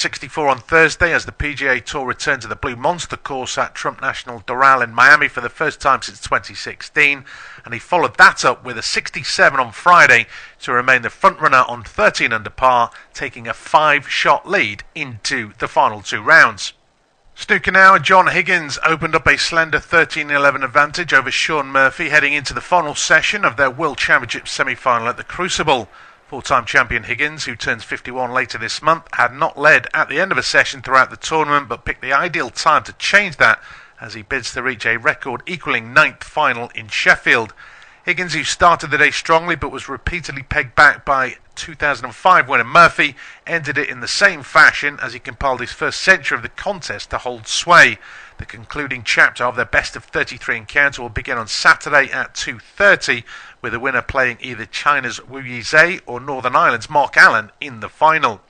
64 on Thursday as the PGA Tour returned to the Blue Monster course at Trump National Doral in Miami for the first time since 2016, and he followed that up with a 67 on Friday to remain the frontrunner on 13 under par, taking a 5-shot lead into the final two rounds. Snooker now, John Higgins opened up a slender 13-11 advantage over Shaun Murphy heading into the final session of their World Championship semi-final at the Crucible. Four-time champion Higgins, who turns 51 later this month, had not led at the end of a session throughout the tournament, but picked the ideal time to change that as he bids to reach a record-equalling 9th final in Sheffield. Higgins, who started the day strongly but was repeatedly pegged back by 2005 winner Murphy, ended it in the same fashion as he compiled his first century of the contest to hold sway. The concluding chapter of their best-of-33 encounter will begin on Saturday at 2:30, with the winner playing either China's Wu Yizhe or Northern Ireland's Mark Allen in the final.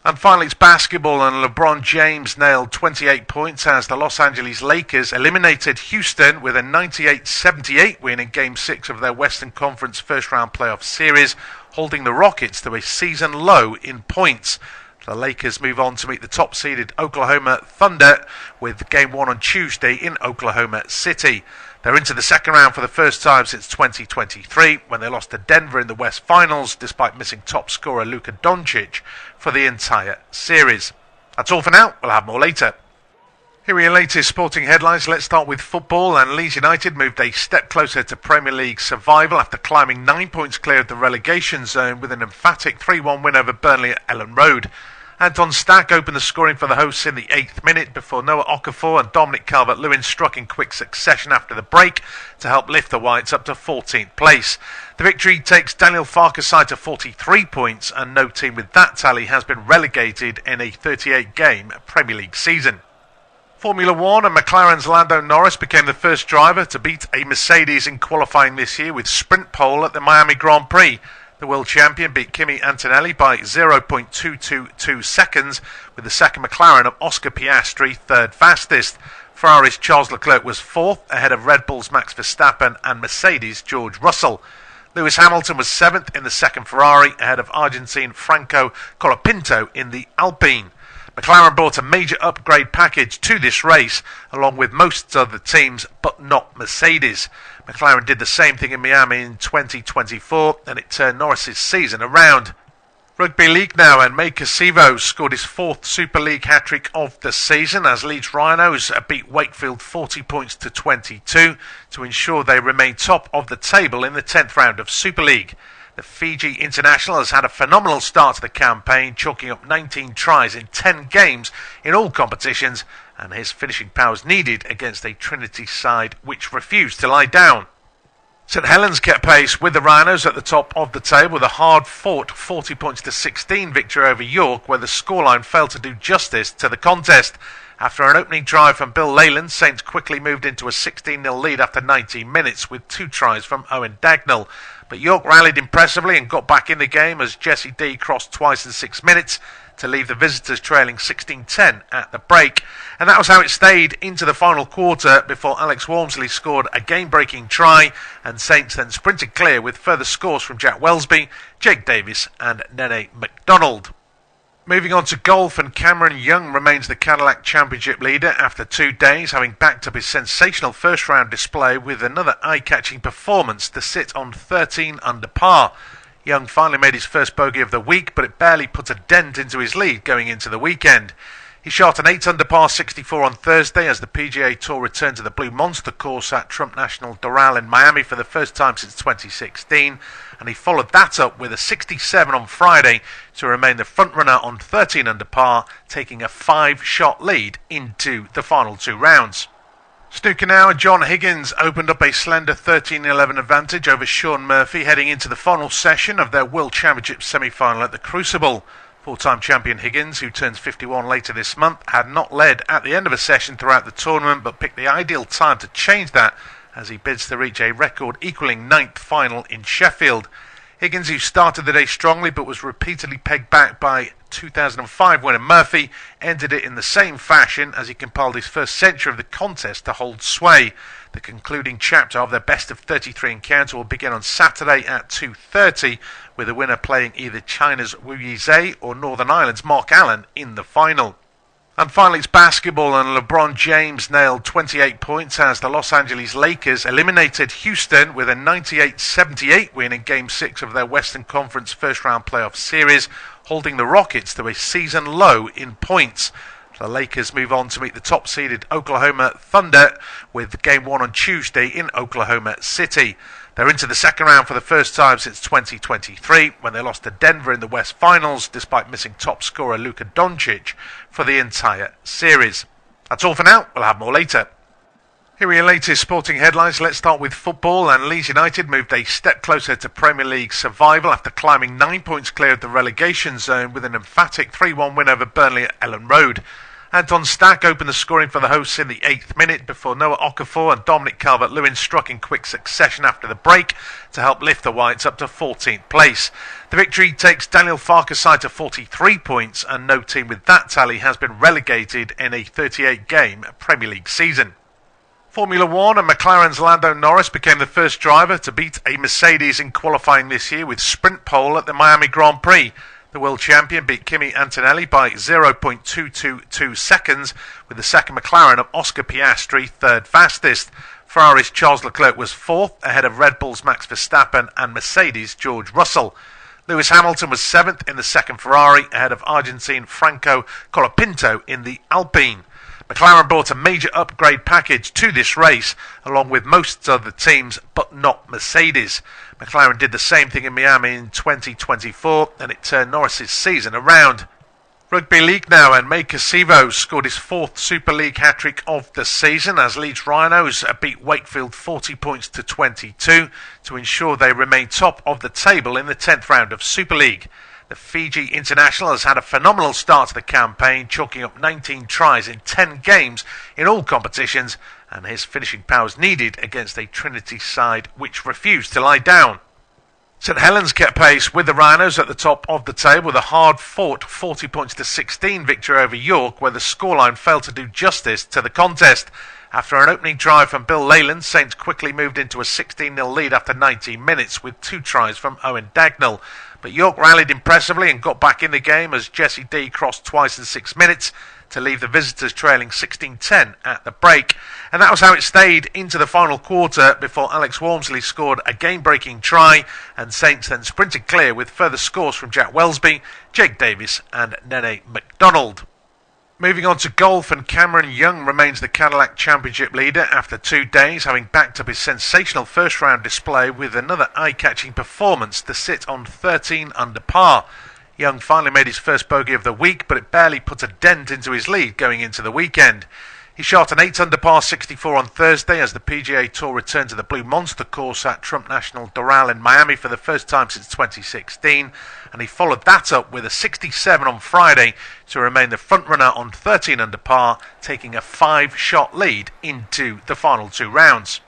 And finally, it's basketball, and LeBron James nailed 28 points as the Los Angeles Lakers eliminated Houston with a 98-78 win in Game 6 of their Western Conference first-round playoff series, holding the Rockets to a season low in points. The Lakers move on to meet the top-seeded Oklahoma Thunder with Game 1 on Tuesday in Oklahoma City. They're into the second round for the first time since 2023, when they lost to Denver in the West Finals, despite missing top scorer Luka Doncic for the entire series. That's all for now. We'll have more later. Here are your latest sporting headlines. Let's start with football, and Leeds United moved a step closer to Premier League survival after climbing 9 points clear of the relegation zone with an emphatic 3-1 win over Burnley at Ellen Road. Anton Stack opened the scoring for the hosts in the 8th minute before Noah Okafor and Dominic Calvert-Lewin struck in quick succession after the break to help lift the Whites up to 14th place. The victory takes Daniel Farke's side to 43 points, and no team with that tally has been relegated in a 38-game Premier League season. Formula One, and McLaren's Lando Norris became the first driver to beat a Mercedes in qualifying this year with sprint pole at the Miami Grand Prix. The world champion beat Kimi Antonelli by 0.222 seconds, with the second McLaren of Oscar Piastri third fastest. Ferrari's Charles Leclerc was fourth, ahead of Red Bull's Max Verstappen and Mercedes' George Russell. Lewis Hamilton was seventh in the second Ferrari, ahead of Argentine Franco Colapinto in the Alpine. McLaren brought a major upgrade package to this race, along with most other teams, but not Mercedes. McLaren did the same thing in Miami in 2024, and it turned Norris's season around. Rugby League now, and Maker Sivo scored his fourth Super League hat-trick of the season as Leeds Rhinos beat Wakefield 40 points to 22 to ensure they remain top of the table in the 10th round of Super League. The Fiji international has had a phenomenal start to the campaign, chalking up 19 tries in 10 games in all competitions, and his finishing powers needed against a Trinity side which refused to lie down. St Helens kept pace with the Rhinos at the top of the table with a hard-fought 40 points to 16 victory over York, where the scoreline failed to do justice to the contest. After an opening drive from Bill Leyland, Saints quickly moved into a 16-0 lead after 19 minutes with 2 tries from Owen Dagnall. But York rallied impressively and got back in the game as Jesse D crossed twice in 6 minutes to leave the visitors trailing 16-10 at the break. And that was how it stayed into the final quarter before Alex Walmsley scored a game-breaking try, and Saints then sprinted clear with further scores from Jack Welsby, Jake Davis and Nene McDonald. Moving on to golf, and Cameron Young remains the Cadillac Championship leader after 2 days, having backed up his sensational first-round display with another eye-catching performance to sit on 13 under par. Young finally made his first bogey of the week, but it barely put a dent into his lead going into the weekend. He shot an 8 under par 64 on Thursday as the PGA Tour returned to the Blue Monster course at Trump National Doral in Miami for the first time since 2016, and he followed that up with a 67 on Friday to remain the frontrunner on 13 under par, taking a 5-shot lead into the final two rounds. Snooker now, John Higgins opened up a slender 13-11 advantage over Shaun Murphy heading into the final session of their World Championship semi-final at the Crucible. Four-time champion Higgins, who turns 51 later this month, had not led at the end of a session throughout the tournament, but picked the ideal time to change that as he bids to reach a record-equalling 9th final in Sheffield. Higgins, who started the day strongly but was repeatedly pegged back by 2005 winner Murphy, ended it in the same fashion as he compiled his first century of the contest to hold sway. The concluding chapter of their best of 33 encounter will begin on Saturday at 2:30, with the winner playing either China's Wu Yizhe or Northern Ireland's Mark Allen in the final. And finally, it's basketball, and LeBron James nailed 28 points as the Los Angeles Lakers eliminated Houston with a 98-78 win in Game 6 of their Western Conference first-round playoff series, holding the Rockets to a season low in points. The Lakers move on to meet the top-seeded Oklahoma Thunder with Game 1 on Tuesday in Oklahoma City. They're into the second round for the first time since 2023, when they lost to Denver in the West Finals, despite missing top scorer Luka Doncic for the entire series. That's all for now. We'll have more later. Here are your latest sporting headlines. Let's start with football, and Leeds United moved a step closer to Premier League survival after climbing 9 points clear of the relegation zone with an emphatic 3-1 win over Burnley at Ellen Road. Anton Stack opened the scoring for the hosts in the 8th minute before Noah Okafor and Dominic Calvert-Lewin struck in quick succession after the break to help lift the Whites up to 14th place. The victory takes Daniel Farke's side to 43 points, and no team with that tally has been relegated in a 38-game Premier League season. Formula One, and McLaren's Lando Norris became the first driver to beat a Mercedes in qualifying this year with sprint pole at the Miami Grand Prix. The world champion beat Kimi Antonelli by 0.222 seconds, with the second McLaren of Oscar Piastri third fastest. Ferrari's Charles Leclerc was fourth, ahead of Red Bull's Max Verstappen and Mercedes' George Russell. Lewis Hamilton was seventh in the second Ferrari, ahead of Argentine Franco Colapinto in the Alpine. McLaren brought a major upgrade package to this race, along with most other teams, but not Mercedes. McLaren did the same thing in Miami in 2024, and it turned Norris's season around. Rugby League now, and May Casivo scored his fourth Super League hat-trick of the season as Leeds Rhinos beat Wakefield 40 points to 22 to ensure they remain top of the table in the 10th round of Super League. The Fiji international has had a phenomenal start to the campaign, chalking up 19 tries in 10 games in all competitions, and his finishing powers needed against a Trinity side which refused to lie down. St Helens kept pace with the Rhinos at the top of the table with a hard-fought 40 points to 16 victory over York, where the scoreline failed to do justice to the contest. After an opening drive from Bill Leyland, Saints quickly moved into a 16-0 lead after 19 minutes with 2 tries from Owen Dagnall. But York rallied impressively and got back in the game as Jesse D crossed twice in 6 minutes to leave the visitors trailing 16-10 at the break. And that was how it stayed into the final quarter before Alex Walmsley scored a game-breaking try, and Saints then sprinted clear with further scores from Jack Wellesby, Jake Davis and Nene McDonald. Moving on to golf, and Cameron Young remains the Cadillac Championship leader after 2 days, having backed up his sensational first-round display with another eye-catching performance to sit on 13 under par. Young finally made his first bogey of the week, but it barely put a dent into his lead going into the weekend. He shot an 8 under par 64 on Thursday as the PGA Tour returned to the Blue Monster course at Trump National Doral in Miami for the first time since 2016, and he followed that up with a 67 on Friday to remain the frontrunner on 13 under par, taking a 5-shot lead into the final 2 rounds.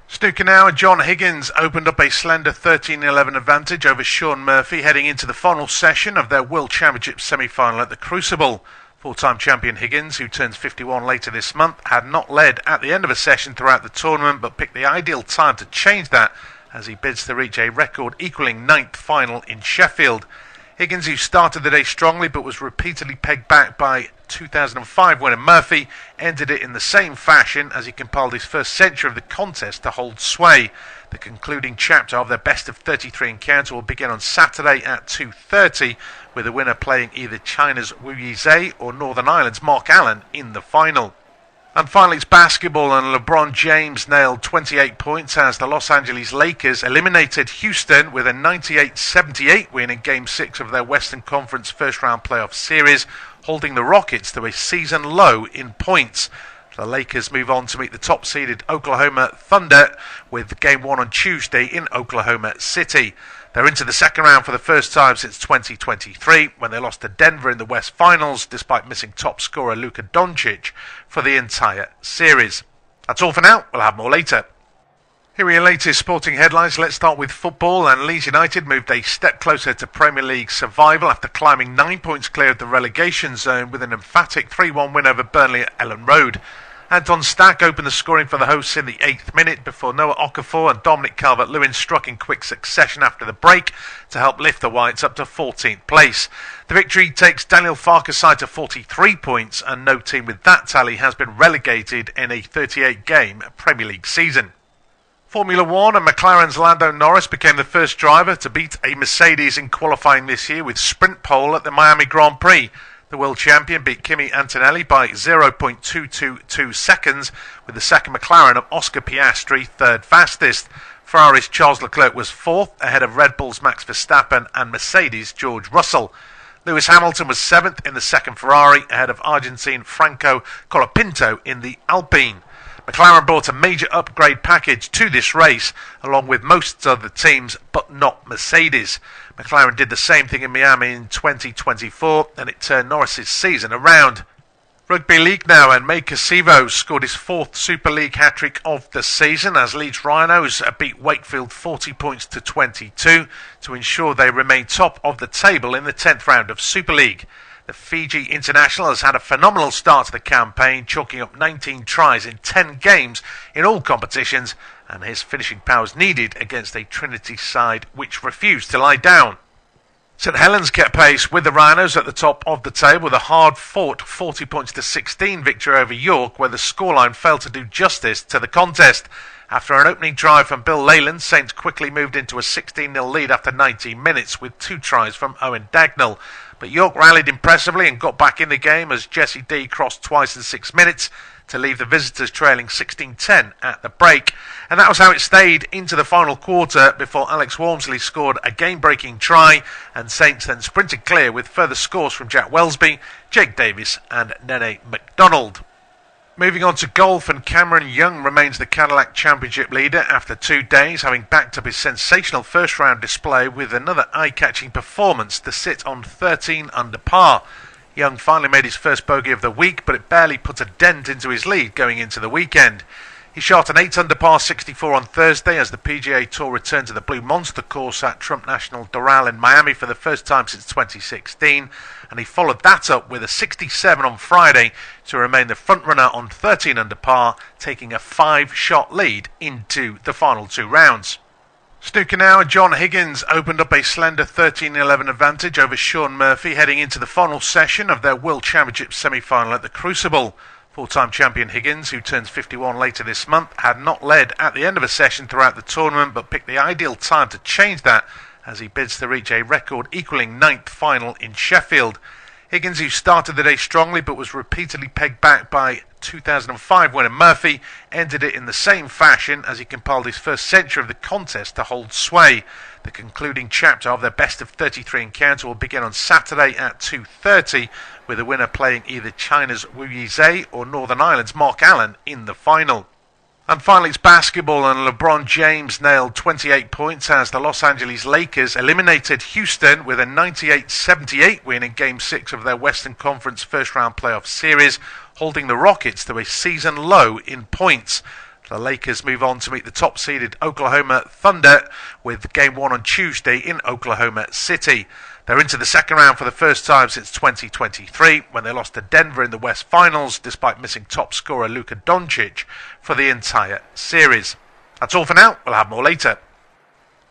Snooker now, John Higgins opened up a slender 13-11 advantage over Sean Murphy heading into the final session of their World Championship semi-final at the Crucible. Four-time champion Higgins, who turns 51 later this month, had not led at the end of a session throughout the tournament, but picked the ideal time to change that as he bids to reach a record equaling 9th final in Sheffield. Higgins, who started the day strongly but was repeatedly pegged back by 2005 winner Murphy, ended it in the same fashion as he compiled his first century of the contest to hold sway. The concluding chapter of their best of 33 encounter will begin on Saturday at 2:30, with the winner playing either China's Wu Yizhe or Northern Ireland's Mark Allen in the final. And finally, it's basketball, and LeBron James nailed 28 points as the Los Angeles Lakers eliminated Houston with a 98-78 win in Game 6 of their Western Conference first-round playoff series, holding the Rockets to a season low in points. The Lakers move on to meet the top-seeded Oklahoma Thunder with Game 1 on Tuesday in Oklahoma City. They're into the second round for the first time since 2023, when they lost to Denver in the West Finals, despite missing top scorer Luka Doncic for the entire series. That's all for now. We'll have more later. Here are your latest sporting headlines. Let's start with football, and Leeds United moved a step closer to Premier League survival after climbing 9 points clear of the relegation zone with an emphatic 3-1 win over Burnley at Ellen Road. Anton Stack opened the scoring for the hosts in the 8th minute before Noah Okafor and Dominic Calvert-Lewin struck in quick succession after the break to help lift the Whites up to 14th place. The victory takes Daniel Farke's side to 43 points, and no team with that tally has been relegated in a 38-game Premier League season. Formula One, and McLaren's Lando Norris became the first driver to beat a Mercedes in qualifying this year with sprint pole at the Miami Grand Prix. The world champion beat Kimi Antonelli by 0.222 seconds, with the second McLaren of Oscar Piastri third fastest. Ferrari's Charles Leclerc was fourth, ahead of Red Bull's Max Verstappen and Mercedes' George Russell. Lewis Hamilton was seventh in the second Ferrari, ahead of Argentine Franco Colapinto in the Alpine. McLaren brought a major upgrade package to this race, along with most other teams, but not Mercedes. McLaren did the same thing in Miami in 2024, and it turned Norris's season around. Rugby League now, and May Casivo scored his fourth Super League hat-trick of the season as Leeds Rhinos beat Wakefield 40 points to 22 to ensure they remain top of the table in the 10th round of Super League. The Fiji international has had a phenomenal start to the campaign, chalking up 19 tries in 10 games in all competitions, and his finishing powers needed against a Trinity side which refused to lie down. St Helens kept pace with the Rhinos at the top of the table with a hard-fought 40 points to 16 victory over York, where the scoreline failed to do justice to the contest. After an opening drive from Bill Leyland, Saints quickly moved into a 16-0 lead after 19 minutes with 2 tries from Owen Dagnall. But York rallied impressively and got back in the game as Jesse D crossed twice in 6 minutes to leave the visitors trailing 16-10 at the break. And that was how it stayed into the final quarter before Alex Walmsley scored a game-breaking try, and Saints then sprinted clear with further scores from Jack Wellesby, Jake Davis and Nene McDonald. Moving on to golf, and Cameron Young remains the Cadillac Championship leader after 2 days, having backed up his sensational first-round display with another eye-catching performance to sit on 13 under par. Young finally made his first bogey of the week, but it barely put a dent into his lead going into the weekend. He shot an 8 under par 64 on Thursday as the PGA Tour returned to the Blue Monster course at Trump National Doral in Miami for the first time since 2016, and he followed that up with a 67 on Friday to remain the frontrunner on 13 under par, taking a 5-shot lead into the final 2 rounds. Snooker now, John Higgins opened up a slender 13-11 advantage over Sean Murphy heading into the final session of their World Championship semi-final at the Crucible. Full-time champion Higgins, who turns 51 later this month, had not led at the end of a session throughout the tournament, but picked the ideal time to change that as he bids to reach a record equalling 9th final in Sheffield. Higgins, who started the day strongly but was repeatedly pegged back by 2005 winner Murphy, ended it in the same fashion as he compiled his first century of the contest to hold sway. The concluding chapter of their best of 33 encounter will begin on Saturday at 2:30, with the winner playing either China's Wu Yizhe or Northern Ireland's Mark Allen in the final. And finally, it's basketball, and LeBron James nailed 28 points as the Los Angeles Lakers eliminated Houston with a 98-78 win in Game 6 of their Western Conference first-round playoff series, holding the Rockets to a season low in points. The Lakers move on to meet the top-seeded Oklahoma Thunder with Game 1 on Tuesday in Oklahoma City. They're into the second round for the first time since 2023, when they lost to Denver in the West Finals, despite missing top scorer Luka Doncic for the entire series. That's all for now. We'll have more later.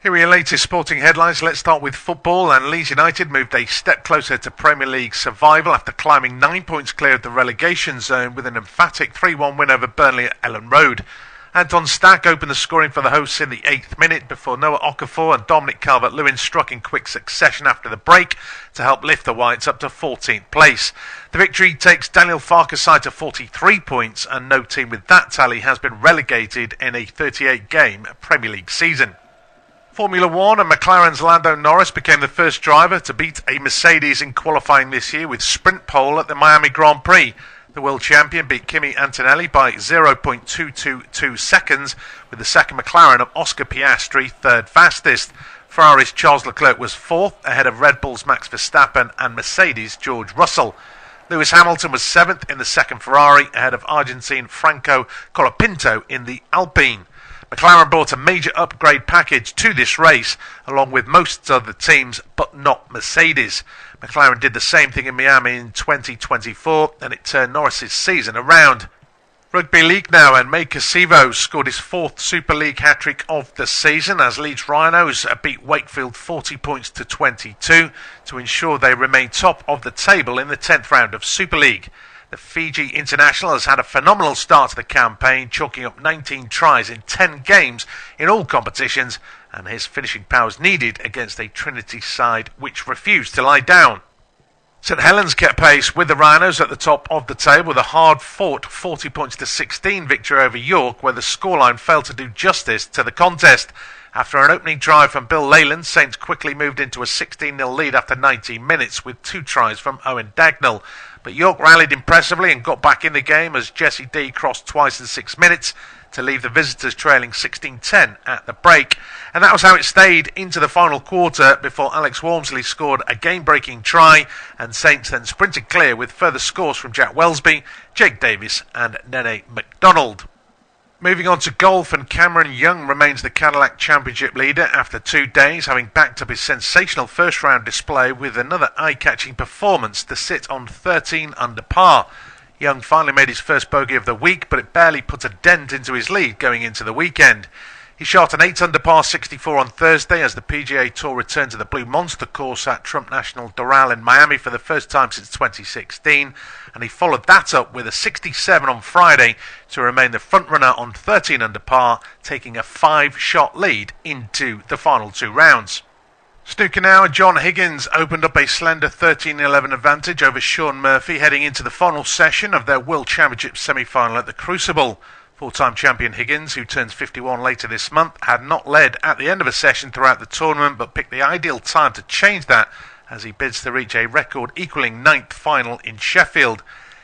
Here are your latest sporting headlines. Let's start with football, and Leeds United moved a step closer to Premier League survival after climbing 9 points clear of the relegation zone with an emphatic 3-1 win over Burnley at Ellen Road. Anton Stack opened the scoring for the hosts in the 8th minute before Noah Okafor and Dominic Calvert-Lewin struck in quick succession after the break to help lift the Whites up to 14th place. The victory takes Daniel Farke's side to 43 points, and no team with that tally has been relegated in a 38-game Premier League season. Formula One, and McLaren's Lando Norris became the first driver to beat a Mercedes in qualifying this year with sprint pole at the Miami Grand Prix. The world champion beat Kimi Antonelli by 0.222 seconds, with the second McLaren of Oscar Piastri third fastest. Ferrari's Charles Leclerc was fourth, ahead of Red Bull's Max Verstappen and Mercedes' George Russell. Lewis Hamilton was seventh in the second Ferrari, ahead of Argentine Franco Colapinto in the Alpine. McLaren brought a major upgrade package to this race, along with most other teams, but not Mercedes. McLaren did the same thing in Miami in 2024, and it turned Norris's season around. Rugby League now, and Newcastle scored his fourth Super League hat-trick of the season as Leeds Rhinos beat Wakefield 40 points to 22 to ensure they remain top of the table in the 10th round of Super League. The Fiji international has had a phenomenal start to the campaign, chalking up 19 tries in 10 games in all competitions, and his finishing powers needed against a Trinity side which refused to lie down. St Helens kept pace with the Rhinos at the top of the table with a hard-fought 40 points to 16 victory over York, where the scoreline failed to do justice to the contest. After an opening drive from Bill Leyland, Saints quickly moved into a 16-0 lead after 19 minutes with 2 tries from Owen Dagnall. But York rallied impressively and got back in the game as Jesse D crossed twice in 6 minutes to leave the visitors trailing 16-10 at the break. And that was how it stayed into the final quarter before Alex Walmsley scored a game-breaking try, and Saints then sprinted clear with further scores from Jack Welsby, Jake Davis and Nene McDonald. Moving on to golf, and Cameron Young remains the Cadillac Championship leader after 2 days, having backed up his sensational first-round display with another eye-catching performance to sit on 13 under par. Young finally made his first bogey of the week, but it barely put a dent into his lead going into the weekend. He shot an 8 under par 64 on Thursday as the PGA Tour returned to the Blue Monster course at Trump National Doral in Miami for the first time since 2016, and he followed that up with a 67 on Friday to remain the frontrunner on 13 under par, taking a 5-shot lead into the final 2 rounds. Snooker now, John Higgins opened up a slender 13-11 advantage over Sean Murphy heading into the final session of their World Championship semi-final at the Crucible. Four-time champion Higgins, who turns 51 later this month, had not led at the end of a session throughout the tournament, but picked the ideal time to change that as he bids to reach a record-equalling 9th final in Sheffield.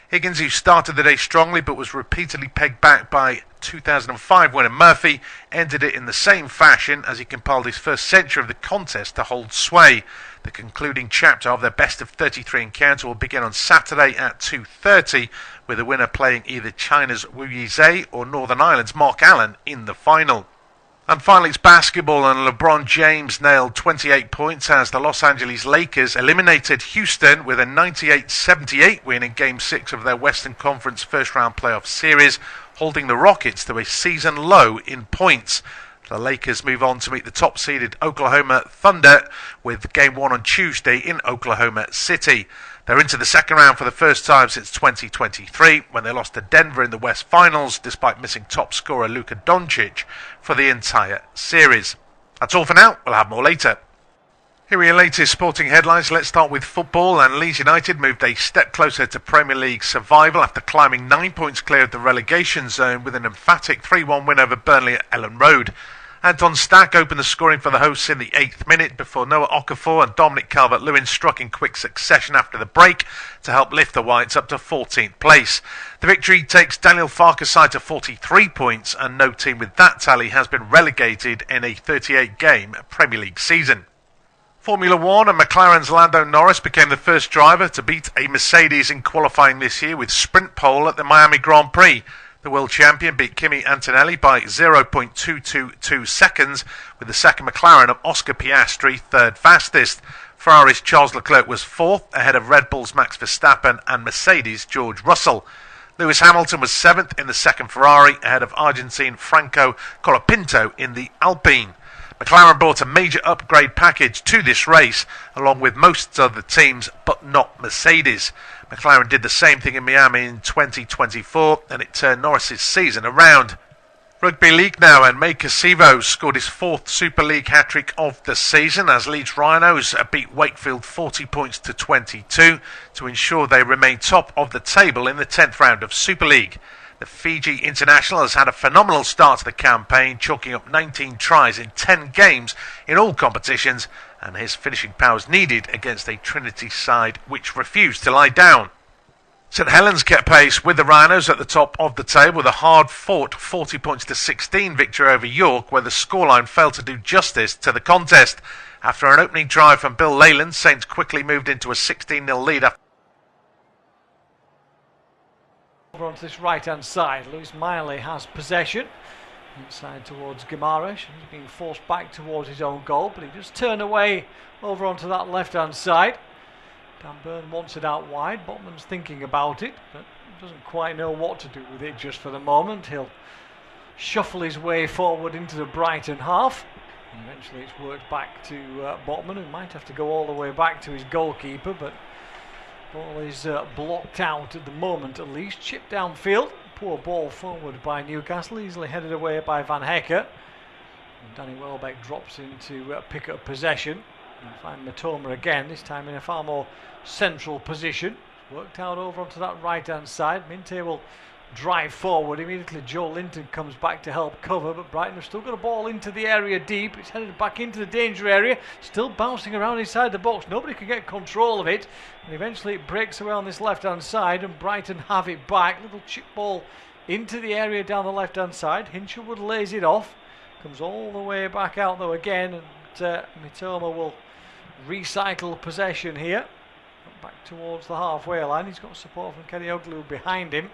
Higgins, who started the day strongly but was repeatedly pegged back by 2005 winner Murphy, ended it in the same fashion as he compiled his first century of the contest to hold sway. The concluding chapter of their best-of-33 encounter will begin on Saturday at 2:30, with the winner playing either China's Wu Yizhe or Northern Ireland's Mark Allen in the final. And finally, it's basketball, and LeBron James nailed 28 points as the Los Angeles Lakers eliminated Houston with a 98-78 win in Game 6 of their Western Conference first-round playoff series, holding the Rockets to a season low in points. The Lakers move on to meet the top-seeded Oklahoma Thunder with Game 1 on Tuesday in Oklahoma City. They're into the second round for the first time since 2023, when they lost to Denver in the West Finals, despite missing top scorer Luka Doncic for the entire series. That's all for now. We'll have more later. Here are your latest sporting headlines. Let's start with football, and Leeds United moved a step closer to Premier League survival after climbing 9 points clear of the relegation zone with an emphatic 3-1 win over Burnley at Ellen Road. Anton Stack opened the scoring for the hosts in the 8th minute before Noah Okafor and Dominic Calvert-Lewin struck in quick succession after the break to help lift the Whites up to 14th place. The victory takes Daniel Farke's side to 43 points, and no team with that tally has been relegated in a 38-game Premier League season. Formula One, and McLaren's Lando Norris became the first driver to beat a Mercedes in qualifying this year with sprint pole at the Miami Grand Prix. The world champion beat Kimi Antonelli by 0.222 seconds, with the second McLaren of Oscar Piastri third fastest. Ferrari's Charles Leclerc was fourth, ahead of Red Bull's Max Verstappen and Mercedes' George Russell. Lewis Hamilton was seventh in the second Ferrari, ahead of Argentine Franco Colapinto in the Alpine. McLaren brought a major upgrade package to this race, along with most other teams, but not Mercedes. McLaren did the same thing in Miami in 2024, and it turned Norris's season around. Rugby League now, and Newcastle scored his fourth Super League hat-trick of the season as Leeds Rhinos beat Wakefield 40 points to 22 to ensure they remain top of the table in the 10th round of Super League. The Fiji international has had a phenomenal start to the campaign, chalking up 19 tries in 10 games in all competitions, and his finishing powers needed against a Trinity side which refused to lie down. St Helens kept pace with the Rhinos at the top of the table with a hard-fought 40 points to 16 victory over York, where the scoreline failed to do justice to the contest. After an opening drive from Bill Leyland, Saints quickly moved into a 16-0 lead after Over onto this right-hand side, Lewis Miley has possession. inside towards Guimaraes. He's being forced back towards his own goal, but he just turned away over onto that left-hand side. Dan Burn wants it out wide. Botman's thinking about it, but doesn't quite know what to do with it just for the moment. He'll shuffle his way forward into the Brighton half. And eventually it's worked back to Botman, who might have to go all the way back to his goalkeeper, but ball is blocked out at the moment at least. Chipped downfield. Poor ball forward by Newcastle, easily headed away by Van Hecker. And Danny Welbeck drops in to pick up possession. And find Matoma again, this time in a far more central position. Worked out over onto that right hand side. Minte will drive forward. Immediately Joe Linton comes back to help cover, but Brighton have still got a ball into the area deep. It's headed back into the danger area, still bouncing around inside the box. Nobody can get control of it, and eventually it breaks away on this left hand side and Brighton have it back. Little chip ball into the area down the left hand side. Hinshelwood lays it off, comes all the way back out though again, and Mitoma will recycle possession here back towards the halfway line. He's got support from Kadioglu behind him.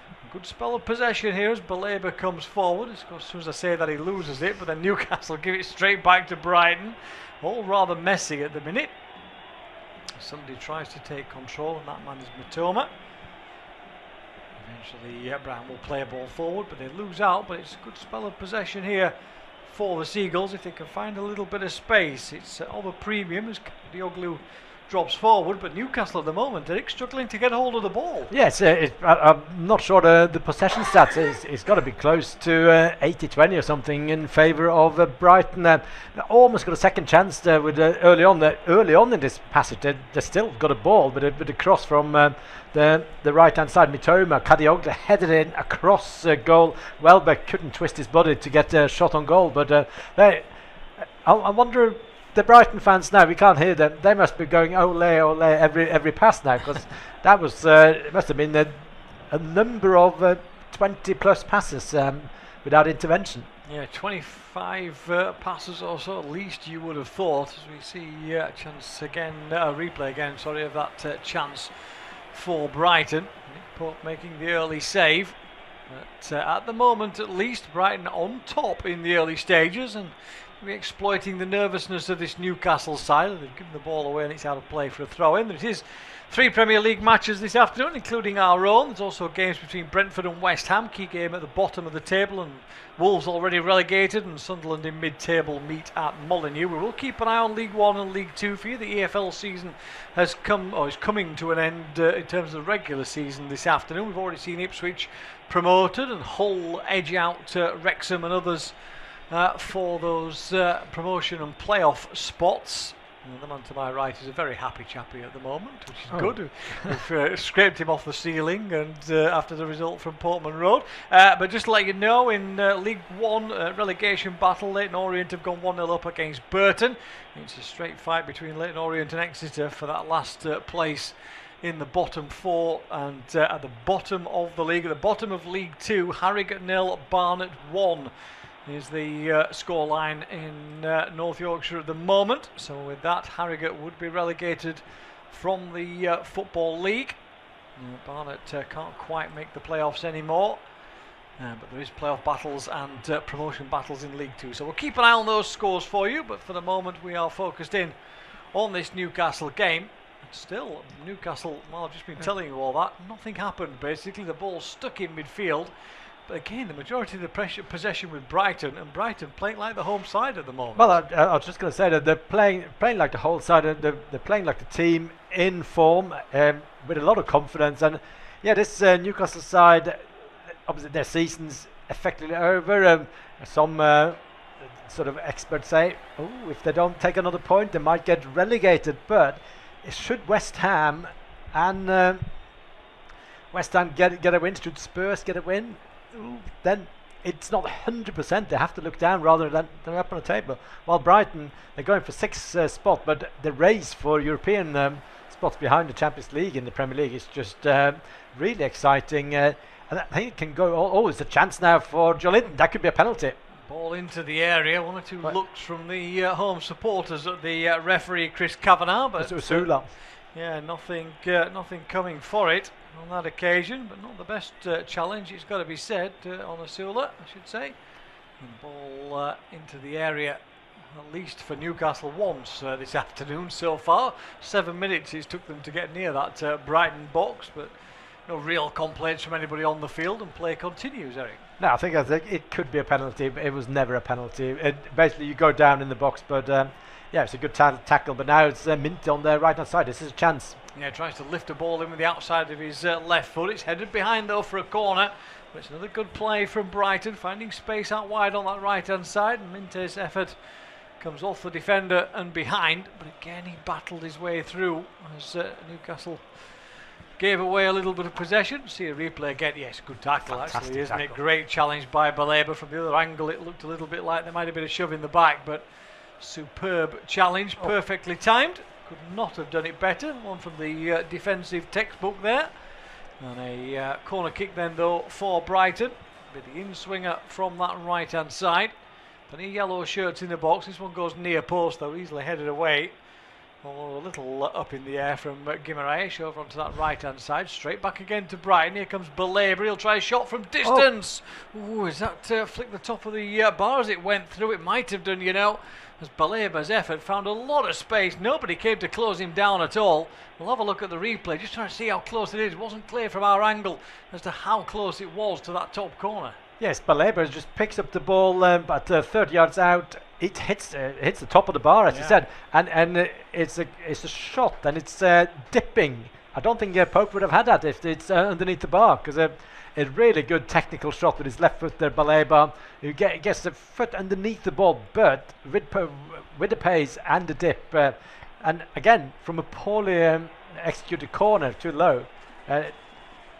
A good spell of possession here as Baleba comes forward. As soon as I say that, he loses it, but then Newcastle give it straight back to Brighton. All rather messy at the minute. Somebody tries to take control, and that man is Mitoma. Eventually Brown will play a ball forward, but they lose out. But it's a good spell of possession here for the Seagulls if they can find a little bit of space. It's of a premium as Kadioglu drops forward, but Newcastle at the moment, Eric, struggling to get hold of the ball. Yes, I'm not sure the possession stats. It's got to be close to 80-20 or something in favour of Brighton. Almost got a second chance with early on in this passage. They still got a ball, but a cross from the right hand side. Mitoma, Kadioglu headed in across goal. Welbeck couldn't twist his body to get a shot on goal, but I wonder. The Brighton fans now, we can't hear them. They must be going ole ole every pass now, because that was it must have been a number of 20 plus passes without intervention. Yeah, 25 passes or so at least you would have thought, as we see a chance again, replay again, sorry, of that chance for Brighton. Nick Pope making the early save. But at the moment at least, Brighton on top in the early stages, and we're exploiting the nervousness of this Newcastle side. They've given the ball away and it's out of play for a throw-in. There it is. 3 Premier League matches this afternoon, including our own. There's also games between Brentford and West Ham. Key game at the bottom of the table, and Wolves already relegated, and Sunderland in mid-table meet at Molineux. We will keep an eye on League 1 and League 2 for you. The EFL season has come, or is coming to an end in terms of the regular season this afternoon. We've already seen Ipswich promoted and Hull edge out Wrexham and others for those promotion and playoff spots. And the man to my right is a very happy chappy at the moment, which is good. We've scraped him off the ceiling, and after the result from Portman Road. But just to let you know, in League 1 relegation battle, Leyton Orient have gone 1-0 up against Burton. It's a straight fight between Leyton Orient and Exeter for that last place in the bottom 4, and at the bottom of the league, at the bottom of League 2, Harrogate 0, Barnet 1 is the scoreline in North Yorkshire at the moment. So with that, Harrogate would be relegated from the Football League. Barnet can't quite make the playoffs anymore, but there is playoff battles and promotion battles in League 2. So we'll keep an eye on those scores for you, but for the moment we are focused in on this Newcastle game. Still, Newcastle, well, I've just been telling you all that, nothing happened basically. The ball stuck in midfield. But again, the majority of the possession with Brighton, and Brighton playing like the home side at the moment. Well, I was just going to say that they're playing like the whole side, and they're playing like the team in form, with a lot of confidence. And yeah, this Newcastle side, obviously their season's effectively over. Some sort of experts say, oh, if they don't take another point, they might get relegated. But should West Ham and West Ham get a win, should Spurs get a win, then it's not 100%. They have to look down rather than up on the table. While Brighton, they're going for 6th spot, but the race for European spots behind the Champions League in the Premier League is just really exciting. And I think it can go. Oh, it's a chance now for Jolinton. That could be a penalty. Ball into the area. 1 or 2 looks from the home supporters at the referee Chris Kavanagh, but yeah, nothing coming for it on that occasion, but not the best challenge, it's got to be said, on Asula, I should say. And ball into the area, at least for Newcastle once this afternoon so far. 7 minutes it took them to get near that Brighton box, but no real complaints from anybody on the field, and play continues, Eric. No, I think it could be a penalty, but it was never a penalty. Basically, you go down in the box, but yeah, it's a good tackle. But now it's Mint on the right-hand side. This is a chance. Yeah, tries to lift a ball in with the outside of his left foot. It's headed behind, though, for a corner. But it's another good play from Brighton, finding space out wide on that right-hand side. Minte's effort comes off the defender and behind. But again, he battled his way through as Newcastle gave away a little bit of possession. See a replay again. Yes, good tackle. Fantastic actually, isn't tackle. it? Great challenge by Baleba. From the other angle, it looked a little bit like there might have been a shove in the back, but superb challenge, perfectly timed. Could not have done it better. One from the defensive textbook there. And a corner kick then, though, for Brighton. With the in-swinger from that right-hand side. Plenty of yellow shirts in the box. This one goes near post, though, easily headed away. Although a little up in the air from Guimaraes over onto that right-hand side. Straight back again to Brighton. Here comes Baleba. He'll try a shot from distance. Ooh, is that flicked the top of the bar as it went through? It might have done, you know, as Baleba's effort found a lot of space. Nobody came to close him down at all. We'll have a look at the replay, just trying to see how close it is. It wasn't clear from our angle as to how close it was to that top corner. Yes, Baleba just picks up the ball about 30 yards out. It hits the top of the bar, as you said, and it's a shot, and it's dipping. I don't think Pope would have had that if it's underneath the bar, because a really good technical shot with his left foot there, Baleba, who gets the foot underneath the ball, but with the pace and the dip, and again from a poorly executed corner too low.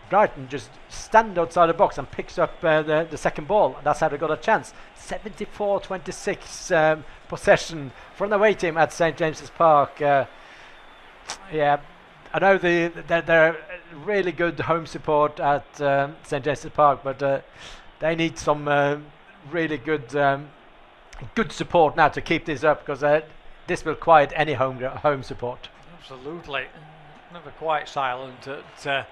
Brighton just stand outside the box and picks up the second ball. That's how they got a chance. 74-26 possession from the away team at St James's Park. Yeah, I know they're really good home support at St James's Park, but they need some really good support now to keep this up, because this will quiet any home support. Absolutely. Never quite silent at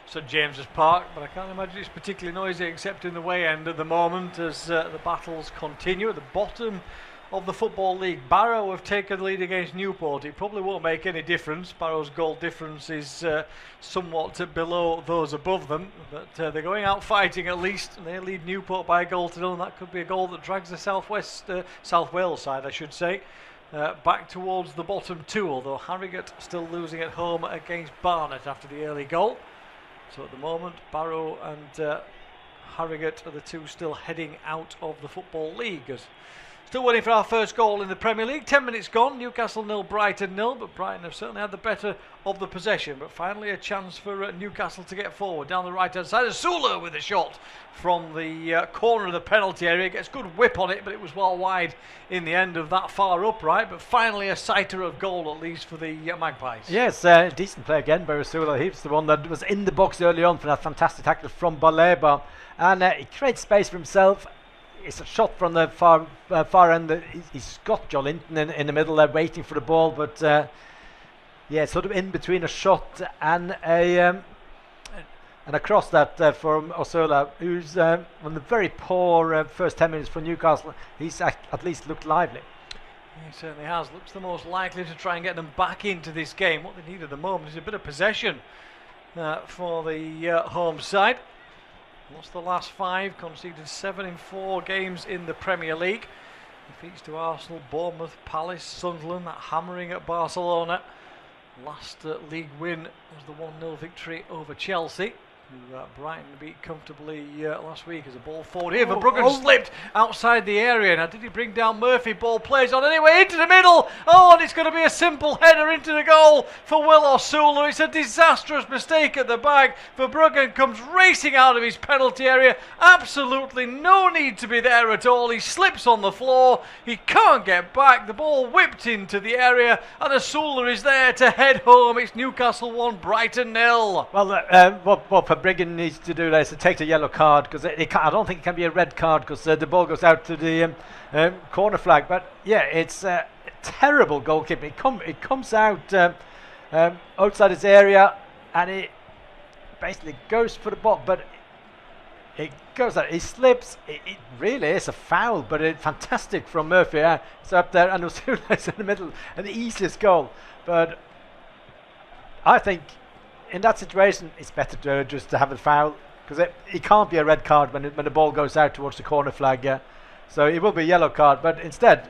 St James's Park, but I can't imagine it's particularly noisy except in the way end at the moment as the battles continue. At the bottom of the Football League, Barrow have taken the lead against Newport. It probably won't make any difference. Barrow's goal difference is somewhat below those above them, but they're going out fighting at least, and they lead Newport by a goal to nil, and that could be a goal that drags the South Wales side, I should say, back towards the bottom two, although Harrogate still losing at home against Barnet after the early goal. So at the moment, Barrow and Harrogate are the two still heading out of the Football League. Still waiting for our first goal in the Premier League. 10 minutes gone. Newcastle 0, Brighton 0, but Brighton have certainly had the better of the possession. But finally a chance for Newcastle to get forward down the right-hand side. Asula with a shot from the corner of the penalty area. Gets good whip on it, but it was well wide in the end of that far upright. But finally a sighter of goal, at least for the Magpies. Yes, decent play again by Asula. He's the one that was in the box early on for that fantastic tackle from Baleba. And he creates space for himself. It's a shot from the far end. He's got Jolinton in the middle there waiting for the ball, but yeah, sort of in between a shot and a cross that from Osula, who's on the very poor first 10 minutes for Newcastle. He's at least looked lively. He certainly has. Looks the most likely to try and get them back into this game. What they need at the moment is a bit of possession for the home side. Lost the last 5, conceded 7 in 4 games in the Premier League. Defeats to Arsenal, Bournemouth, Palace, Sunderland, that hammering at Barcelona. Last league win was the 1-0 victory over Chelsea, who Brighton beat comfortably last week as a ball forward here. Verbruggen slipped outside the area. Now did he bring down Murphy? Ball plays on anyway into the middle. Oh, and it's going to be a simple header into the goal for Will Osula. It's a disastrous mistake at the back. Verbruggen comes racing out of his penalty area. Absolutely no need to be there at all. He slips on the floor. He can't get back. The ball whipped into the area, and Osula is there to head home. It's Newcastle 1, Brighton 0. Well, what Briggan needs to do there is to take the yellow card, because I don't think it can be a red card, because the ball goes out to the corner flag. But yeah, it's terrible goalkeeping. It comes out outside its area, and it basically goes for the ball, but it goes out, he slips, it really is a foul, but it's fantastic from Murphy. It's up there, and Osula's in the middle, and the easiest goal. But I think in that situation, it's better to just to have a foul, because it can't be a red card when the ball goes out towards the corner flag. So it will be a yellow card, but instead,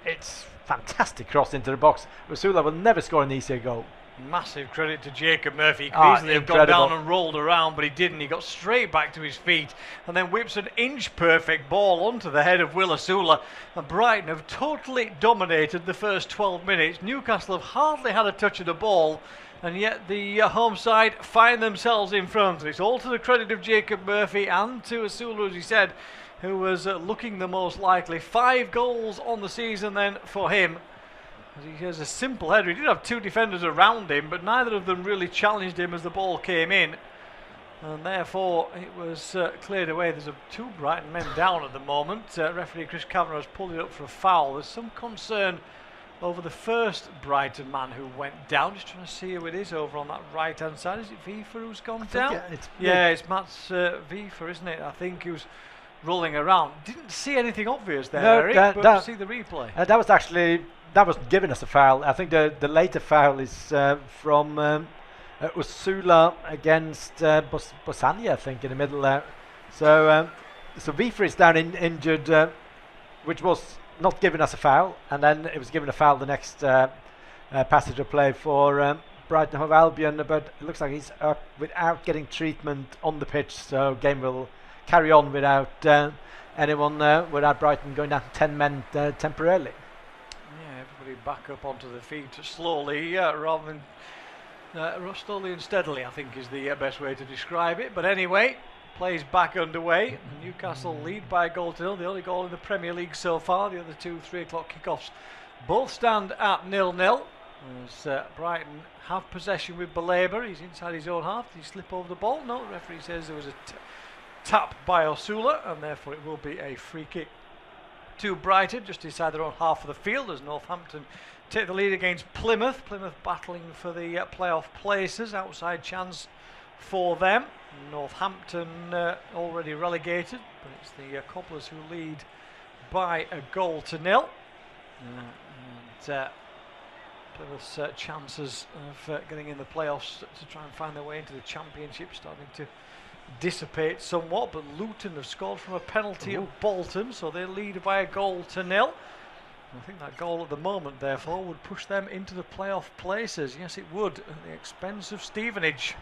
it's fantastic cross into the box. Osula will never score an easier goal. Massive credit to Jacob Murphy. He could easily have gone incredible. down and rolled around, but he didn't. He got straight back to his feet and then whips an inch-perfect ball onto the head of Will Osula. And Brighton have totally dominated the first 12 minutes. Newcastle have hardly had a touch of the ball, and yet the home side find themselves in front. It's all to the credit of Jacob Murphy and to Osula, as he said, who was looking the most likely. 5 goals on the season then for him. He has a simple header. He did have 2 defenders around him, but neither of them really challenged him as the ball came in. And therefore, it was cleared away. There's 2 Brighton men down at the moment. Referee Chris Kavanagh has pulled it up for a foul. There's some concern over the first Brighton man who went down. Just trying to see who it is over on that right-hand side. Is it Vifa who's gone down? It's Mats Vifa, isn't it? I think he was rolling around. Didn't see anything obvious there, Eric, but see the replay. That was giving us a foul. I think the later foul is from Osula against Bosania, I think, in the middle there. So Vifa is down injured, which was not giving us a foul, and then it was given a foul the next passage of play for Brighton Hove Albion, but it looks like he's up without getting treatment on the pitch, so game will carry on without without Brighton going down to 10 men temporarily. Everybody back up onto the feet slowly, rather than slowly and steadily, I think is the best way to describe it. But anyway, play's back underway. Newcastle lead by a goal to 0, the only goal in the Premier League so far. The other 2 3 o'clock kickoffs both stand at 0-0. As Brighton have possession with Belaber. He's inside his own half. Did he slip over the ball? No, the referee says there was a tap by Osula, and therefore it will be a free kick to Brighton, just inside their own half of the field, as Northampton take the lead against Plymouth. Plymouth battling for the playoff places, outside chance for them. Northampton already relegated, but it's the Cobblers who lead by a goal to 0. Plymouth's chances of getting in the playoffs to try and find their way into the Championship starting to dissipate somewhat, but Luton have scored from a penalty at Bolton, so they lead by a goal to 0. I think that goal at the moment, therefore, would push them into the playoff places. Yes, it would, at the expense of Stevenage.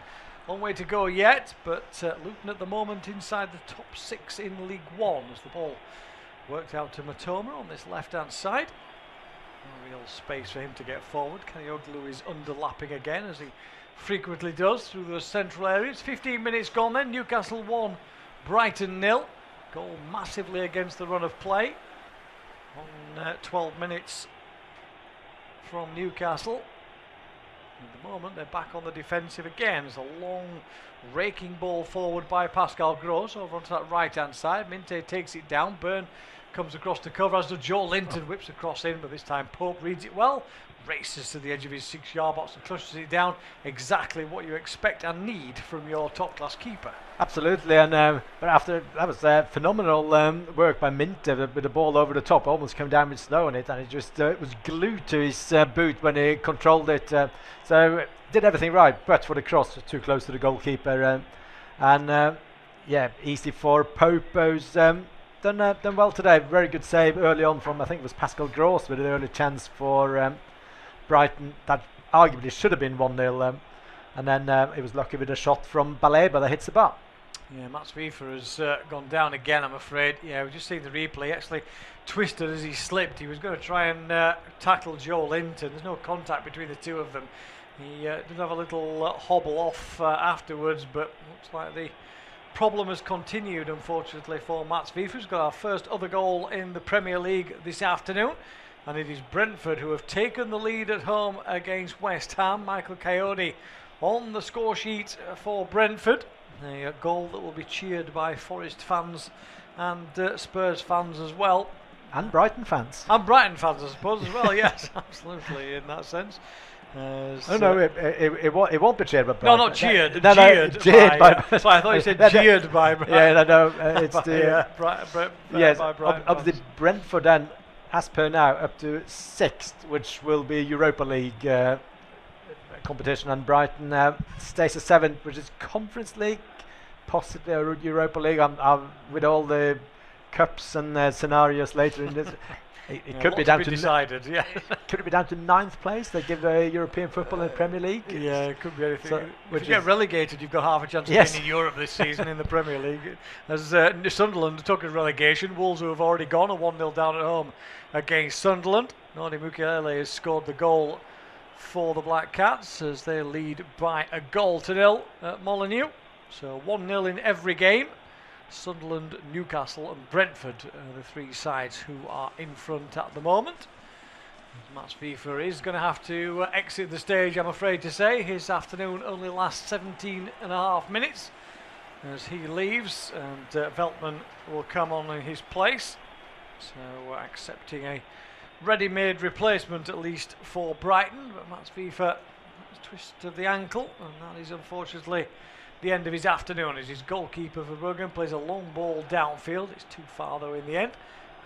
Long way to go yet, but Luton at the moment inside the top 6 in League One as the ball worked out to Matoma on this left-hand side. No real space for him to get forward. Kanioglu is underlapping again, as he frequently does, through those central areas. 15 minutes gone then. Newcastle 1, Brighton 0. Goal massively against the run of play on 12 minutes from Newcastle. At the moment they're back on the defensive again. There's a long raking ball forward by Pascal Gross over onto that right hand side. Minte takes it down. Byrne comes across to cover, as does Joe Linton. Whips across in, but this time Pope reads it well, races to the edge of his 6-yard box and clutches it down. Exactly what you expect and need from your top class keeper. Absolutely, and but after that was phenomenal work by Minte with the ball over the top, almost came down with snow on it, and it just it was glued to his boot when he controlled it. So did everything right, but for the cross, too close to the goalkeeper, easy for Pope, who's done well today. Very good save early on from, I think it was Pascal Gross, with an early chance for Brighton that arguably should have been 1-0, and then it was lucky with a shot from Belaber that hits the bar. Yeah, Mats Vifa has gone down again, I'm afraid. Yeah, we've just seen the replay. He actually twisted as he slipped. He was going to try and tackle Joe Linton. There's no contact between the two of them. He did have a little hobble off afterwards, but looks like the problem has continued, unfortunately, for Mats Vifa, who's got our first other goal in the Premier League this afternoon. And it is Brentford who have taken the lead at home against West Ham. Michael Coyote on the score sheet for Brentford. A goal that will be cheered by Forest fans and Spurs fans as well. And Brighton fans. And Brighton fans, I suppose, as well, yes, absolutely, in that sense. No, it won't be cheered by Brighton. No, not cheered. No, cheered by. So I thought you said cheered by Brighton. Yeah, no, it's the yes. By Brighton Obviously, Brentford then, as per now, up to 6th, which will be Europa League competition, and Brighton stays at 7th, which is Conference League, possibly a Europa League. I'm with all the cups and scenarios later in this. It could be down to decided. Yeah, could it be down to 9th place? They give European football in the Premier League. Yeah, it could be anything. So, if you get relegated, you've got half a chance of being in Europe this season in the Premier League. As Sunderland took a relegation, Wolves, who have already gone, are 1-0 down at home against Sunderland. Nordi Mukiele has scored the goal for the Black Cats as they lead by a goal to 0 at Molineux. So 1-0 in every game. Sunderland, Newcastle and Brentford are the 3 sides who are in front at the moment. Mats FIFA is going to have to exit the stage, I'm afraid to say. His afternoon only lasts 17.5 minutes as he leaves, and Veltman will come on in his place. So accepting a ready-made replacement at least for Brighton, but Mats FIFA has twisted the ankle, and that is unfortunately the end of his afternoon as his goalkeeper for Ruggen plays a long ball downfield. It's too far though in the end.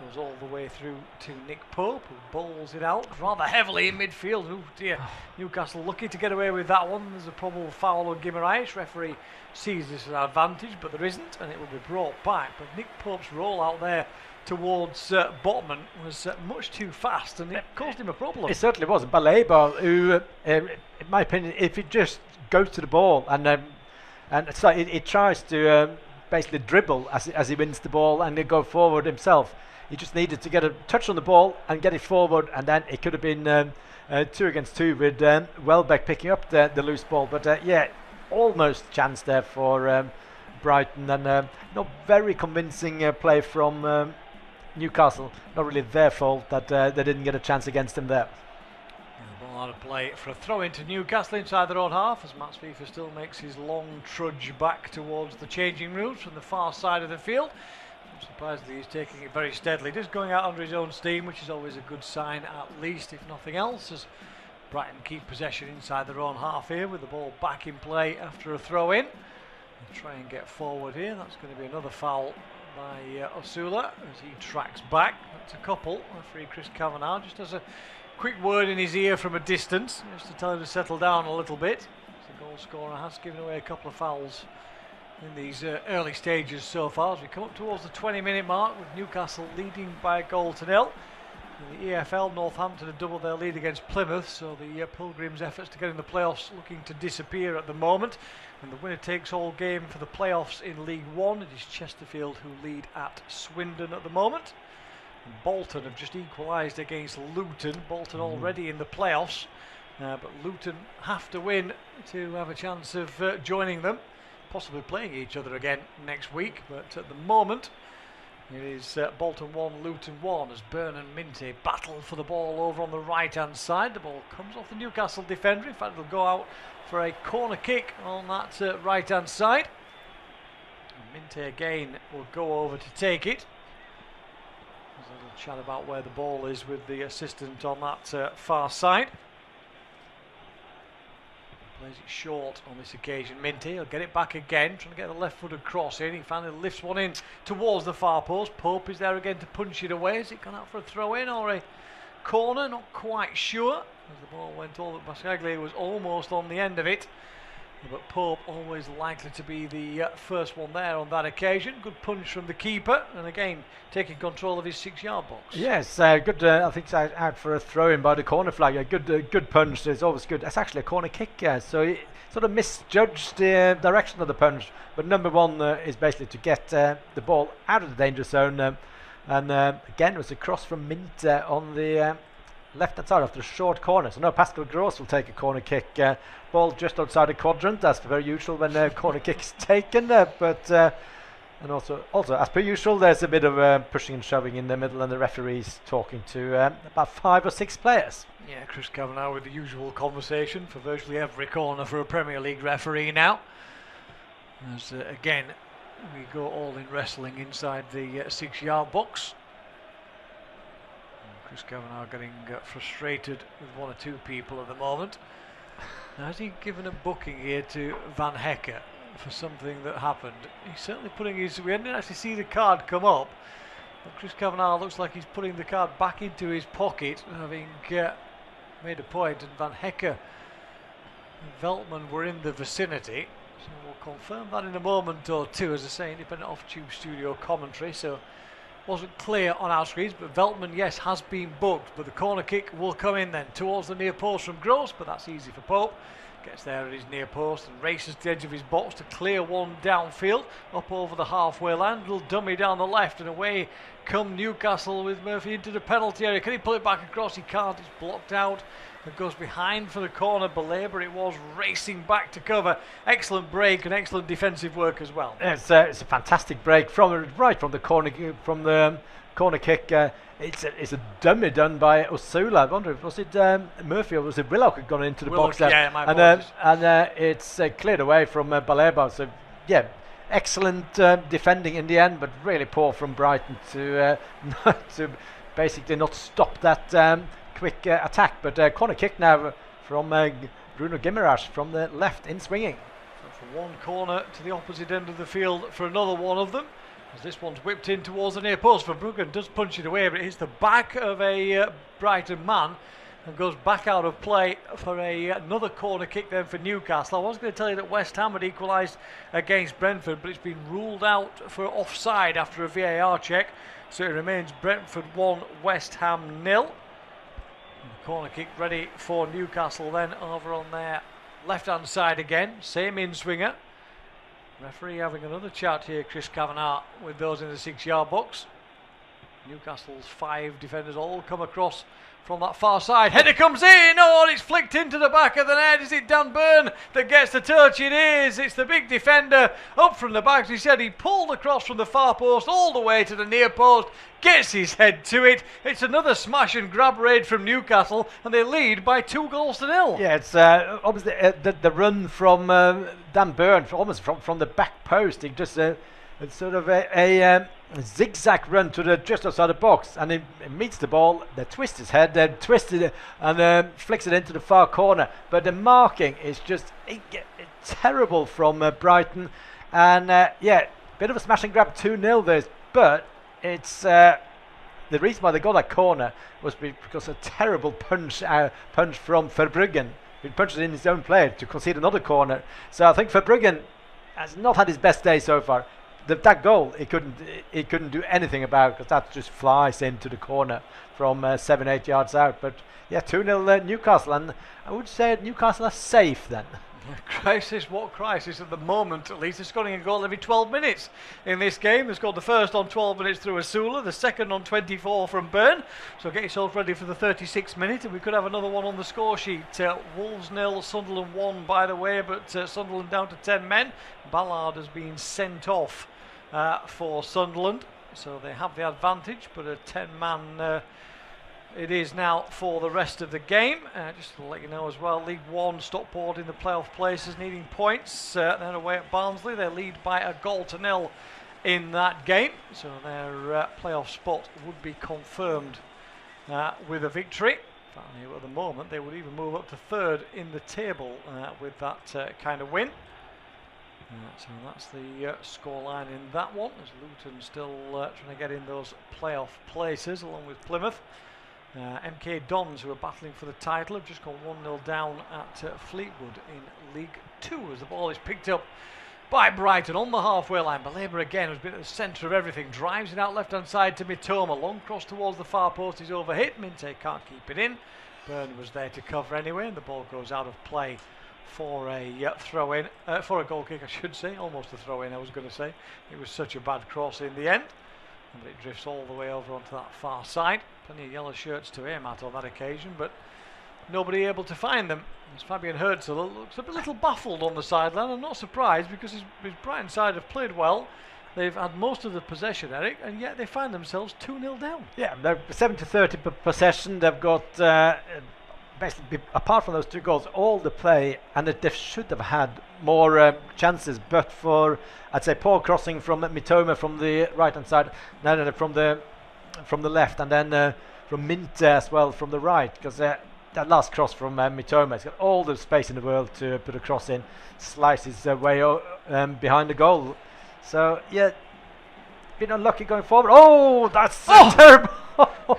Goes all the way through to Nick Pope, who bowls it out rather heavily in midfield. Oh dear, Newcastle lucky to get away with that one. There's a probable foul on Guimaraes. Referee sees this as an advantage, but there isn't, and it will be brought back. But Nick Pope's roll out there towards Botman was much too fast, and it caused him a problem. It certainly was. Baleba, who, in my opinion, if he just goes to the ball and so it tries to basically dribble as he wins the ball and then go forward himself. He just needed to get a touch on the ball and get it forward, and then it could have been 2 against 2 with Welbeck picking up the loose ball. But almost chance there for Brighton, and not very convincing play from Newcastle. Not really their fault that they didn't get a chance against him there. Ball out of play for a throw into Newcastle inside their own half as Mats FIFA still makes his long trudge back towards the changing rooms from the far side of the field. Surprisingly, he's taking it very steadily, just going out under his own steam, which is always a good sign, at least, if nothing else, as Brighton keep possession inside their own half here with the ball back in play after a throw in. They'll try and get forward here. That's going to be another foul by Osula as he tracks back. That's a couple. Referee Chris Kavanagh just has a quick word in his ear from a distance, just to tell him to settle down a little bit. The goal scorer has given away a couple of fouls in these early stages so far as we come up towards the 20-minute mark with Newcastle leading by a goal to 0. In the EFL, Northampton have doubled their lead against Plymouth, so the Pilgrims' efforts to get in the playoffs looking to disappear at the moment. And the winner-takes-all game for the playoffs in League One, it is Chesterfield who lead at Swindon at the moment. And Bolton have just equalised against Luton. Bolton already in the playoffs, but Luton have to win to have a chance of joining them. Possibly playing each other again next week, but at the moment it is Bolton 1, Luton 1 as Byrne and Minty battle for the ball over on the right hand side. The ball comes off the Newcastle defender. In fact, they'll go out for a corner kick on that right hand side. And Minty again will go over to take it. There's a little chat about where the ball is with the assistant on that far side. Plays it short on this occasion. Minty will get it back again, trying to get the left-footed cross in. He finally lifts one in towards the far post. Pope is there again to punch it away. Has it gone out for a throw-in or a corner? Not quite sure. As the ball went over, Bascaglia was almost on the end of it. But Pope always likely to be the first one there on that occasion. Good punch from the keeper, and again taking control of his 6-yard box. Yes, good. I think it's out for a throw-in by the corner flag. A good punch. It's always good. It's actually a corner kick, so he sort of misjudged the direction of the punch. But number one is basically to get the ball out of the danger zone. And again, it was a cross from Mint on the left-hand side after a short corner. So now Pascal Gross will take a corner kick. Ball just outside the quadrant. That's very usual when a corner kick is taken. And also as per usual, there's a bit of pushing and shoving in the middle, and the referee's talking to about 5 or 6 players. Yeah, Chris Kavanagh with the usual conversation for virtually every corner for a Premier League referee now. As again, we go all in wrestling inside the 6-yard box. Chris Kavanagh getting frustrated with one or two people at the moment. Now, has he given a booking here to Van Hekke for something that happened? He's certainly putting his... We didn't actually see the card come up, but Chris Kavanagh looks like he's putting the card back into his pocket, having made a point, and Van Hekke and Veltman were in the vicinity. So we'll confirm that in a moment or two, as I say, independent off-tube studio commentary, so wasn't clear on our screens, but Veltman, yes, has been booked, but the corner kick will come in then towards the near post from Gross, but that's easy for Pope. Gets there at his near post and races to the edge of his box to clear one downfield, up over the halfway line, little dummy down the left, and away come Newcastle with Murphy into the penalty area. Can he pull it back across? He can't, it's blocked out. It goes behind for the corner. Belaber it was, racing back to cover. Excellent break and excellent defensive work as well. It's a fantastic break right from the corner kick. It's a dummy done by Osula. I wonder, was it Murphy or was it Willock had gone into the box there? Yeah, my apologies. And it's cleared away from Belaber. So yeah, excellent defending in the end, but really poor from Brighton to basically not stop that quick attack. But corner kick now from Bruno Guimaraes from the left in swinging. So from one corner to the opposite end of the field for another one of them. As this one's whipped in towards the near post. Verbruggen does punch it away, but it hits the back of a Brighton man and goes back out of play for another corner kick then for Newcastle. I was going to tell you that West Ham had equalised against Brentford, but it's been ruled out for offside after a VAR check. So it remains Brentford 1, West Ham 0. Corner kick ready for Newcastle then over on their left-hand side again. Same in-swinger. Referee having another chat here, Chris Kavanagh, with those in the 6-yard box. Newcastle's 5 defenders all come across from that far side. Header comes in, oh, it's flicked into the back of the net. Is it Dan Burn that gets the touch? It is. It's the big defender up from the back. As he said, he pulled across from the far post all the way to the near post, gets his head to it. It's another smash and grab raid from Newcastle, and they lead by 2-0. Yeah, it's obviously the run from Dan Burn, almost from the back post. He just it's sort of a zigzag run to just outside the box, and he meets the ball. They twist his head, they twist it, and flicks it into the far corner. But the marking is just terrible from Brighton, and yeah, bit of a smash and grab 2-0 this, but it's the reason why they got that corner was because a terrible punch from Verbruggen. He punched it in his own play to concede another corner. So I think Verbruggen has not had his best day so far. That goal he couldn't do anything about, because that just flies into the corner from 7-8 yards out. But yeah, 2-0 Newcastle, and I would say Newcastle are safe then. Crisis, what crisis at the moment at least. They're scoring a goal every 12 minutes in this game. They scored the first on 12 minutes through Asula, the second on 24 from Burn. So get yourself ready for the 36th minute, and we could have another one on the score sheet. Wolves 0, Sunderland 1 by the way, but Sunderland down to 10 men. Ballard has been sent off for Sunderland, so they have the advantage, but a 10-man it is now for the rest of the game. Just to let you know as well, League One, Stockport in the playoff places, needing points. They're away at Barnsley. They lead by 1-0 in that game, so their playoff spot would be confirmed with a victory. In fact, at the moment, they would even move up to 3rd in the table with that kind of win. So that's the scoreline in that one, as Luton still trying to get in those playoff places along with Plymouth. MK Dons, who are battling for the title, have just gone 1-0 down at Fleetwood in League 2 as the ball is picked up by Brighton on the halfway line. Belaber again, who's been at the centre of everything, drives it out left-hand side to Mitoma. Long cross towards the far post, he's overhit. Minte can't keep it in. Burn was there to cover anyway, and the ball goes out of play for a throw-in, for a goal kick I should say, almost a throw-in I was going to say. It was such a bad cross in the end, but it drifts all the way over onto that far side. Plenty of yellow shirts to aim at on that occasion, but nobody able to find them. As Fabian Herzl looks a little baffled on the sideline. I'm not surprised, because his Brighton side have played well. They've had most of the possession, Eric, and yet they find themselves 2-0 down. Yeah, they're 70-30 possession. They've got basically, apart from those 2 goals, all the play, and they should have had more chances, but for, I'd say, poor crossing from Mitoma from the right hand side, no, from the left, and then Minter as well from the right, because that last cross from Mitoma, he's got all the space in the world to put a cross in, slices his way behind the goal. So yeah, been unlucky going forward. Oh, that's terrible.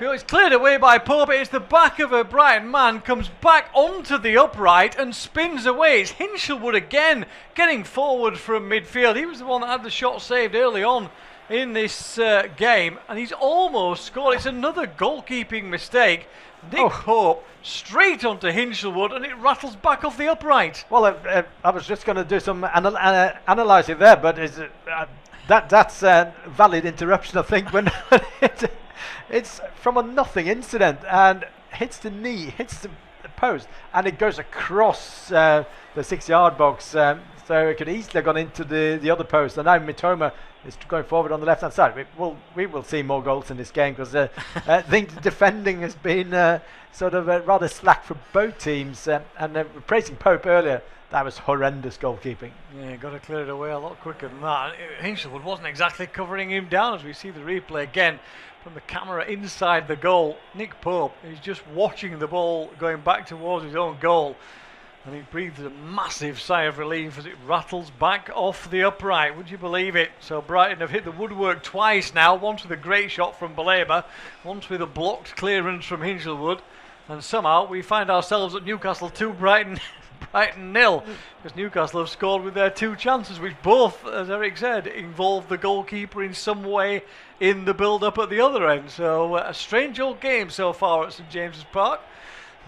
It's cleared away by Pope. It's the back of a Brighton man, comes back onto the upright and spins away. It's Hinshelwood again getting forward from midfield. He was the one that had the shot saved early on in this game, and he's almost scored. It's another goalkeeping mistake. Nick Pope straight onto Hinshelwood, and it rattles back off the upright. Well, I was just going to do some analysing there, but that's a valid interruption, I think, when it's from a nothing incident and hits the knee, hits the post, and it goes across the 6-yard box. So it could easily have gone into the other post, and now Mitoma is going forward on the left-hand side. We will see more goals in this game, because I think the defending has been sort of rather slack for both teams. And praising Pope earlier, that was horrendous goalkeeping. Yeah, got to clear it away a lot quicker than that. Hinshelwood wasn't exactly covering him down, as we see the replay again from the camera inside the goal. Nick Pope is just watching the ball going back towards his own goal, and he breathes a massive sigh of relief as it rattles back off the upright. Would you believe it? So Brighton have hit the woodwork twice now, once with a great shot from Baleba, once with a blocked clearance from Hinshelwood, and somehow we find ourselves at Newcastle 2, Brighton 0, because Newcastle have scored with their 2 chances, which both, as Eric said, involved the goalkeeper in some way in the build-up at the other end. So a strange old game so far at St James's Park.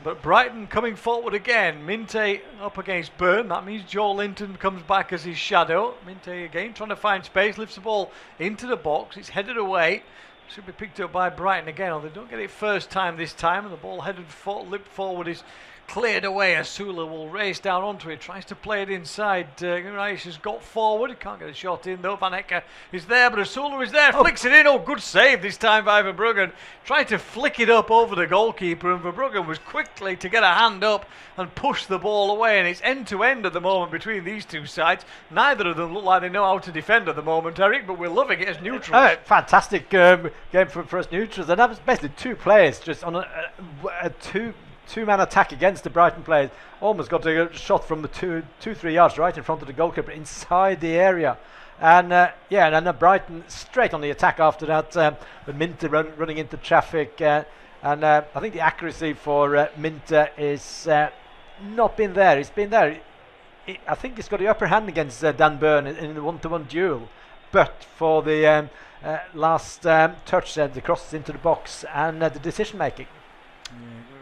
But Brighton coming forward again. Minte up against Byrne. That means Joe Linton comes back as his shadow. Minte again trying to find space, lifts the ball into the box. It's headed away. Should be picked up by Brighton again, although they don't get it first time this time. And the ball headed lipped forward is cleared away as Sula will race down onto it, tries to play it inside. Guimaraes has got forward, he can't get a shot in though. Van Ecke is there, but Sula is there, flicks it in. Oh, good save this time by Verbruggen. Tried to flick it up over the goalkeeper, and Verbruggen was quickly to get a hand up and push the ball away. And it's end to end at the moment between these two sides. Neither of them look like they know how to defend at the moment, Eric, but we're loving it as neutrals. Fantastic game for us neutrals, and that was basically 2 players just on a two-man attack against the Brighton players. Almost got a shot from the 2-3 yards right in front of the goalkeeper inside the area. And and then Brighton straight on the attack after that, with Minter running into traffic. And I think the accuracy for Minter is not been there. It's been there. I think he's got the upper hand against Dan Byrne in the one-to-one duel. But for the last touch, the crosses into the box and the decision-making.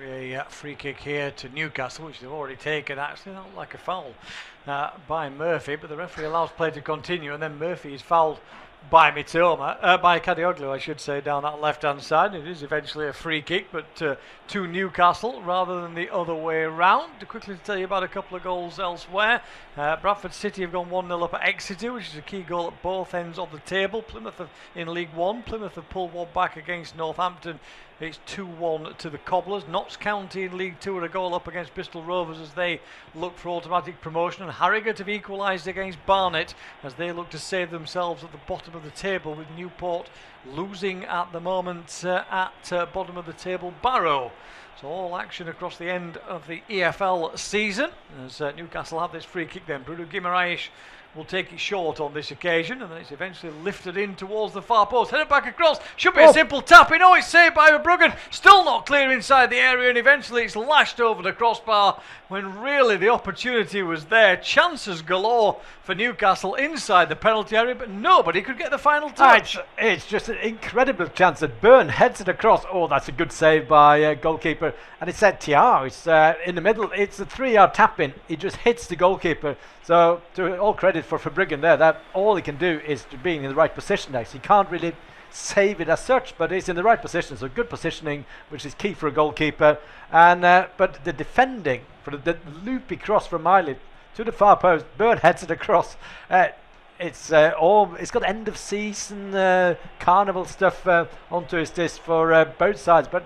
A free kick here to Newcastle, which they've already taken. Actually, not like a foul by Murphy, but the referee allows play to continue, and then Murphy is fouled by Mitoma, by Kadioglu, I should say, down that left-hand side. It is eventually a free kick, but to Newcastle rather than the other way around. To quickly tell you about a couple of goals elsewhere. Bradford City have gone 1-0 up at Exeter, which is a key goal at both ends of the table. Plymouth in League One. Plymouth have pulled one back against Northampton. It's 2-1 to the Cobblers. Notts County in League Two are a goal up against Bristol Rovers as they look for automatic promotion. And Harrogate have equalised against Barnet as they look to save themselves at the bottom of the table, with Newport losing at the moment at bottom of the table Barrow. So all action across the end of the EFL season as Newcastle have this free kick then. Bruno Guimaraes will take it short on this occasion, and then it's eventually lifted in towards the far post, headed back across, should be a simple tap in. Oh, it's saved by Verbruggen, still not clear inside the area, and eventually it's lashed over the crossbar when really the opportunity was there. Chances galore for Newcastle inside the penalty area, but nobody could get the final touch. It's just an incredible chance that Byrne heads it across. Oh, that's a good save by goalkeeper, and it's at Tiao. It's in the middle. It's a 3-yard tap in. He just hits the goalkeeper. So to all credit for Verbruggen there, that all he can do is to being in the right position next. He can't really save it as such, but he's in the right position, so good positioning, which is key for a goalkeeper. And but the defending for the loopy cross from Miley to the far post, Byrne heads it across. It's got end of season carnival stuff onto his disc for both sides, but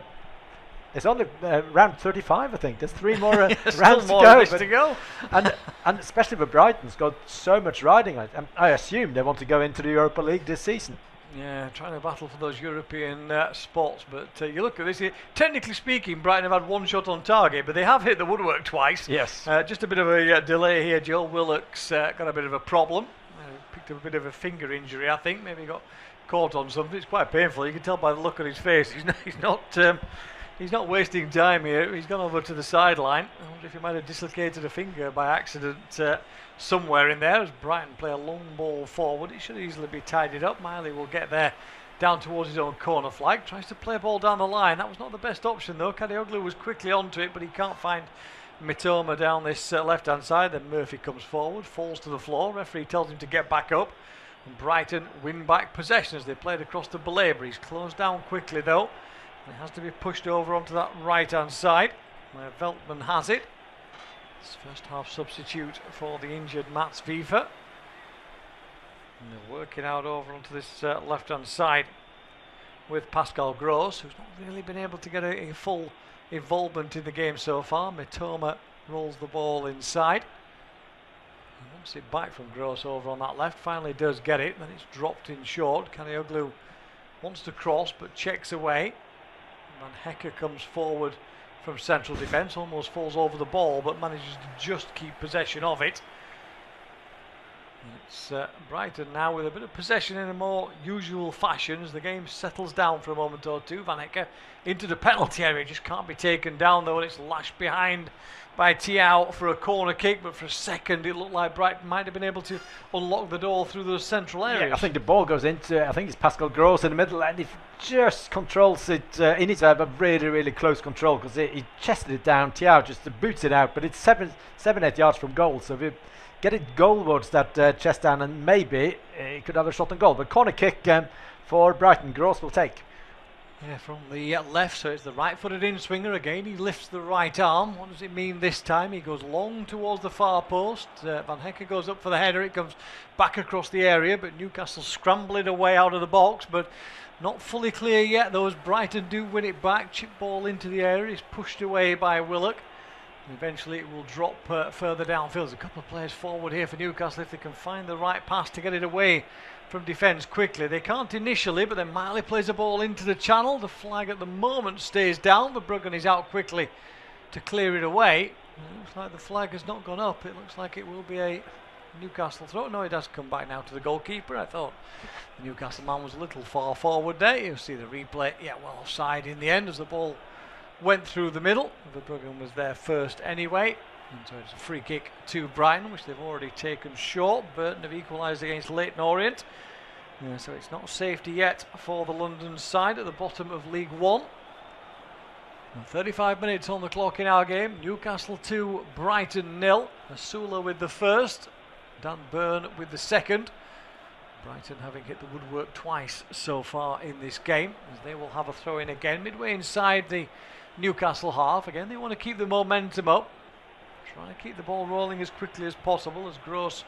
it's only round 35, I think. There's 3 more rounds to go. And especially for Brighton's got so much riding on it. I assume they want to go into the Europa League this season. Yeah, trying to battle for those European spots, but you look at this here, technically speaking, Brighton have had one shot on target, but they have hit the woodwork twice. Yes. Just a bit of a delay here. Joe Willock's got a bit of a problem. Picked up a bit of a finger injury, I think. Maybe got caught on something. It's quite painful. You can tell by the look on his face. He's not wasting time here. He's gone over to the sideline. I wonder if he might have dislocated a finger by accident somewhere in there. As Brighton play a long ball forward, it should easily be tidied up. Miley will get there down towards his own corner flag. Tries to play a ball down the line. That was not the best option though. Kadioglu was quickly onto it, but he can't find Mitoma down this left-hand side. Then Murphy comes forward, falls to the floor. Referee tells him to get back up. And Brighton win back possession as they played across to Belaber. He's closed down quickly though. It has to be pushed over onto that right-hand side where Veltman has it. It's first half substitute for the injured Mats Viva. And they're working out over onto this left-hand side with Pascal Gross, who's not really been able to get a full involvement in the game so far. Mitoma rolls the ball inside. He wants it back from Gross over on that left. Finally does get it, then it's dropped in short. Kanioglu wants to cross but checks away. Van Hecke comes forward from central defence, almost falls over the ball but manages to just keep possession of it. It's Brighton now with a bit of possession in a more usual fashion as the game settles down for a moment or two. Van Hecke into the penalty area, just can't be taken down though, and it's lashed behind by Thiaw for a corner kick, but for a second it looked like Brighton might have been able to unlock the door through those central areas. Yeah, I think the ball goes into, I think it's Pascal Gross in the middle, and he just controls it. He needs to have a really, really close control because he chested it down. Thiaw just boots it out, but it's 7-8 yards from goal, so if you get it goalwards, that chest down, and maybe he could have a shot on goal. But corner kick for Brighton, Gross will take. Yeah, from the left, so it's the right-footed in-swinger again. He lifts the right arm. What does it mean this time? He goes long towards the far post. Van Hecke goes up for the header. It comes back across the area, but Newcastle scrambling away out of the box, but not fully clear yet. Those Brighton do win it back. Chip ball into the area. It's pushed away by Willock. And eventually it will drop further downfield. There's a couple of players forward here for Newcastle if they can find the right pass to get it away from defence quickly. They can't initially, but then Miley plays a ball into the channel. The flag at the moment stays down. Verbruggen is out quickly to clear it away. It looks like the flag has not gone up. It looks like it will be a Newcastle throw. No, it has come back now to the goalkeeper. I thought the Newcastle man was a little far forward there. You'll see the replay. Yeah, well offside in the end as the ball went through the middle. Verbruggen was there first anyway. And so it's a free kick to Brighton, which they've already taken short. Burton have equalised against Leyton Orient. So it's not safety yet for the London side at the bottom of League One. 35 minutes on the clock in our game. Newcastle 2, Brighton 0. Asula with the first, Dan Burn with the second. Brighton having hit the woodwork twice so far in this game, as they will have a throw in again midway inside the Newcastle half. Again, they want to keep the momentum up, trying to keep the ball rolling as quickly as possible as Gross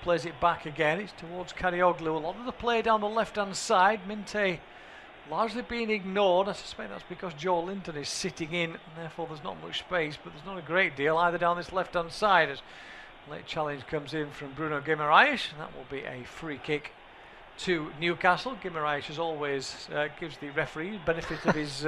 plays it back again. It's towards Karioglu. A lot of the play down the left-hand side. Minte largely being ignored. I suspect that's because Joe Linton is sitting in, and therefore there's not much space, but there's not a great deal either down this left-hand side as late challenge comes in from Bruno Guimaraes, and that will be a free kick to Newcastle. Guimaraes as always gives the referee benefit of his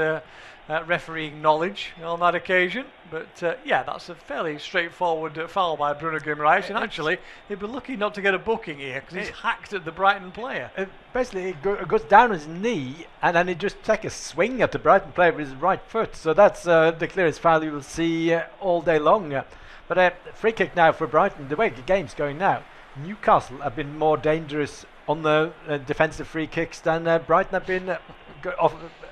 refereeing knowledge on that occasion, but yeah, that's a fairly straightforward foul by Bruno Guimaraes, and actually he'd be lucky not to get a booking here because he's hacked at the Brighton player. Basically it goes down his knee and then he just takes a swing at the Brighton player with his right foot, so that's the clearest foul you will see all day long. But free kick now for Brighton. The way the game's going now, Newcastle have been more dangerous on the defensive free kicks than Brighton have been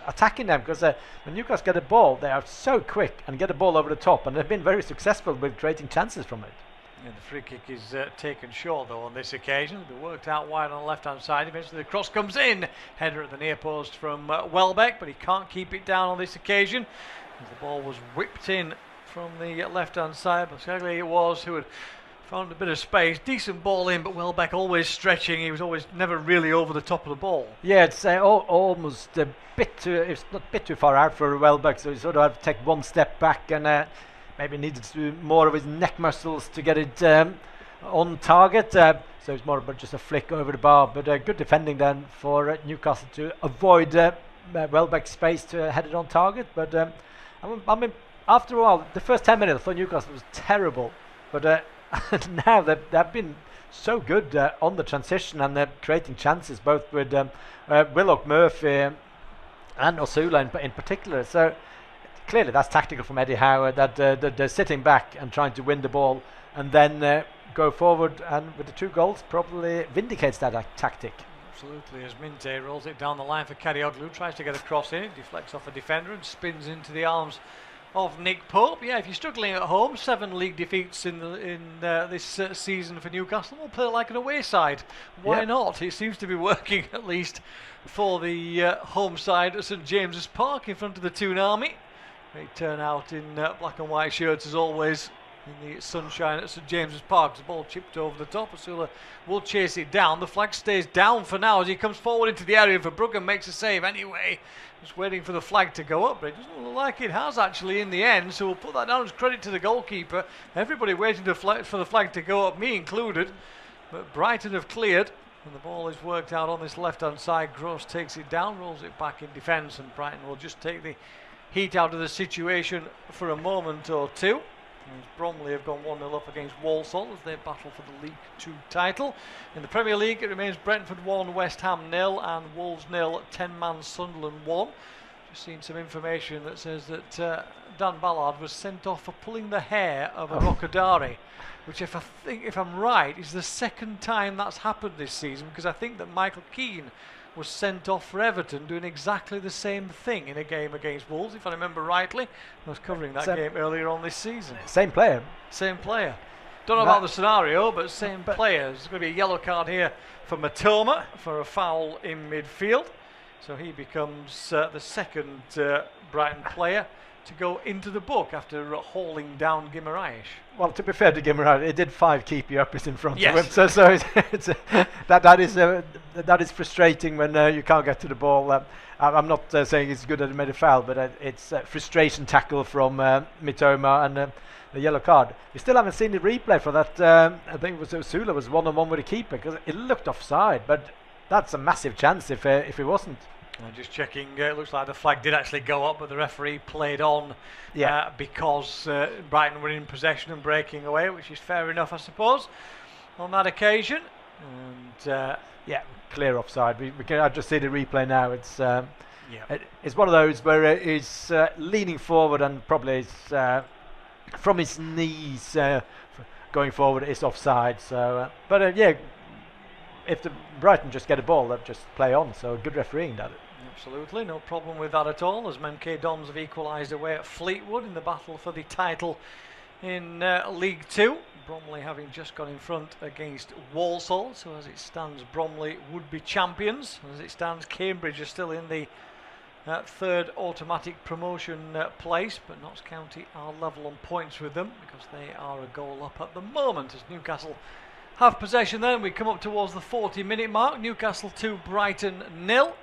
attacking them, because when Newcastle get a ball, they are so quick and get a ball over the top, and they've been very successful with creating chances from it. Yeah, the free kick is taken short though on this occasion. It'll be worked out wide on the left hand side. Eventually the cross comes in. Header at the near post from Welbeck, but he can't keep it down on this occasion as the ball was whipped in from the left hand side. Basically it was who had found a bit of space, decent ball in, but Welbeck always stretching. He was always never really over the top of the ball. Yeah, it's almost a bit too, it's not a bit too far out for Welbeck, so he sort of had to take one step back and maybe needed to do more of his neck muscles to get it on target. so it's more about just a flick over the bar. But good defending then for Newcastle to avoid Welbeck's space to head it on target. But I mean, after a while, the first 10 minutes I thought Newcastle was terrible, but now they've been so good on the transition, and they're creating chances both with Willock, Murphy and Osula in particular. So clearly that's tactical from Eddie Howe, that they're sitting back and trying to win the ball and then go forward, and with the 2 goals probably vindicates that tactic. Absolutely, as Minte rolls it down the line for Kadioglu, tries to get a cross in, deflects off a defender and spins into the arms of Nick Pope. Yeah, if you're struggling at home, 7 league defeats in this season for Newcastle, we'll play like an away side. Why not? It seems to be working, at least for the home side at St James's Park in front of the Toon Army. They turn out in black and white shirts as always in the sunshine at St James's Park. The ball chipped over the top. Osula will chase it down. The flag stays down for now as he comes forward into the area. Verbruggen makes a save anyway. Just waiting for the flag to go up, but it doesn't look like it has actually in the end, so we'll put that down as credit to the goalkeeper. Everybody waiting for the flag to go up, me included. But Brighton have cleared, and the ball is worked out on this left-hand side. Gross takes it down, rolls it back in defence, and Brighton will just take the heat out of the situation for a moment or two. As Bromley have gone 1-0 up against Walsall as they battle for the League 2 title. In the Premier League it remains Brentford 1, West Ham 0 and Wolves 0, 10-man Sunderland 1. Just seen some information that says that Dan Ballard was sent off for pulling the hair of a Rokodari, which if I'm right is the second time that's happened this season, because I think that Michael Keane was sent off for Everton doing exactly the same thing in a game against Wolves, if I remember rightly. I was covering that game earlier on this season. Same player. Same player. Don't know about the scenario, but same player. There's going to be a yellow card here for Matoma for a foul in midfield. So he becomes the second Brighton player to go into the book after hauling down Guimaraes. Well, to be fair to Guimaraes, it did 5 keepy uppers in front of him. So that is frustrating when you can't get to the ball. I'm not saying it's good that he made a foul, but it's a frustration tackle from Mitoma and the yellow card. We still haven't seen the replay for that. I think it was Osula was 1-on-1 with the keeper, because it looked offside, but that's a massive chance if it wasn't. Just checking, it looks like the flag did actually go up, but the referee played on because Brighton were in possession and breaking away, which is fair enough, I suppose, on that occasion. And clear offside. I just see the replay now. It's one of those where he's leaning forward and probably is, from his knees going forward, it's offside. So, if the Brighton just get a ball, they'll just play on. So good refereeing that. Absolutely, no problem with that at all, as MK Dons have equalised away at Fleetwood in the battle for the title in League 2. Bromley having just gone in front against Walsall, so as it stands Bromley would be champions. As it stands, Cambridge are still in the third automatic promotion place, but Notts County are level on points with them because they are a goal up at the moment, as Newcastle have possession. Then we come up towards the 40-minute mark. Newcastle 2, Brighton 0.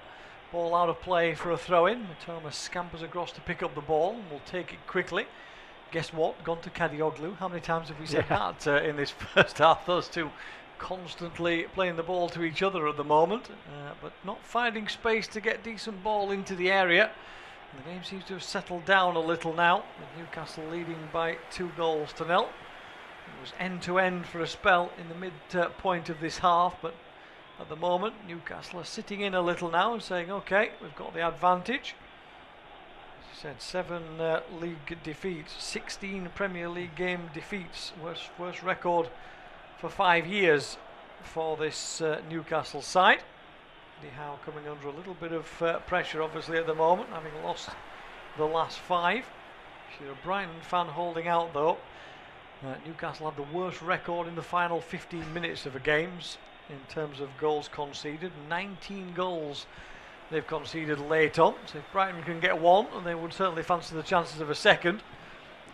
Ball out of play for a throw-in. Matoma scampers across to pick up the ball and will take it quickly. Guess what? Gone to Kadioglu. How many times have we said that in this first half? Those two constantly playing the ball to each other at the moment, but not finding space to get decent ball into the area. And the game seems to have settled down a little now, with Newcastle leading by 2-0. It was end-to-end for a spell in the mid-point of this half, but at the moment Newcastle are sitting in a little now and saying, okay, we've got the advantage. As I said, 7 league defeats, 16 Premier League game defeats, worst record for 5 years for this Newcastle side. Eddie Howe coming under a little bit of pressure obviously at the moment, having lost the last 5. If you're a Brighton fan holding out though, Newcastle had the worst record in the final 15 minutes of the games in terms of goals conceded. 19 goals they've conceded late on, so if Brighton can get one, and they would certainly fancy the chances of a second.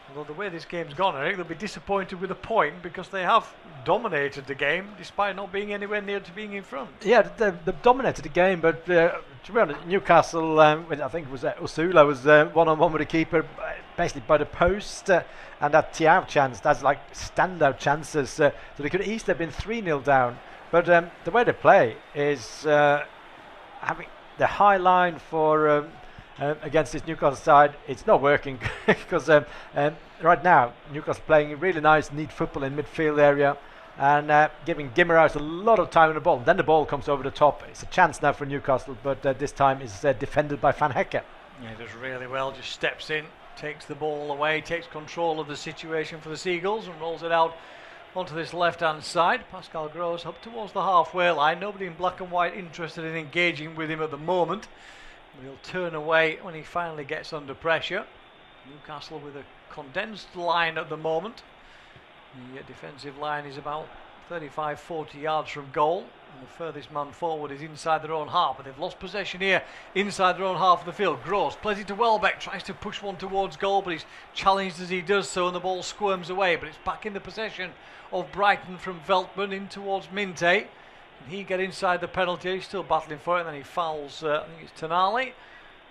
Although the way this game's gone, Eric, they'll be disappointed with a point because they have dominated the game despite not being anywhere near to being in front. Yeah, they've dominated the game, but to be honest, Newcastle, I think it was Osula was one-on-one with the keeper, basically by the post, and that Thiaw chance, that's like standout chances. So they could easily have been 3-0 down But the way they play is having the high line for against this Newcastle side. It's not working because right now Newcastle playing really nice, neat football in midfield area and giving Guimaraes a lot of time on the ball. Then the ball comes over the top. It's a chance now for Newcastle, but this time it's defended by Van Hekke. Yeah, he does really well. Just steps in, takes the ball away, takes control of the situation for the Seagulls and rolls it out onto this left-hand side. Pascal Gross up towards the halfway line. Nobody in black and white interested in engaging with him at the moment. But he'll turn away when he finally gets under pressure. Newcastle with a condensed line at the moment. The defensive line is about 35-40 yards from goal. And the furthest man forward is inside their own half, but they've lost possession here inside their own half of the field. Gross plays it to Welbeck, tries to push one towards goal, but he's challenged as he does so, and the ball squirms away. But it's back in the possession of Brighton from Veltman in towards Minte. Can he get inside the penalty? He's still battling for it, and then he fouls, I think it's Tonali,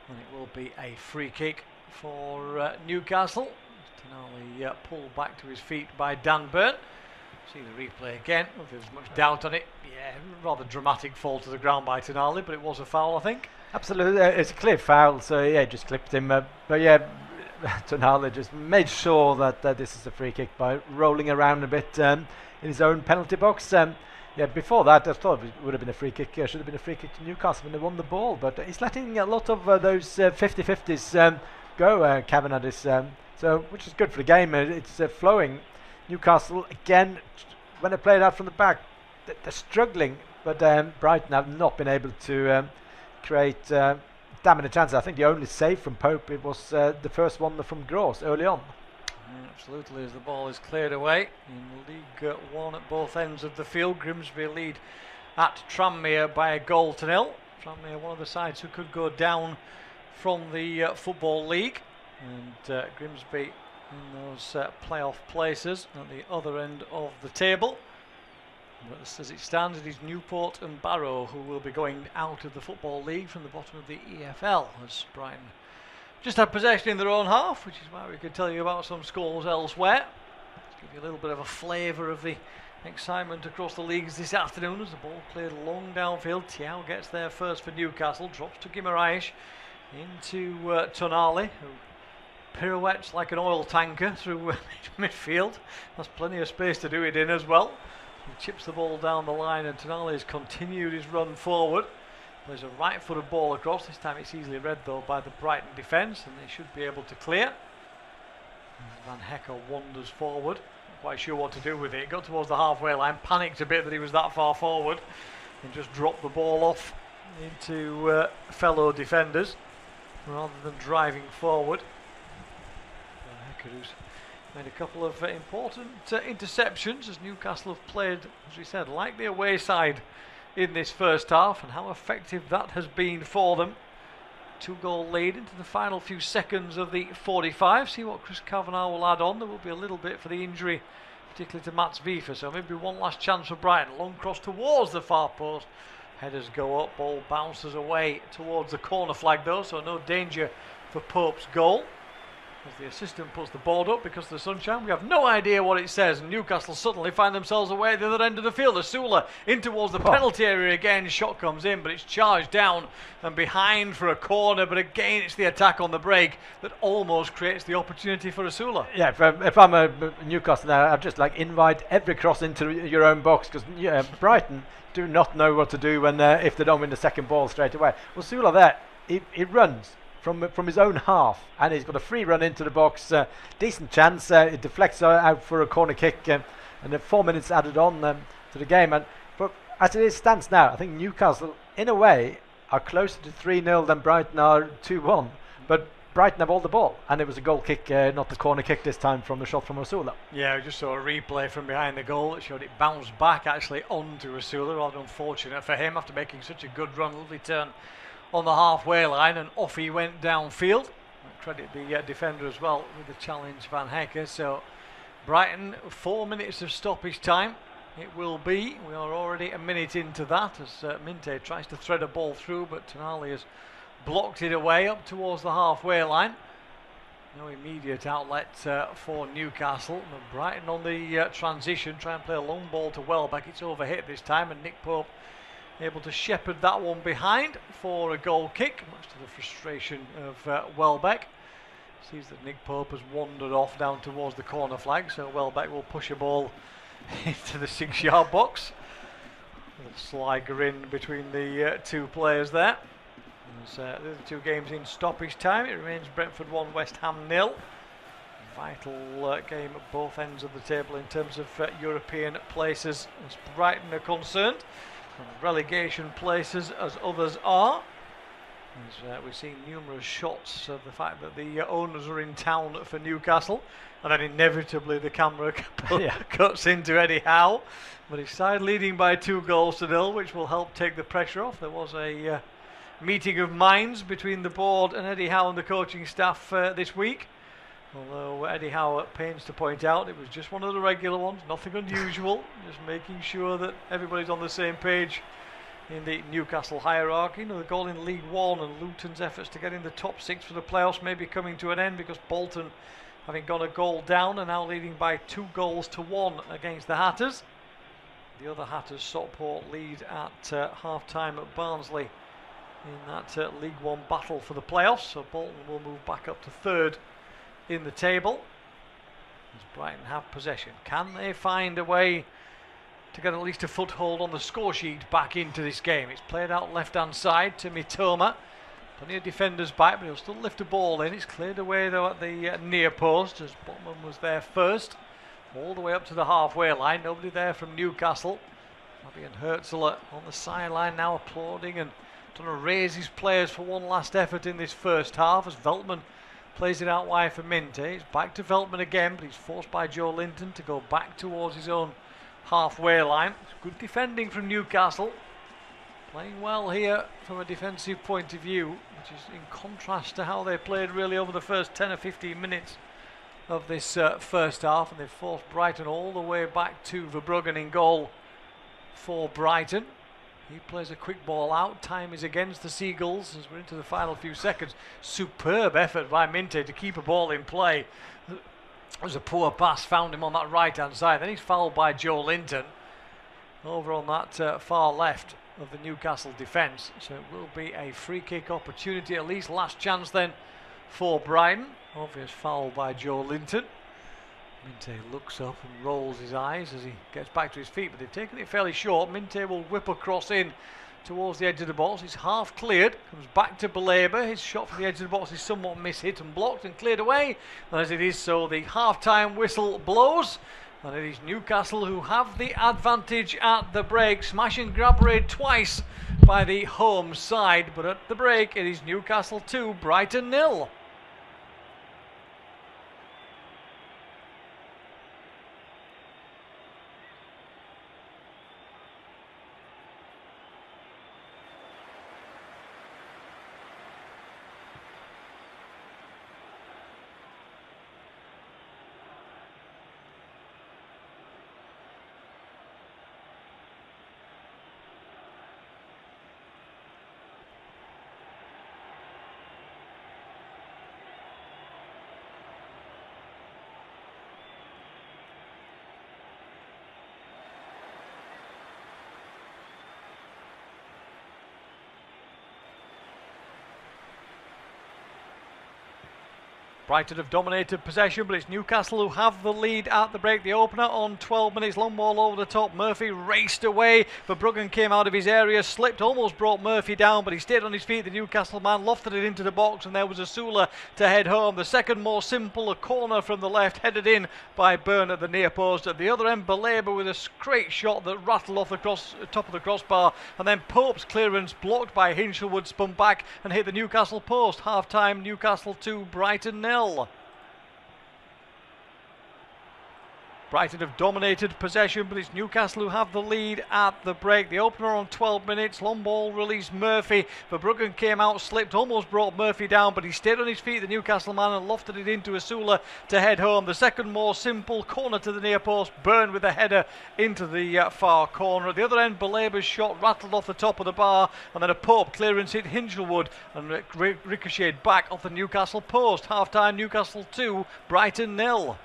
and it will be a free kick for Newcastle. Tonali pulled back to his feet by Dan Burn. See the replay again, if there's much doubt on it. Yeah, rather dramatic fall to the ground by Tonali, but it was a foul, I think. Absolutely, it's a clear foul, so yeah, just clipped him. But yeah, Tonali just made sure that this is a free kick by rolling around a bit in his own penalty box. Yeah, before that, I thought it would have been a free kick. Should have been a free kick to Newcastle when they won the ball, but he's letting a lot of those 50-50s go, Kavanagh, which is good for the game. It's flowing. Newcastle, again, when they play it out from the back, they're struggling, but Brighton have not been able to create damn many chances. I think the only save from Pope, it was the first one from Gross early on. Absolutely, as the ball is cleared away in League One at both ends of the field. Grimsby lead at Tranmere by a goal to nil. Tranmere, one of the sides who could go down from the Football League, and Grimsby in those playoff places at the other end of the table. But as it stands, it is Newport and Barrow who will be going out of the Football League from the bottom of the EFL, as Brighton just had possession in their own half, which is why we could tell you about some scores elsewhere. To give you a little bit of a flavour of the excitement across the leagues this afternoon as the ball cleared long downfield. Thiaw gets there first for Newcastle, drops to Guimaraes into Tonali, who pirouettes like an oil tanker through midfield. Has plenty of space to do it in as well. He chips the ball down the line, and Tonali has continued his run forward. There's a right-footed ball across. This time it's easily read though by the Brighton defence, and they should be able to clear. Van Hekke wanders forward, not quite sure what to do with it. He got towards the halfway line, panicked a bit that he was that far forward, and just dropped the ball off into fellow defenders rather than driving forward. Who's made a couple of important interceptions as Newcastle have played, as we said, like the away side in this first half, and how effective that has been for them. 2-goal lead into the final few seconds of the 45. See what Chris Kavanagh will add on. There will be a little bit for the injury, particularly to Mats Wiefer, so maybe one last chance for Brighton. Long cross towards the far post. Headers go up, ball bounces away towards the corner flag though, so no danger for Pope's goal. As the assistant puts the board up because of the sunshine, we have no idea what it says. Newcastle suddenly find themselves away at the other end of the field. Asula in towards the penalty area again. Shot comes in, but it's charged down and behind for a corner. But again, it's the attack on the break that almost creates the opportunity for Asula. Yeah, if I'm a Newcastle now, I'd just like invite every cross into your own box, because Brighton do not know what to do when if they don't win the second ball straight away. Asula there, he runs from his own half, and he's got a free run into the box. Decent chance. It deflects out for a corner kick, and then 4 minutes added on to the game. But as it stands now, I think Newcastle, in a way, are closer to 3-0 than Brighton are 2-1. But Brighton have all the ball, and it was a goal kick, not the corner kick this time from a shot from Asula. Yeah, we just saw a replay from behind the goal that showed it bounced back actually onto Asula. Rather unfortunate for him after making such a good run. Lovely turn on the halfway line, and off he went downfield. I credit the defender as well with the challenge, Van Hekke. So Brighton, 4 minutes of stoppage time it will be. We are already a minute into that as Minte tries to thread a ball through, but Tonali has blocked it away up towards the halfway line. No immediate outlet for Newcastle. And Brighton on the transition, try and play a long ball to Welbeck. It's overhit this time, and Nick Pope able to shepherd that one behind for a goal kick, much to the frustration of Welbeck. Sees that Nick Pope has wandered off down towards the corner flag, so Welbeck will push a ball into the 6-yard box. A slight grin between the two players there. The two games in stoppage time. It remains Brentford 1, West Ham 0. Vital game at both ends of the table in terms of European places as Brighton are concerned, and relegation places as others are. As we've seen numerous shots of the fact that the owners are in town for Newcastle, and then inevitably the camera cuts into Eddie Howe, but his side leading by 2-0, which will help take the pressure off. There was a meeting of minds between the board and Eddie Howe and the coaching staff this week, although Eddie Howe at pains to point out it was just one of the regular ones, nothing unusual, just making sure that everybody's on the same page in the Newcastle hierarchy. The goal in League One and Luton's efforts to get in the top 6 for the playoffs may be coming to an end, because Bolton, having gone a goal down, are now leading by 2-1 against the Hatters. The other Hatters, Stockport, lead at half-time at Barnsley in that League One battle for the playoffs, so Bolton will move back up to 3rd in the table as Brighton have possession. Can they find a way to get at least a foothold on the score sheet back into this game? It's played out left-hand side to Mitoma. Plenty of defenders back, but he'll still lift a ball in. It's cleared away though at the near post as Botman was there first. All the way up to the halfway line. Nobody there from Newcastle. Fabian Herzler on the sideline now applauding and trying to raise his players for one last effort in this first half as Veltman plays it out wide for Minte. It's back to Veltman again, but he's forced by Joe Linton to go back towards his own halfway line. It's good defending from Newcastle, playing well here from a defensive point of view, which is in contrast to how they played really over the first 10 or 15 minutes of this first half, and they've forced Brighton all the way back to Verbruggen in goal for Brighton. He plays a quick ball out. Time is against the Seagulls as we're into the final few seconds. Superb effort by Minte to keep a ball in play. It was a poor pass, found him on that right-hand side. Then he's fouled by Joe Linton over on that far left of the Newcastle defence. So it will be a free kick opportunity, at least last chance then for Brighton. Obvious foul by Joe Linton. Minte looks up and rolls his eyes as he gets back to his feet, but they've taken it fairly short. Minte will whip across in towards the edge of the box. He's half cleared, comes back to Belaber. His shot from the edge of the box is somewhat mishit and blocked and cleared away. And as it is so, the half-time whistle blows. And it is Newcastle who have the advantage at the break. Smash and grab raid twice by the home side. But at the break, it is Newcastle 2, Brighton 0. Brighton have dominated possession, but it's Newcastle who have the lead at the break. The opener on 12 minutes, long ball over the top. Murphy raced away, but Verbruggen came out of his area, slipped, almost brought Murphy down, but he stayed on his feet. The Newcastle man lofted it into the box, and there was Asula to head home. The second more simple, a corner from the left, headed in by Byrne at the near post. At the other end, Belaber with a straight shot that rattled off the top of the crossbar, and then Pope's clearance blocked by Hinchelwood, spun back and hit the Newcastle post. Half-time, Newcastle 2, Brighton 0. Brighton have dominated possession, but it's Newcastle who have the lead at the break. The opener on 12 minutes, long ball released Murphy. Verbruggen came out, slipped, almost brought Murphy down, but he stayed on his feet, the Newcastle man, and lofted it into Asula to head home. The second more simple, corner to the near post, Byrne with a header into the far corner. At the other end, Belaber's shot rattled off the top of the bar, and then a Pope clearance hit Hinshelwood and ricocheted back off the Newcastle post. Half-time, Newcastle 2, Brighton 0.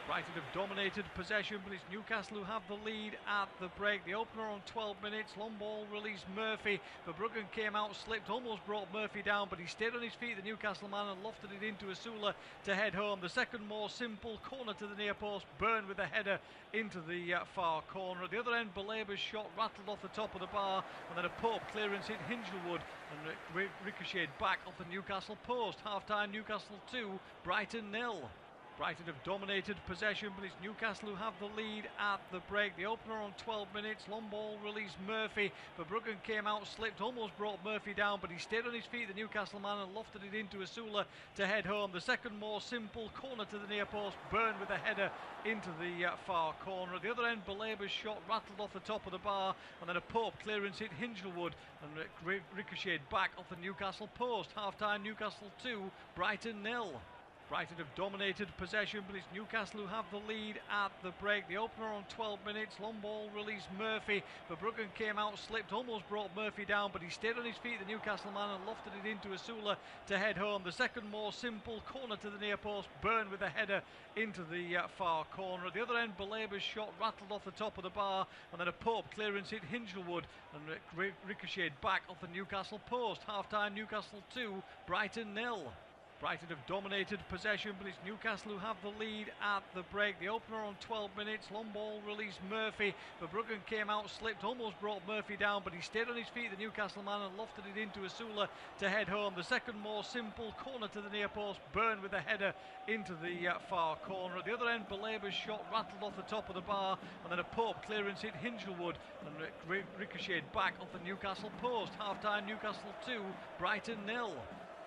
Brighton have dominated possession, but it's Newcastle who have the lead at the break. The opener on 12 minutes, long ball released Murphy. Verbruggen came out, slipped, almost brought Murphy down, but he stayed on his feet, the Newcastle man, and lofted it into Asula to head home. The second more simple, corner to the near post, Byrne with a header into the far corner. At the other end, Belaber's shot rattled off the top of the bar, and then a Pope clearance hit Hinshelwood and ricocheted back off the Newcastle post. Half-time, Newcastle 2, Brighton 0. Brighton have dominated possession, but it's Newcastle who have the lead at the break. The opener on 12 minutes, long ball released Murphy. Verbruggen came out, slipped, almost brought Murphy down, but he stayed on his feet, the Newcastle man, and lofted it into Asula to head home. The second more simple, corner to the near post, Byrne with a header into the far corner. At the other end, Belaber's shot rattled off the top of the bar, and then a Pope clearance hit Hinshelwood and ricocheted back off the Newcastle post. Half-time, Newcastle 2, Brighton 0. Brighton have dominated possession, but it's Newcastle who have the lead at the break. The opener on 12 minutes, long ball released Murphy. Verbruggen came out, slipped, almost brought Murphy down, but he stayed on his feet, the Newcastle man, and lofted it into Asula to head home. The second more simple, corner to the near post, Byrne with a header into the far corner. At the other end, Belaber's shot rattled off the top of the bar, and then a Pope clearance hit Hinshelwood and ricocheted back off the Newcastle post. Half-time, Newcastle 2, Brighton 0. Brighton have dominated possession, but it's Newcastle who have the lead at the break. The opener on 12 minutes, long ball released Murphy. Verbruggen came out, slipped, almost brought Murphy down, but he stayed on his feet, the Newcastle man, and lofted it into Asula to head home. The second more simple, corner to the near post, Byrne with a header into the far corner. At the other end, Belaber's shot rattled off the top of the bar, and then a Pope clearance hit Hinshelwood and ricocheted back off the Newcastle post. Half-time, Newcastle 2, Brighton 0.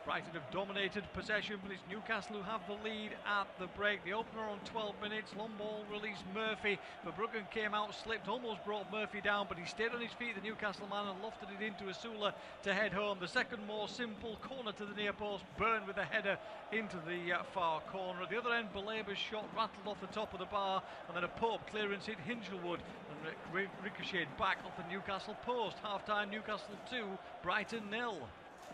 Brighton have dominated possession, but it's Newcastle who have the lead at the break. The opener on 12 minutes, long ball released Murphy. Verbruggen came out, slipped, almost brought Murphy down, but he stayed on his feet, the Newcastle man, and lofted it into Asula to head home. The second more simple, corner to the near post, Byrne with a header into the far corner. At the other end, Belaber's shot rattled off the top of the bar, and then a Pope clearance hit Hinshelwood and ricocheted back off the Newcastle post. Half-time, Newcastle 2, Brighton 0.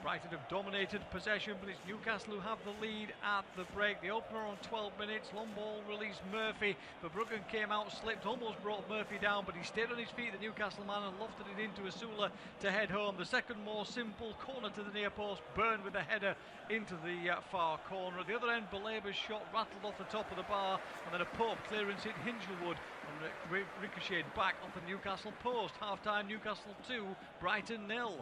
Brighton have dominated possession, but it's Newcastle who have the lead at the break. The opener on 12 minutes, long ball released Murphy. Verbruggen came out, slipped, almost brought Murphy down, but he stayed on his feet, the Newcastle man, and lofted it into Asula to head home. The second more simple, corner to the near post, Byrne with a header into the far corner. At the other end, Belaber's shot rattled off the top of the bar, and then a Pope clearance hit Hinshelwood and ricocheted back off the Newcastle post. Half-time, Newcastle 2, Brighton 0.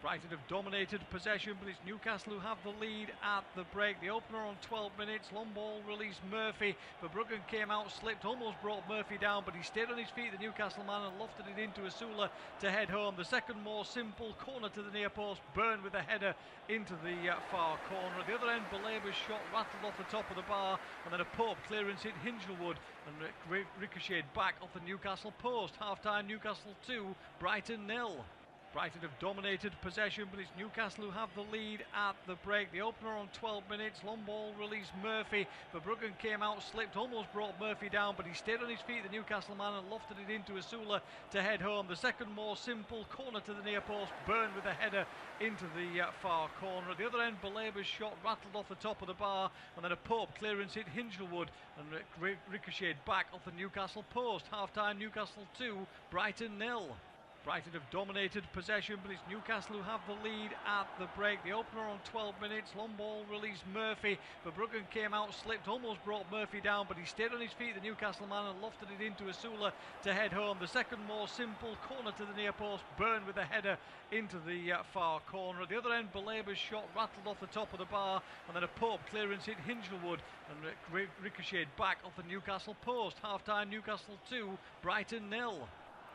Brighton have dominated possession, but it's Newcastle who have the lead at the break. The opener on 12 minutes, long ball released Murphy. Verbruggen came out, slipped, almost brought Murphy down, but he stayed on his feet, the Newcastle man, and lofted it into Asula to head home. The second more simple, corner to the near post, Byrne with a header into the far corner. At the other end, Belaber's shot rattled off the top of the bar, and then a Pope clearance hit Hinshelwood and ricocheted back off the Newcastle post. Half-time, Newcastle 2, Brighton 0. Brighton have dominated possession, but it's Newcastle who have the lead at the break. The opener on 12 minutes, long ball released Murphy. Verbruggen came out, slipped, almost brought Murphy down, but he stayed on his feet, the Newcastle man, and lofted it into Asula to head home. The second more simple, corner to the near post, Byrne with a header into the far corner. At the other end, Belaber's shot rattled off the top of the bar, and then a Pope clearance hit Hinshelwood and ricocheted back off the Newcastle post. Half-time, Newcastle 2, Brighton 0. Brighton have dominated possession, but it's Newcastle who have the lead at the break. The opener on 12 minutes, long ball released Murphy. Verbruggen came out, slipped, almost brought Murphy down, but he stayed on his feet, the Newcastle man, and lofted it into Asula to head home. The second more simple corner to the near post, Byrne with a header into the far corner. At the other end, Belaber's shot rattled off the top of the bar, and then a Pope clearance hit Hinchelwood and ricocheted back off the Newcastle post. Half-time, Newcastle 2, Brighton 0.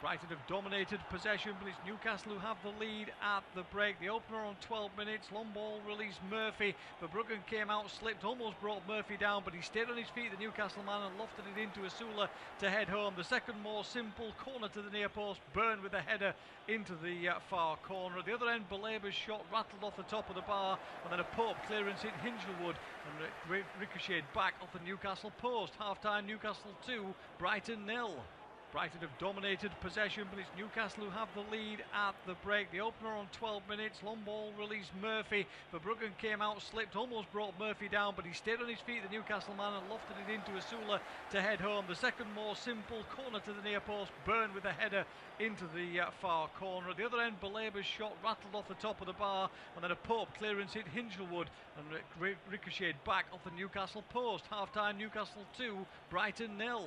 Brighton have dominated possession, but it's Newcastle who have the lead at the break. The opener on 12 minutes, long ball released Murphy. Verbruggen came out, slipped, almost brought Murphy down, but he stayed on his feet, the Newcastle man, and lofted it into Asula to head home. The second more simple corner to the near post, Byrne with a header into the far corner. At the other end, Belaber's shot rattled off the top of the bar, and then a Pope clearance hit Hinchelwood and ricocheted back off the Newcastle post. Half-time, Newcastle 2, Brighton 0. Brighton have dominated possession, but it's Newcastle who have the lead at the break. The opener on 12 minutes, long ball released Murphy. Verbruggen came out, slipped, almost brought Murphy down, but he stayed on his feet, the Newcastle man, and lofted it into Asula to head home. The second more simple corner to the near post, Byrne with a header into the far corner. At the other end, Belaber's shot rattled off the top of the bar, and then a Pope clearance hit Hinchelwood and ricocheted back off the Newcastle post. Half-time, Newcastle 2, Brighton 0.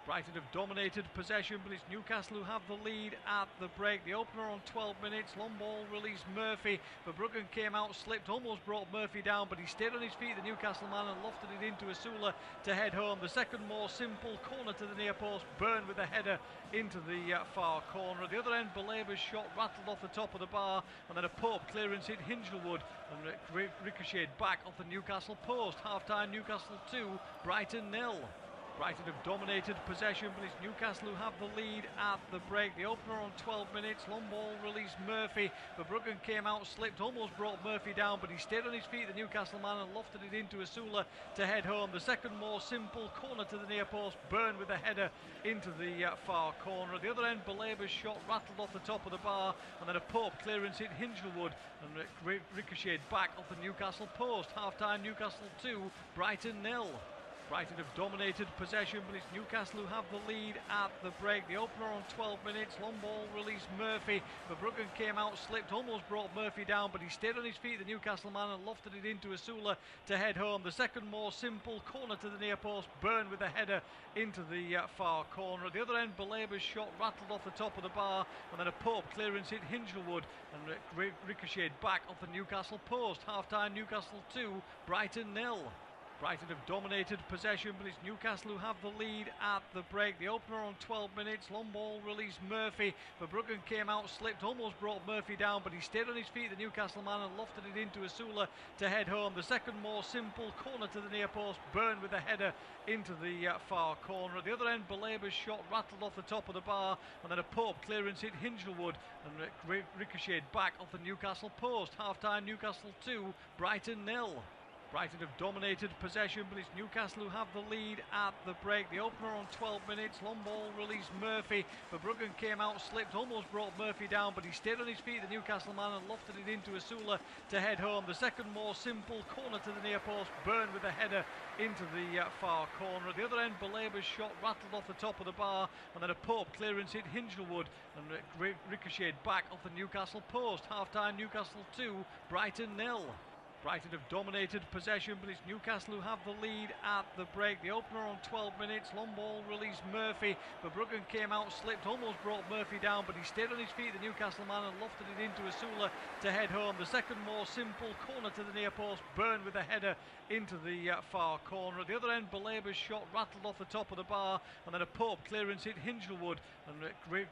Brighton have dominated possession, but it's Newcastle who have the lead at the break. The opener on 12 minutes, long ball released Murphy. Verbruggen came out, slipped, almost brought Murphy down, but he stayed on his feet, the Newcastle man, and lofted it into Asula to head home. The second more simple corner to the near post, Byrne with a header into the far corner. At the other end, Belaber's shot rattled off the top of the bar, and then a Pope clearance hit Hinchelwood and ricocheted back off the Newcastle post. Half-time, Newcastle 2, Brighton 0. Brighton have dominated possession, but it's Newcastle who have the lead at the break. The opener on 12 minutes, long ball released Murphy. Verbruggen came out, slipped, almost brought Murphy down, but he stayed on his feet, the Newcastle man, and lofted it into Asula to head home. The second more simple corner to the near post, Byrne with a header into the far corner. At the other end, Belaber's shot rattled off the top of the bar, and then a Pope clearance hit Hinchelwood and ricocheted back off the Newcastle post. Half-time, Newcastle 2, Brighton 0. Brighton have dominated possession, but it's Newcastle who have the lead at the break. The opener on 12 minutes, long ball released Murphy. Verbruggen came out, slipped, almost brought Murphy down, but he stayed on his feet, the Newcastle man, and lofted it into Asula to head home. The second more simple corner to the near post, Byrne with a header into the far corner. At the other end, Belaber's shot rattled off the top of the bar, and then a Pope clearance hit Hinchelwood and ricocheted back off the Newcastle post. Half-time, Newcastle 2, Brighton 0. Brighton have dominated possession, but it's Newcastle who have the lead at the break. The opener on 12 minutes, long ball released Murphy. Verbruggen came out, slipped, almost brought Murphy down, but he stayed on his feet, the Newcastle man, and lofted it into Asula to head home. The second more simple corner to the near post, Byrne with a header into the far corner. At the other end, Belaber's shot rattled off the top of the bar, and then a Pope clearance hit Hinchelwood and ricocheted back off the Newcastle post. Half-time, Newcastle 2, Brighton 0. Brighton have dominated possession, but it's Newcastle who have the lead at the break. The opener on 12 minutes, long ball released Murphy. Verbruggen came out, slipped, almost brought Murphy down, but he stayed on his feet, the Newcastle man, and lofted it into Asula to head home. The second more simple corner to the near post, Byrne with a header into the far corner. At the other end, Belaber's shot rattled off the top of the bar, and then a Pope clearance hit Hinchelwood and ricocheted back off the Newcastle post. Half-time, Newcastle 2, Brighton 0. Brighton have dominated possession, but it's Newcastle who have the lead at the break. The opener on 12 minutes, long ball released Murphy. Verbruggen came out, slipped, almost brought Murphy down, but he stayed on his feet, the Newcastle man, and lofted it into Asula to head home. The second more simple corner to the near post, Byrne with a header into the far corner. At the other end, Belaber's shot rattled off the top of the bar, and then a Pope clearance hit Hinchelwood and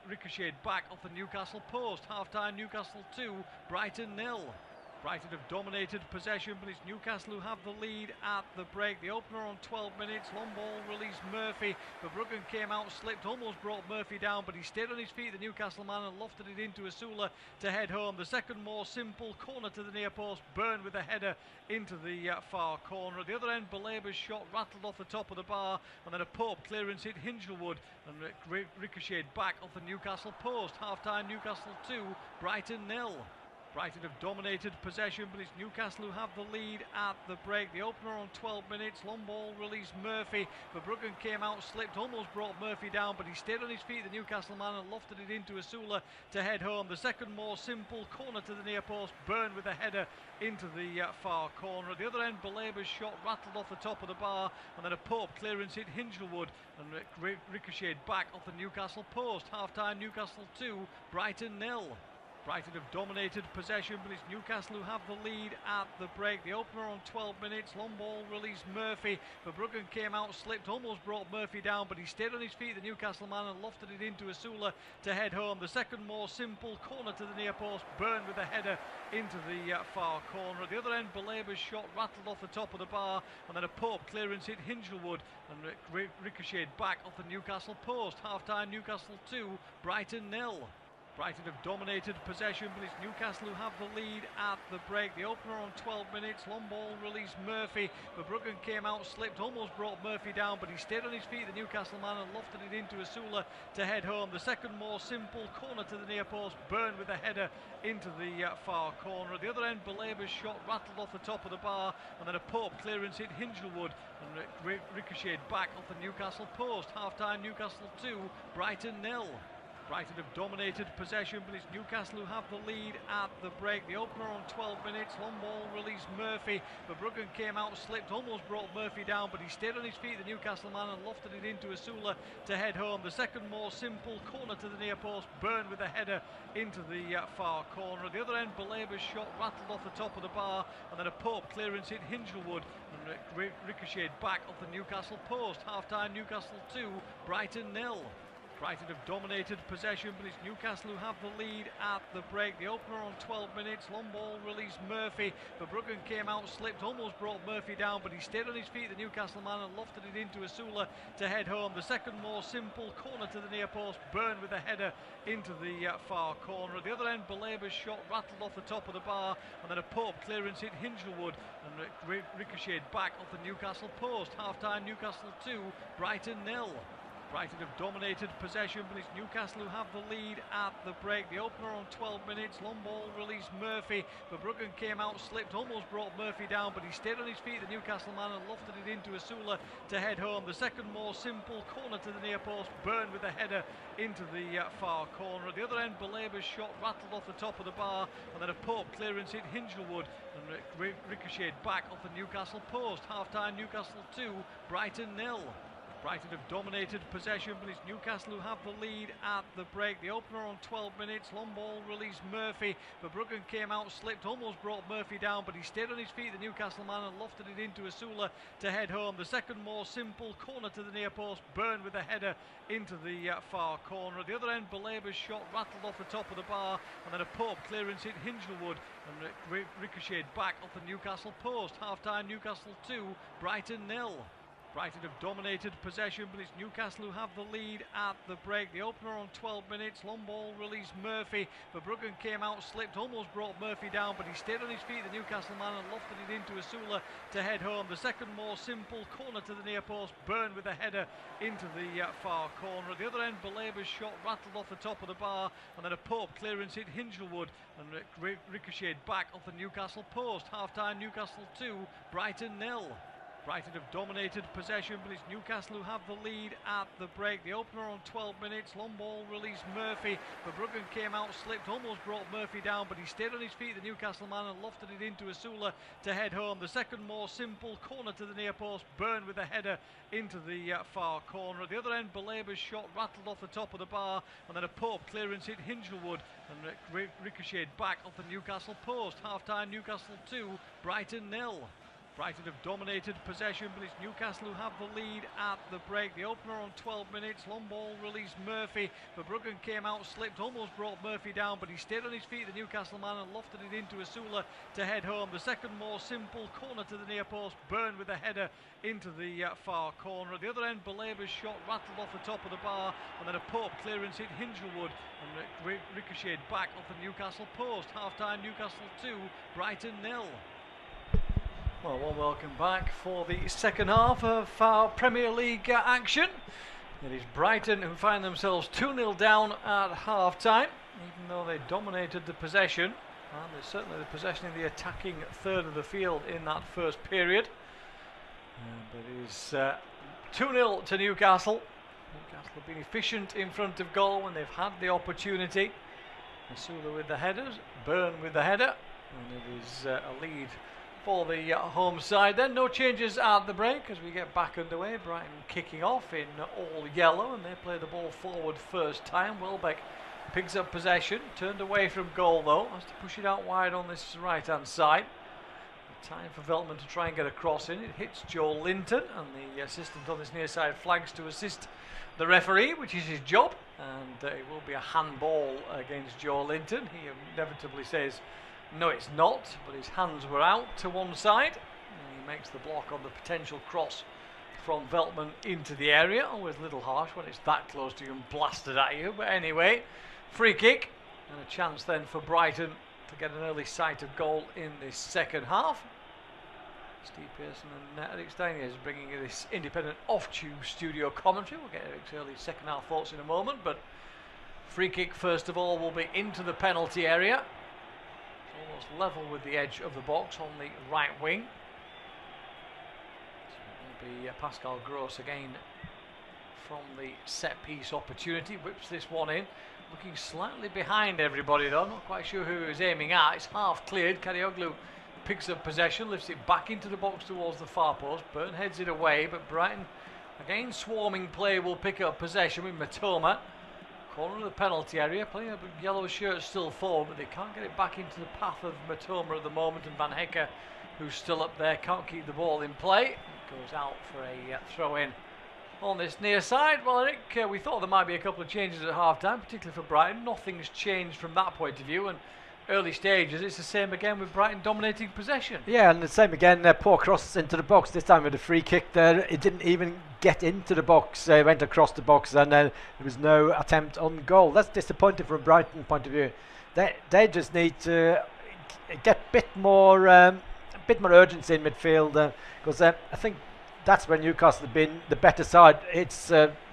ricocheted back off the Newcastle post. Half-time, Newcastle 2, Brighton 0. Brighton have dominated possession, but it's Newcastle who have the lead at the break. The opener on 12 minutes, long ball released Murphy. Verbruggen came out, slipped, almost brought Murphy down, but he stayed on his feet, the Newcastle man, and lofted it into Asula to head home. The second more simple corner to the near post, Byrne with a header into the far corner. At the other end, Belaber's shot rattled off the top of the bar, and then a Pope clearance hit Hinchelwood and ricocheted back off the Newcastle post. Half-time, Newcastle 2, Brighton 0. Brighton have dominated possession, but it's Newcastle who have the lead at the break. The opener on 12 minutes, long ball released Murphy. Verbruggen came out, slipped, almost brought Murphy down, but he stayed on his feet, the Newcastle man, and lofted it into Asula to head home. The second more simple corner to the near post, Byrne with a header into the far corner. At the other end, Belaber's shot rattled off the top of the bar, and then a Pope clearance hit Hinshelwood and ricocheted back off the Newcastle post. Half-time, Newcastle 2, Brighton 0. Brighton have dominated possession, but it's Newcastle who have the lead at the break. The opener on 12 minutes, long ball released Murphy. Verbruggen came out, slipped, almost brought Murphy down, but he stayed on his feet, the Newcastle man, and lofted it into Asula to head home. The second more simple corner to the near post, Byrne with a header into the far corner. At the other end, Belaber's shot rattled off the top of the bar, and then a Pope clearance hit Hinshelwood and ricocheted back off the Newcastle post. Half-time, Newcastle 2, Brighton 0. Brighton have dominated possession, but it's Newcastle who have the lead at the break. The opener on 12 minutes, long ball released Murphy. Verbruggen came out, slipped, almost brought Murphy down, but he stayed on his feet, the Newcastle man, and lofted it into Asula to head home. The second more simple corner to the near post, Byrne with a header into the far corner. At the other end, Belaber's shot rattled off the top of the bar, and then a Pope clearance hit Hinshelwood and ricocheted back off the Newcastle post. Half-time, Newcastle 2, Brighton 0. Brighton have dominated possession, but it's Newcastle who have the lead at the break. The opener on 12 minutes, long ball released Murphy. Verbruggen came out, slipped, almost brought Murphy down, but he stayed on his feet, the Newcastle man, and lofted it into Asula to head home. The second more simple corner to the near post, Byrne with a header into the far corner. At the other end, Belaber's shot rattled off the top of the bar, and then a Pope clearance hit Hinshelwood and ricocheted back off the Newcastle post. Half-time, Newcastle 2, Brighton 0. Brighton have dominated possession, but it's Newcastle who have the lead at the break. The opener on 12 minutes, long ball released Murphy. Verbruggen came out, slipped, almost brought Murphy down, but he stayed on his feet, the Newcastle man, and lofted it into Asula to head home. The second more simple corner to the near post, Byrne with a header into the far corner. At the other end, Belaber's shot rattled off the top of the bar, and then a Pope clearance hit Hinshelwood and ricocheted back off the Newcastle post. Half-time, Newcastle 2, Brighton 0. Brighton have dominated possession, but it's Newcastle who have the lead at the break. The opener on 12 minutes, long ball released Murphy. Verbruggen came out, slipped, almost brought Murphy down, but he stayed on his feet, the Newcastle man, and lofted it into Asula to head home. The second more simple corner to the near post, Byrne with a header into the far corner. At the other end, Belaber's shot rattled off the top of the bar, and then a Pope clearance hit Hinshelwood and ricocheted back off the Newcastle post. Half-time, Newcastle 2, Brighton 0. Brighton have dominated possession, but it's Newcastle who have the lead at the break. The opener on 12 minutes, long ball released Murphy. Verbruggen came out, slipped, almost brought Murphy down, but he stayed on his feet, the Newcastle man, and lofted it into Asula to head home. The second more simple corner to the near post, Byrne with a header into the far corner. At the other end, Belaber's shot rattled off the top of the bar, and then a Pope clearance hit Hinshelwood and ricocheted back off the Newcastle post. Half-time, Newcastle 2, Brighton 0. Brighton have dominated possession, but it's Newcastle who have the lead at the break. The opener on 12 minutes, long ball released Murphy. Verbruggen came out, slipped, almost brought Murphy down, but he stayed on his feet, the Newcastle man, and lofted it into Asula to head home. The second more simple corner to the near post, Byrne with a header into the far corner. At the other end, Belaber's shot rattled off the top of the bar, and then a Pope clearance hit Hinshelwood and ricocheted back off the Newcastle post. Half-time, Newcastle 2, Brighton 0. Brighton have dominated possession, but it's Newcastle who have the lead at the break. The opener on 12 minutes, long ball released Murphy. Verbruggen came out, slipped, almost brought Murphy down, but he stayed on his feet, the Newcastle man, and lofted it into Asula to head home. The second more simple corner to the near post, Byrne with a header into the far corner. At the other end, Belaber's shot rattled off the top of the bar, and then a Pope clearance hit Hinshelwood and ricocheted back off the Newcastle post. Half-time, Newcastle 2, Brighton 0. Brighton have dominated possession, but it's Newcastle who have the lead at the break. The opener on 12 minutes, long ball released Murphy. Verbruggen came out, slipped, almost brought Murphy down, but he stayed on his feet, the Newcastle man, and lofted it into Asula to head home. The second more simple corner to the near post, Byrne with a header into the far corner. At the other end, Belaber's shot rattled off the top of the bar, and then a Pope clearance hit Hinshelwood and ricocheted back off the Newcastle post. Half-time, Newcastle 2, Brighton 0. Well, one welcome back for the second half of our Premier League action. It is Brighton who find themselves 2-0 down at half-time, even though they dominated the possession. And there's certainly the possession in the attacking third of the field in that first period. But it is 2-0 to Newcastle. Newcastle have been efficient in front of goal when they've had the opportunity. Masula with the headers, Byrne with the header, and it is a lead for the home side. Then no changes at the break as we get back underway. Brighton kicking off in all yellow, and they play the ball forward first time. Welbeck picks up possession, turned away from goal though, has to push it out wide on this right hand side. Time for Veltman to try and get a cross in. It hits Joe Linton, and the assistant on this near side flags to assist the referee, which is his job, and it will be a handball against Joe Linton. He inevitably says no it's not, but his hands were out to one side, and he makes the block on the potential cross from Veltman into the area. Always a little harsh when it's that close to you and blasted at you, but anyway, free kick and a chance then for Brighton to get an early sight of goal in this second half. Steve Pearson and Eric Steiner is bringing you this independent off-tube studio commentary. We'll get Eric's early second half thoughts in a moment, but free kick first of all will be into the penalty area. It's almost level with the edge of the box on the right wing. So it will be Pascal Gross again from the set piece opportunity. Whips this one in, looking slightly behind everybody though, not quite sure who he was aiming at. It's half cleared. Karaoglu picks up possession, lifts it back into the box towards the far post. Byrne heads it away, but Brighton, again swarming play, will pick up possession with Matoma. Corner of the penalty area, playing a yellow shirt still forward, but they can't get it back into the path of Matoma at the moment, and Van Hecke, who's still up there, can't keep the ball in play. It goes out for a throw-in on this near side. Well, Eric, we thought there might be a couple of changes at half-time, particularly for Brighton. Nothing's changed from that point of view, and early stages, it's the same again with Brighton dominating possession. Yeah, and the same again, poor cross into the box, this time with a free kick there. It didn't even get into the box, went across the box, and there was no attempt on goal. That's disappointing from a Brighton point of view. They just need to get a bit more urgency in midfield, because I think that's when Newcastle have been the better side. It's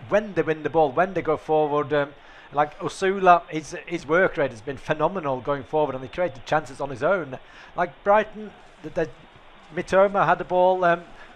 when they win the ball, when they go forward. Like Osula, his work rate has been phenomenal going forward, and he created chances on his own. Like Brighton, Mitoma had the ball,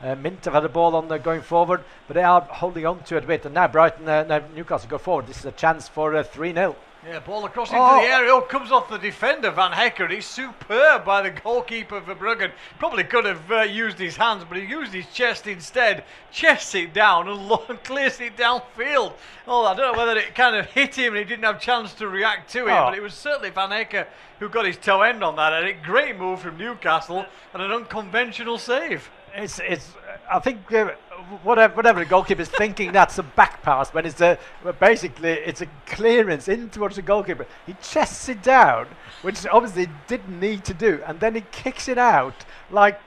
Mint have had the ball on going forward, but they are holding on to it a bit. And now Brighton, now Newcastle go forward. This is a chance for 3-0. Yeah, ball across into the area. Oh, comes off the defender, Van Hecke. He's superb by the goalkeeper for Bruggen. Probably could have used his hands, but he used his chest instead. Chests it down and clears it downfield. Oh, I don't know whether it kind of hit him and he didn't have a chance to react to it, but it was certainly Van Hecke who got his toe end on that, Eric. Great move from Newcastle and an unconventional save. It's I think whatever the goalkeeper's thinking, that's a back pass when it's basically it's a clearance in towards the goalkeeper. He chests it down, which obviously didn't need to do, and then he kicks it out like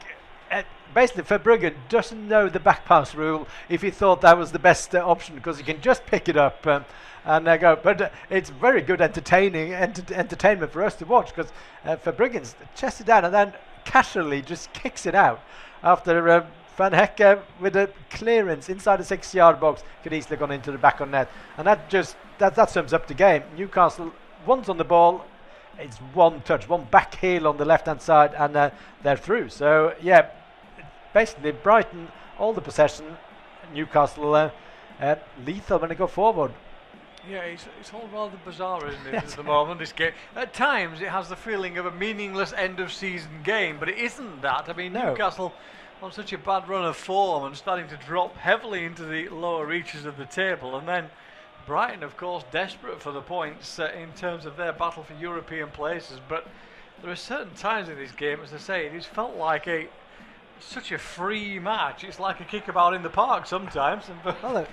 basically Verbruggen doesn't know the back pass rule if he thought that was the best option, because he can just pick it up and go. But it's very good entertainment for us to watch, because Verbruggen's chests it down and then casually just kicks it out after Van Hecke with a clearance inside the 6-yard box could easily gone into the back of net, and that sums up the game. Newcastle once on the ball, it's one touch, one back heel on the left hand side, and they're through. So yeah, basically Brighton all the possession, Newcastle lethal when they go forward. Yeah, it's all rather bizarre, isn't it, at the moment, this game. At times it has the feeling of a meaningless end of season game, but it isn't that. I mean, no. Newcastle on such a bad run of form and starting to drop heavily into the lower reaches of the table, and then Brighton, of course, desperate for the points in terms of their battle for European places. But there are certain times in this game, as I say, it has felt like such a free match. It's like a kickabout in the park sometimes. And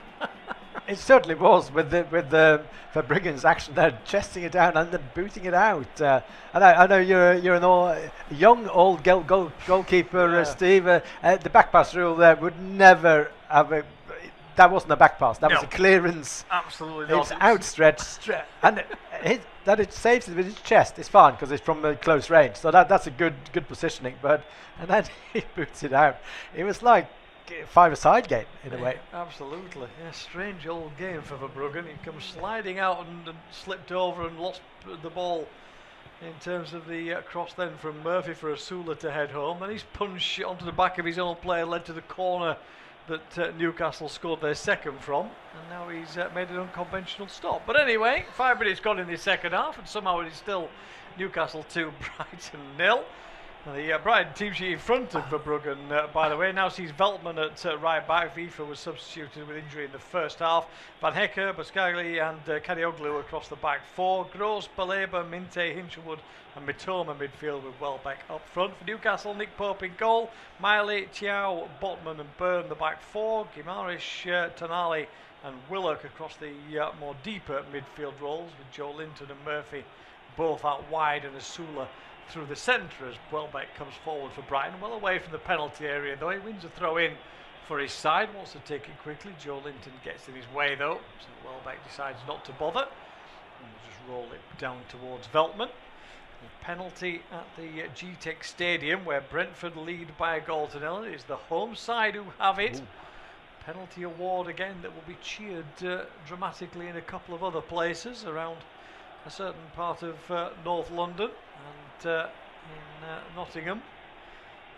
it certainly was with the Verbruggen's action there, chesting it down and then booting it out. And I know you're an young old goalkeeper, Steve. The back pass rule there would never have that wasn't a back pass. That was a clearance. Absolutely not. It's outstretched, and that it saves it with his chest. It's fine because it's from close range. So that's a good positioning. And then he boots it out. It was like five-a-side game in a way. Absolutely. Yeah, strange old game for Verbruggen. He comes sliding out and slipped over and lost the ball in terms of the cross then from Murphy for Asula to head home. Then his punch onto the back of his own player led to the corner that Newcastle scored their second from, and now he's made an unconventional stop. But anyway, 5 minutes gone in the second half, and somehow it is still Newcastle 2, Brighton 0. The Brighton team sheet in front of Verbruggen, by the way, now sees Veltman at right back. FIFA was substituted with injury in the first half. Van Hecker, Bascagli and Kadioglu across the back four. Gross, Baleba, Minte, Hinchelwood and Mitoma midfield with Welbeck up front. For Newcastle, Nick Pope in goal. Miley, Tiao, Botman and Byrne the back four. Guimaraes, Tonali and Willock across the more deeper midfield roles, with Joe Linton and Murphy both out wide, and Asula through the centre as Welbeck comes forward for Brighton, well away from the penalty area though. He wins a throw in for his side, wants to take it quickly. Joe Linton gets in his way though, so Welbeck decides not to bother and will just roll it down towards Veltman. A penalty at the GTEC Stadium, where Brentford lead by a goal to nil. It is the home side who have it. Ooh. Penalty award again that will be cheered dramatically in a couple of other places around a certain part of North London and in Nottingham,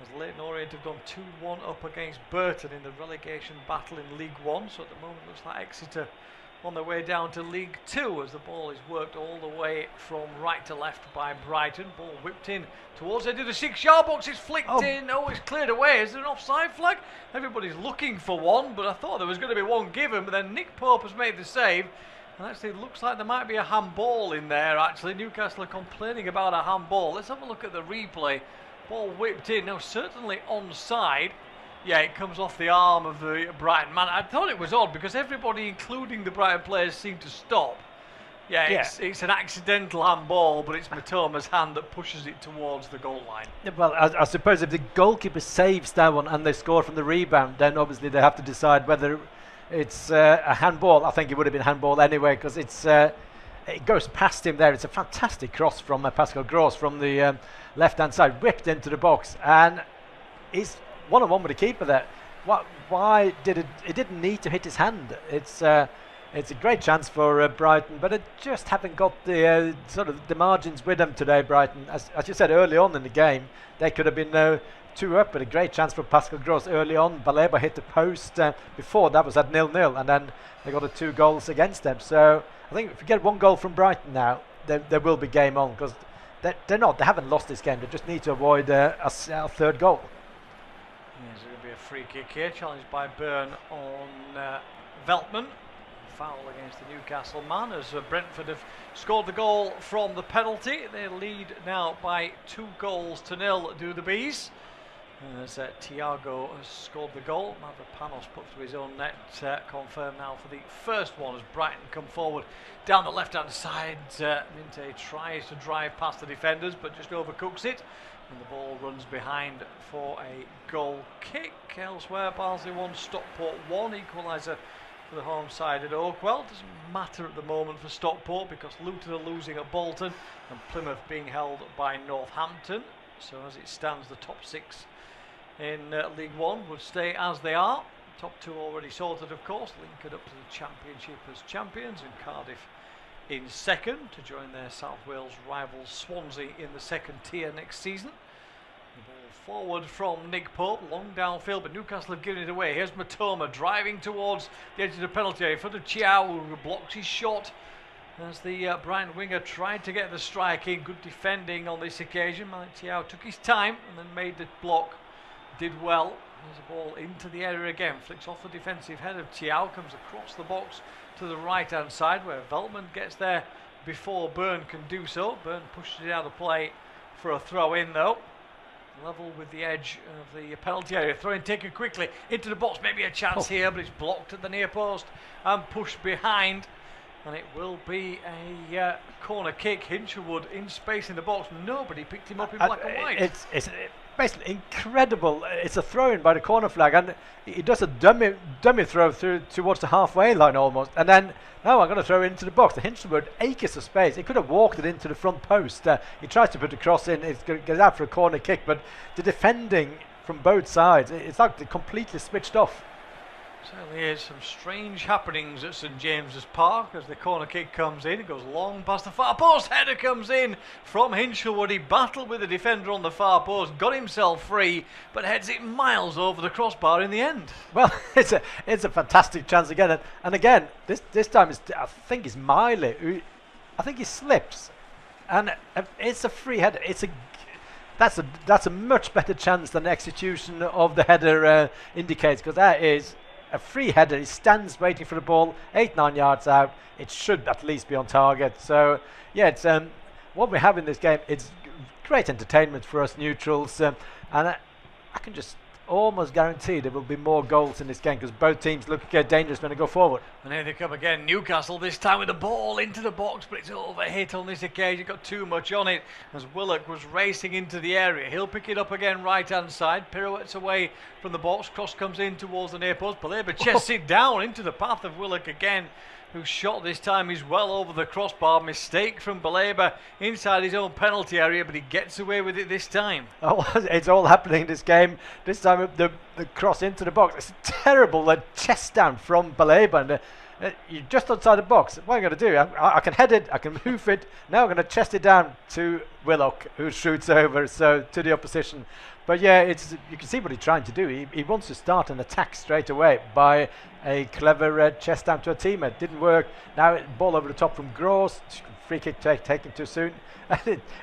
as Leyton Orient have gone 2-1 up against Burton in the relegation battle in League One. So at the moment looks like Exeter on their way down to League Two, as the ball is worked all the way from right to left by Brighton. Ball whipped in towards the edge of the 6-yard box. It's flicked in. Oh, it's cleared away. Is there an offside flag? Everybody's looking for one, but I thought there was going to be one given, but then Nick Pope has made the save. And actually, it looks like there might be a handball in there, actually. Newcastle are complaining about a handball. Let's have a look at the replay. Ball whipped in. Now, certainly onside. Yeah, it comes off the arm of the Brighton man. I thought it was odd because everybody, including the Brighton players, seemed to stop. Yeah, it's an accidental handball, but it's Mitoma's hand that pushes it towards the goal line. Well, I suppose if the goalkeeper saves that one and they score from the rebound, then obviously they have to decide whether it's a handball. I think it would have been handball anyway, because it goes past him there. It's a fantastic cross from Pascal Gross from the left-hand side, whipped into the box, and he's one-on-one with the keeper there. Why did it? It didn't need to hit his hand. It's a great chance for Brighton, but it just haven't got the sort of the margins with them today. Brighton, as you said early on in the game, they could have been 2 up, but a great chance for Pascal Gross early on. Baleba hit the post. Before that was at 0-0, and then they got 2 goals against them. So I think if you get 1 goal from Brighton now, there will be game on, because they haven't lost this game. They just need to avoid a 3rd goal. There's going to be a free kick here, challenged by Byrne on Veltman. Foul against the Newcastle man, as Brentford have scored the goal from the penalty. They lead now by 2 goals to 0, do the Bees. As Thiago has scored the goal, Mavropanos put through his own net, confirmed now for the first one as Brighton come forward down the left-hand side. Minte tries to drive past the defenders, but just overcooks it, and the ball runs behind for a goal kick. Elsewhere, Barnsley 1, Stockport 1, equaliser for the home side at Oakwell. Doesn't matter at the moment for Stockport, because Luton are losing at Bolton and Plymouth being held by Northampton. So as it stands, the top 6 in League One would stay as they are. Top 2 already sorted, of course. Lincoln up to the Championship as champions, and Cardiff in second to join their South Wales rivals Swansea in the 2nd tier next season. The ball forward from Nick Pope, long downfield, but Newcastle have given it away. Here's Mitoma driving towards the edge of the penalty area in front of Chiao, who blocks his shot as the Brighton winger tried to get the strike in. Good defending on this occasion. Chiao took his time and then made the block. Did well. There's a ball into the area again. Flicks off the defensive head of Chiao. Comes across the box to the right-hand side, where Veltman gets there before Byrne can do so. Byrne pushes it out of play for a throw-in, though. Level with the edge of the penalty area. Throw-in taken quickly into the box. Maybe a chance here, but it's blocked at the near post and pushed behind. And it will be a corner kick. Hinchelwood in space in the box. Nobody picked him up in black and white. It's basically incredible. It's a throw-in by the corner flag, and he does a dummy throw through towards the halfway line almost. And then, now I'm going to throw it into the box. The Hinchelwood acres of space. He could have walked it into the front post. He tries to put the cross in. It's going to get out for a corner kick, but the defending from both sides, it's like they're completely switched off. Certainly is. Some strange happenings at St James's Park as the corner kick comes in. It goes long past the far post. Header comes in from Hinshelwood. He battled with the defender on the far post, got himself free, but heads it miles over the crossbar in the end. Well, it's a fantastic chance again, and again this time I think it's Miley who, I think he slips, and it's a free header. That's a much better chance than the execution of the header indicates, because that is a free header. He stands waiting for the ball 8-9 yards out. It should at least be on target. So yeah, it's what we have in this game. It's great entertainment for us neutrals, and I can just almost guarantee there will be more goals in this game, because both teams look dangerous when they go forward. And here they come again, Newcastle this time with the ball into the box, but it's overhit on this occasion, got too much on it as Willock was racing into the area. He'll pick it up again right hand side, pirouettes away from the box, cross comes in towards the near post, Baleba chests it down into the path of Willock again, whose shot this time is well over the crossbar. Mistake from Baleba inside his own penalty area, but he gets away with it this time. Oh, it's all happening in this game. This time the cross into the box. It's terrible, the chest down from Baleba. And you're just outside the box. What am I going to do? I can head it, I can hoof it. Now I'm going to chest it down to Willock, who shoots over, so to the opposition. But yeah, you can see what he's trying to do. He wants to start an attack straight away by a clever chest down to a teammate. Didn't work. Now ball over the top from Gross. Free kick taken too soon.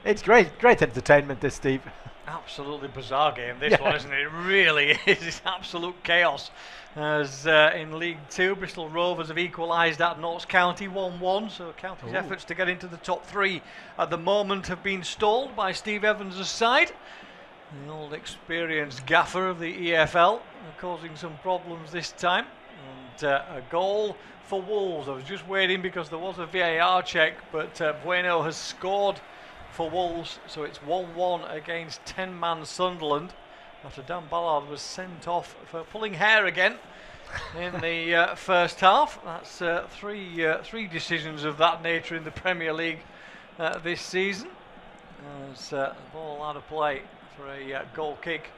It's great entertainment, this, Steve. Absolutely bizarre game, this one, isn't it? It really is. It's absolute chaos. As in League 2, Bristol Rovers have equalised at Notts County 1-1, so County's efforts to get into the top 3 at the moment have been stalled by Steve Evans' side. The old experienced gaffer of the EFL, causing some problems this time. And a goal for Wolves. I was just waiting because there was a VAR check, but Bueno has scored for Wolves, so it's 1-1 against 10-man Sunderland after Dan Ballard was sent off for pulling hair again in the first half. That's three decisions of that nature in the Premier League this season. As the ball out of play for a goal kick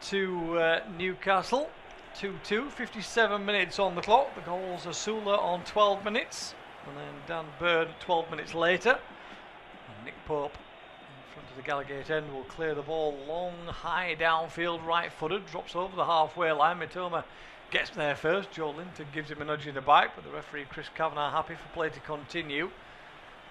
to Newcastle. 2-2, 57 minutes on the clock. The goals are Sula on 12 minutes, and then Dan Bird 12 minutes later. And Nick Pope in front of the Gallagate end will clear the ball long, high downfield, right-footed, drops over the halfway line. Mitoma gets there first. Joe Linton gives him a nudge in the back, but the referee Chris Kavanagh happy for play to continue.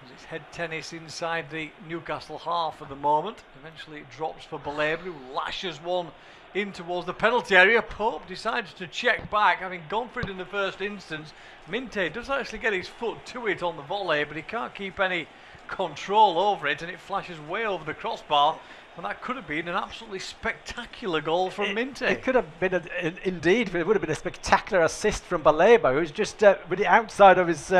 As it's head tennis inside the Newcastle half at the moment. Eventually it drops for Baleba, who lashes one in towards the penalty area. Pope decides to check back, having gone for it in the first instance. Minte does actually get his foot to it on the volley, but he can't keep any control over it, and it flashes way over the crossbar. And that could have been an absolutely spectacular goal from Minte. It could have been, indeed, it would have been a spectacular assist from Baleba, who's just with the outside of his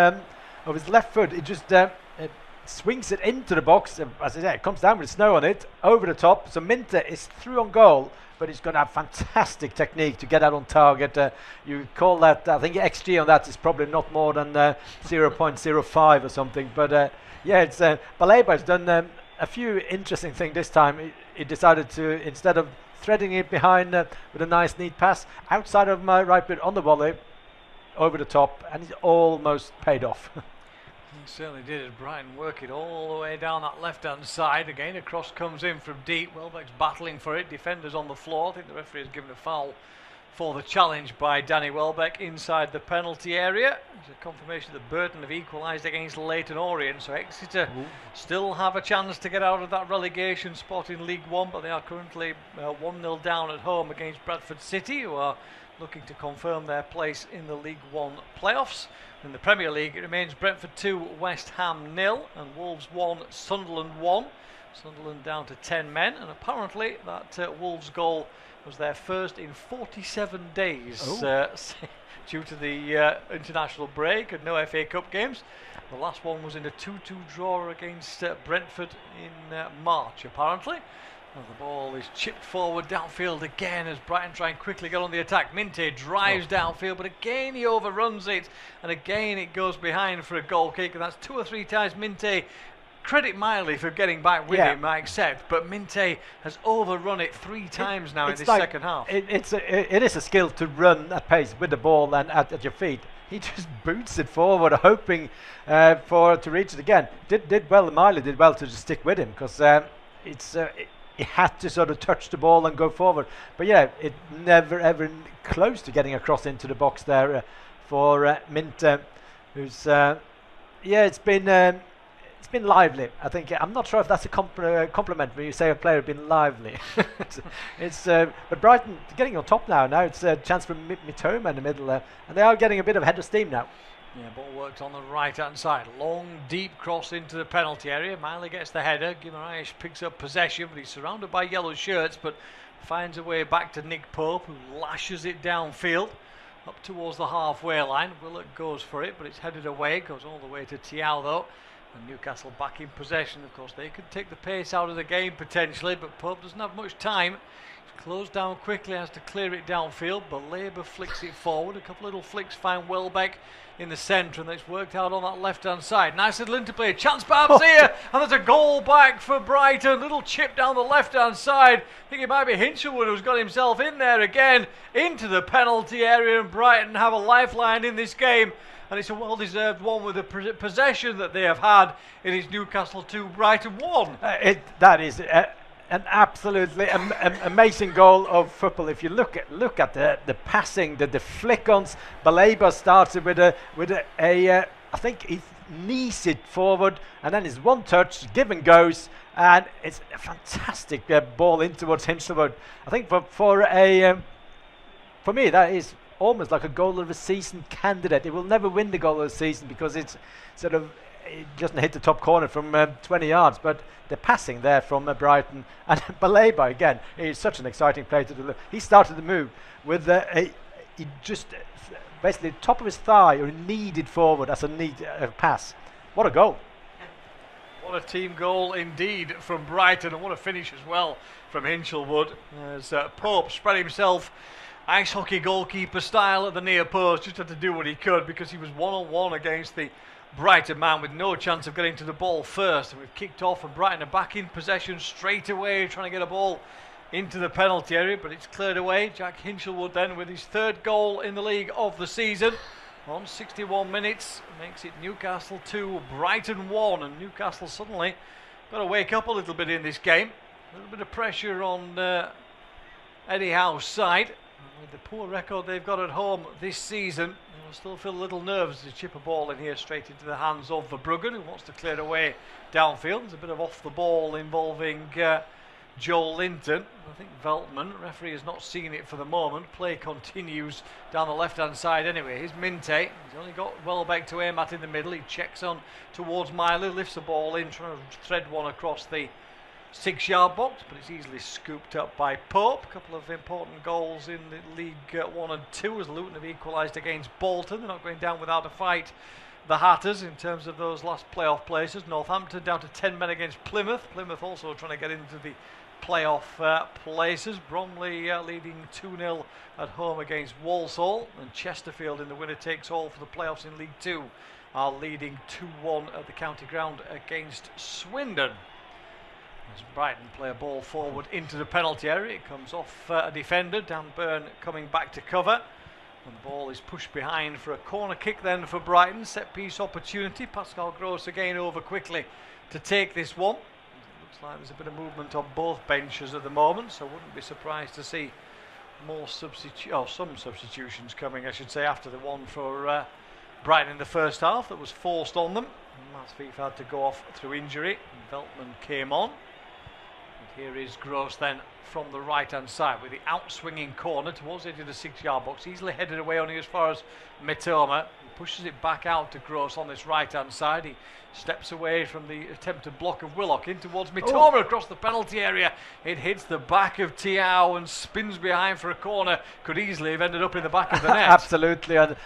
left foot. It just it swings it into the box. As I say, it comes down with snow on it, over the top. So Minte is through on goal, but he's going to have fantastic technique to get out on target. You call that, I think XG on that is probably not more than 0.05 or something. But yeah, it's Baleba has done a few interesting things this time. He decided to, instead of threading it behind with a nice neat pass, outside of my right foot on the volley, over the top, and he's almost paid off. He certainly did, as Brighton work it all the way down that left-hand side. Again, a cross comes in from deep. Welbeck's battling for it. Defenders on the floor. I think the referee has given a foul for the challenge by Danny Welbeck inside the penalty area. There's a confirmation that Burton have equalised against Leyton Orient, so Exeter still have a chance to get out of that relegation spot in League One, but they are currently 1-0 down at home against Bradford City, who are looking to confirm their place in the League One playoffs. In the Premier League, it remains Brentford 2, West Ham 0, and Wolves 1, Sunderland 1. Sunderland down to 10 men, and apparently that Wolves goal was their first in 47 days due to the international break and no FA Cup games. The last one was in a 2-2 draw against Brentford in March, apparently. And the ball is chipped forward downfield again as Brighton try and quickly get on the attack. Minte drives downfield, but again he overruns it, and again it goes behind for a goal kick, and that's 2 or 3 times Minte credit Miley for getting back with him, I accept, but Minte has overrun it 3 times now in this second half. It is a skill to run at pace with the ball and at your feet. He just boots it forward, hoping to reach it again. Miley did well to just stick with him, because he had to sort of touch the ball and go forward. But yeah, it never ever close to getting across into the box there for Minte, who's it's been lively. I think I'm not sure if that's a compliment when you say a player has been lively. But Brighton getting on top now. Now it's a chance for Mitoma in the middle there, and they are getting a bit of head of steam now. Yeah, ball worked on the right-hand side. Long, deep cross into the penalty area. Miley gets the header. Guimaraes picks up possession, but he's surrounded by yellow shirts, but finds a way back to Nick Pope, who lashes it downfield up towards the halfway line. Willock goes for it, but it's headed away. Goes all the way to Thiaw, though. And Newcastle back in possession. Of course, they could take the pace out of the game potentially, but Pope doesn't have much time. He's closed down quickly, has to clear it downfield. Baleba flicks it forward. A couple little flicks find Welbeck in the centre, and it's worked out on that left-hand side. Nice little interplay. Chance perhaps here, and there's a goal back for Brighton. Little chip down the left-hand side. I think it might be Hinchelwood who's got himself in there again into the penalty area, and Brighton have a lifeline in this game. And it's a well-deserved one with the possession that they have had. It is Newcastle 2, Brighton 1. That is an absolutely amazing goal of football. If you look at the passing, the flick-ons, Baleba starts it with a I think he knees it forward, and then it's one touch, give and goes, and it's a fantastic ball in towards Hinchelwood. I think for me that is almost like a goal of the season candidate. It will never win the goal of the season because it doesn't hit the top corner from 20 yards, but the passing there from Brighton, and Baleba again is such an exciting player to do. He started the move with he just basically top of his thigh or kneed forward as a neat pass. What a goal. What a team goal indeed from Brighton, and what a finish as well from Hinchelwood as Pope spread himself ice hockey goalkeeper style at the near post. Just had to do what he could because he was one-on-one against the Brighton man with no chance of getting to the ball first. And we've kicked off, and Brighton are back in possession straight away, trying to get a ball into the penalty area, but it's cleared away. Jack Hinchelwood then with his 3rd goal in the league of the season on 61 minutes makes it Newcastle 2, Brighton 1, and Newcastle suddenly got to wake up a little bit in this game. A little bit of pressure on Eddie Howe's side. With the poor record they've got at home this season, they'll still feel a little nervous to chip a ball in here straight into the hands of Verbruggen, who wants to clear it away downfield. There's a bit of off the ball involving Joel Linton. I think Veltman, referee, has not seen it for the moment. Play continues down the left-hand side anyway. Here's Minte. He's only got Welbeck to aim at in the middle. He checks on towards Miley, lifts the ball in, trying to thread one across the 6-yard box, but it's easily scooped up by Pope. A couple of important goals in the League 1 and 2 as Luton have equalised against Bolton. They're not going down without a fight, the Hatters, in terms of those last playoff places. Northampton down to 10 men against Plymouth. Plymouth also trying to get into the playoff places. Bromley leading 2-0 at home against Walsall, and Chesterfield in the winner-takes-all for the playoffs in League 2 are leading 2-1 at the county ground against Swindon. As Brighton play a ball forward into the penalty area, it comes off a defender. Dan Burn coming back to cover, and the ball is pushed behind for a corner kick then for Brighton. Set piece opportunity. Pascal Gross again over quickly to take this one. It looks like there's a bit of movement on both benches at the moment, so I wouldn't be surprised to see some substitutions coming, I should say, after the one for Brighton in the first half that was forced on them. Masfief had to go off through injury, and Veltman came on. Here is Gross then from the right-hand side with the out-swinging corner towards the edge of the 6-yard box. Easily headed away only as far as Mitoma. He pushes it back out to Gross on this right-hand side. He steps away from the attempted block of Willock in towards Mitoma across the penalty area. It hits the back of Thiaw and spins behind for a corner. Could easily have ended up in the back of the net. Absolutely, and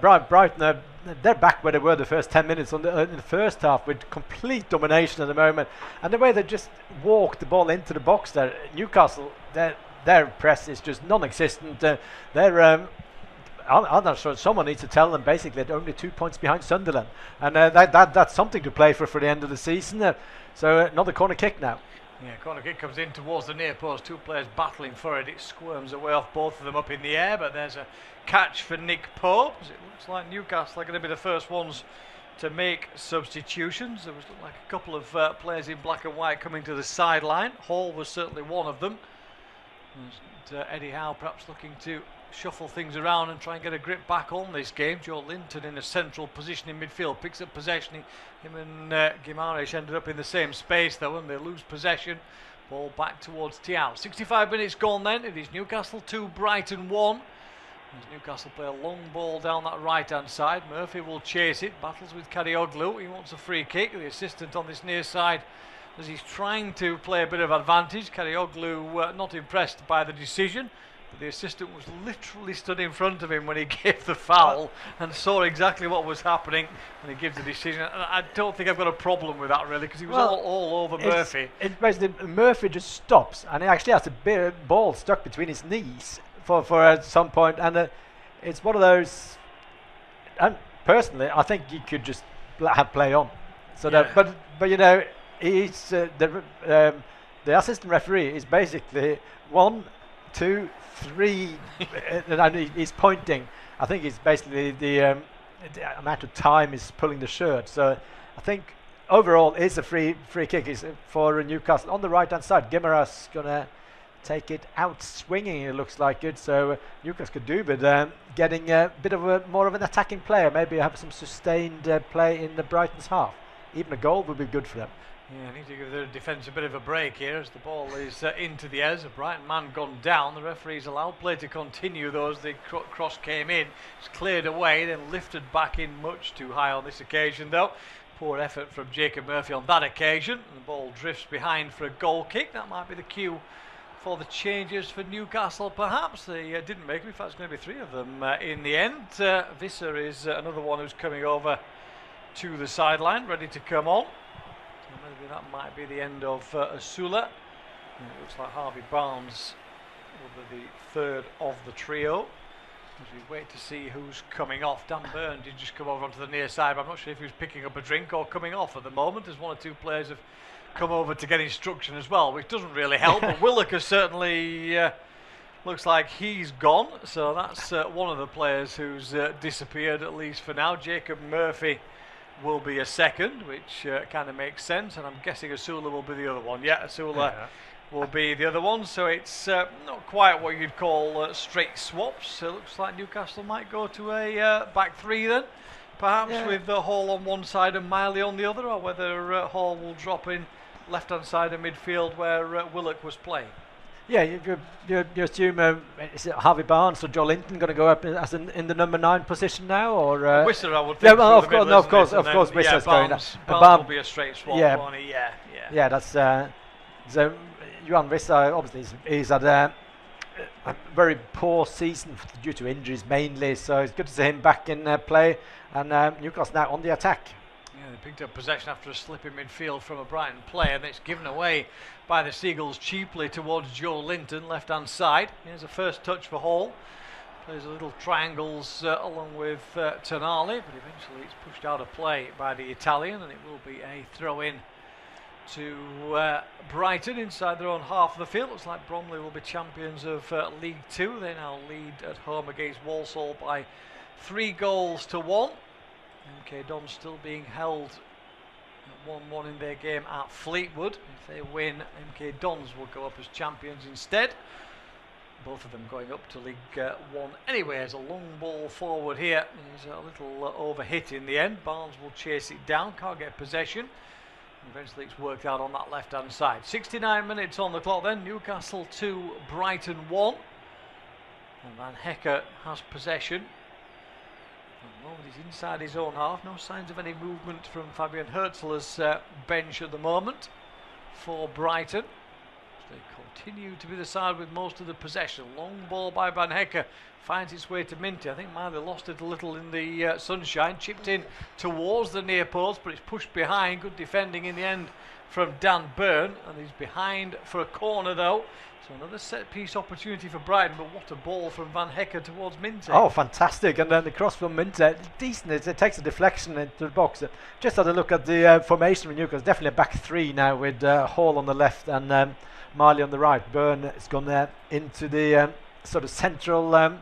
Brighton, they're back where they were the first 10 minutes in the first half with complete domination at the moment. And the way they just walked the ball into the box there, Newcastle, their press is just non-existent. I'm not sure. Someone needs to tell them basically they're only 2 points behind Sunderland, and that's something to play for the end of the season. So another corner kick now. Yeah, corner kick comes in towards the near post. Two players battling for it. It squirms away off both of them up in the air, but there's a catch for Nick Pope. It looks like Newcastle are going to be the first ones to make substitutions. There was like a couple of players in black and white coming to the sideline. Hall was certainly one of them. And, Eddie Howe perhaps looking to shuffle things around and try and get a grip back on this game. Joe Linton in a central position in midfield picks up possession. Him and Guimaraes ended up in the same space though, and they lose possession. Ball back towards Thiaw. 65 minutes gone then. It is Newcastle 2, Brighton 1. As Newcastle play a long ball down that right hand side. Murphy will chase it, battles with Karaoglu. He wants a free kick. The assistant on this near side, as he's trying to play a bit of advantage. Karaoglu not impressed by the decision. The assistant was literally stood in front of him when he gave the foul and saw exactly what was happening, and he gives the decision. And I don't think I've got a problem with that really, because he was all over Murphy. It's basically Murphy just stops, and he actually has a ball stuck between his knees for some point, and it's one of those. And personally, I think he could just have play on. So that, but you know, he's the assistant referee is basically 1, 2, 3, and he's pointing. I think it's basically the amount of time he's pulling the shirt. So I think overall it's a free kick is for Newcastle on the right hand side. Guimaraes gonna take it out swinging. It looks like it. So Newcastle could do, but getting a bit of more of an attacking player. Maybe have some sustained play in the Brighton's half. Even a goal would be good for them. Yeah, I need to give the defence a bit of a break here as the ball is into the air. A Brighton man gone down. The referee's allowed play to continue though as the cross came in. It's cleared away, then lifted back in much too high on this occasion though. Poor effort from Jacob Murphy on that occasion. And the ball drifts behind for a goal kick. That might be the cue for the changes for Newcastle perhaps. They didn't make it. In fact, it's going to be 3 of them in the end. Visser is another one who's coming over to the sideline, ready to come on. Maybe that might be the end of Asula. It looks like Harvey Barnes will be the third of the trio. As we wait to see who's coming off. Dan Byrne did just come over onto the near side, but I'm not sure if he was picking up a drink or coming off at the moment, as 1 or 2 players have come over to get instruction as well, which doesn't really help. But Willock certainly looks like he's gone, so that's one of the players who's disappeared at least for now. Jacob Murphy will be a second, which kind of makes sense, and I'm guessing Asula will be the other one. Yeah, Asula will be the other one, so it's not quite what you'd call straight swaps. It looks like Newcastle might go to a back 3 then, perhaps with Hall on one side and Miley on the other, or whether Hall will drop in left hand side of midfield where Willock was playing. Yeah, you assume is it Harvey Barnes or Joe Linton going to go up as in the number 9 position now, or Whistler, I would think. Yeah, well, of course, Whistler's going. Barnes will be a straight swap. Yeah, that's so. Johan Whistler obviously he's had a very poor season due to injuries mainly, so it's good to see him back in play, and Newcastle now on the attack. Yeah, they picked up possession after a slip in midfield from a Brighton player, and it's given away by the Seagulls cheaply towards Joe Linton, left-hand side. Here's a first touch for Hall. Plays a little triangles along with Tonali, but eventually it's pushed out of play by the Italian, and it will be a throw-in to Brighton inside their own half of the field. Looks like Bromley will be champions of League 2. They now lead at home against Walsall by 3-1. MK Dons still being held at 1-1 in their game at Fleetwood. If they win, MK Dons will go up as champions instead. Both of them going up to League 1 anyway. There's a long ball forward here. He's a little overhit in the end. Barnes will chase it down, can't get possession. Eventually it's worked out on that left hand side. 69 minutes on the clock then. Newcastle 2, Brighton 1. And Van Hecker has possession. At the moment he's inside his own half. No signs of any movement from Fabian Herzler's bench at the moment for Brighton. they continue to be the side with most of the possession. Long ball by Van Hecke finds its way to Minty. I think Miley lost it a little in the sunshine. Chipped in towards the near post, but it's pushed behind. Good defending in the end from Dan Byrne, and he's behind for a corner though. So another set-piece opportunity for Brighton, but what a ball from Van Hecke towards Minty. Oh, fantastic. And then the cross from Minty, decent. It takes a deflection into the box. Just had a look at the formation of Newcastle. Definitely a back three now with Hall on the left and Marley on the right. Byrne has gone into the sort of central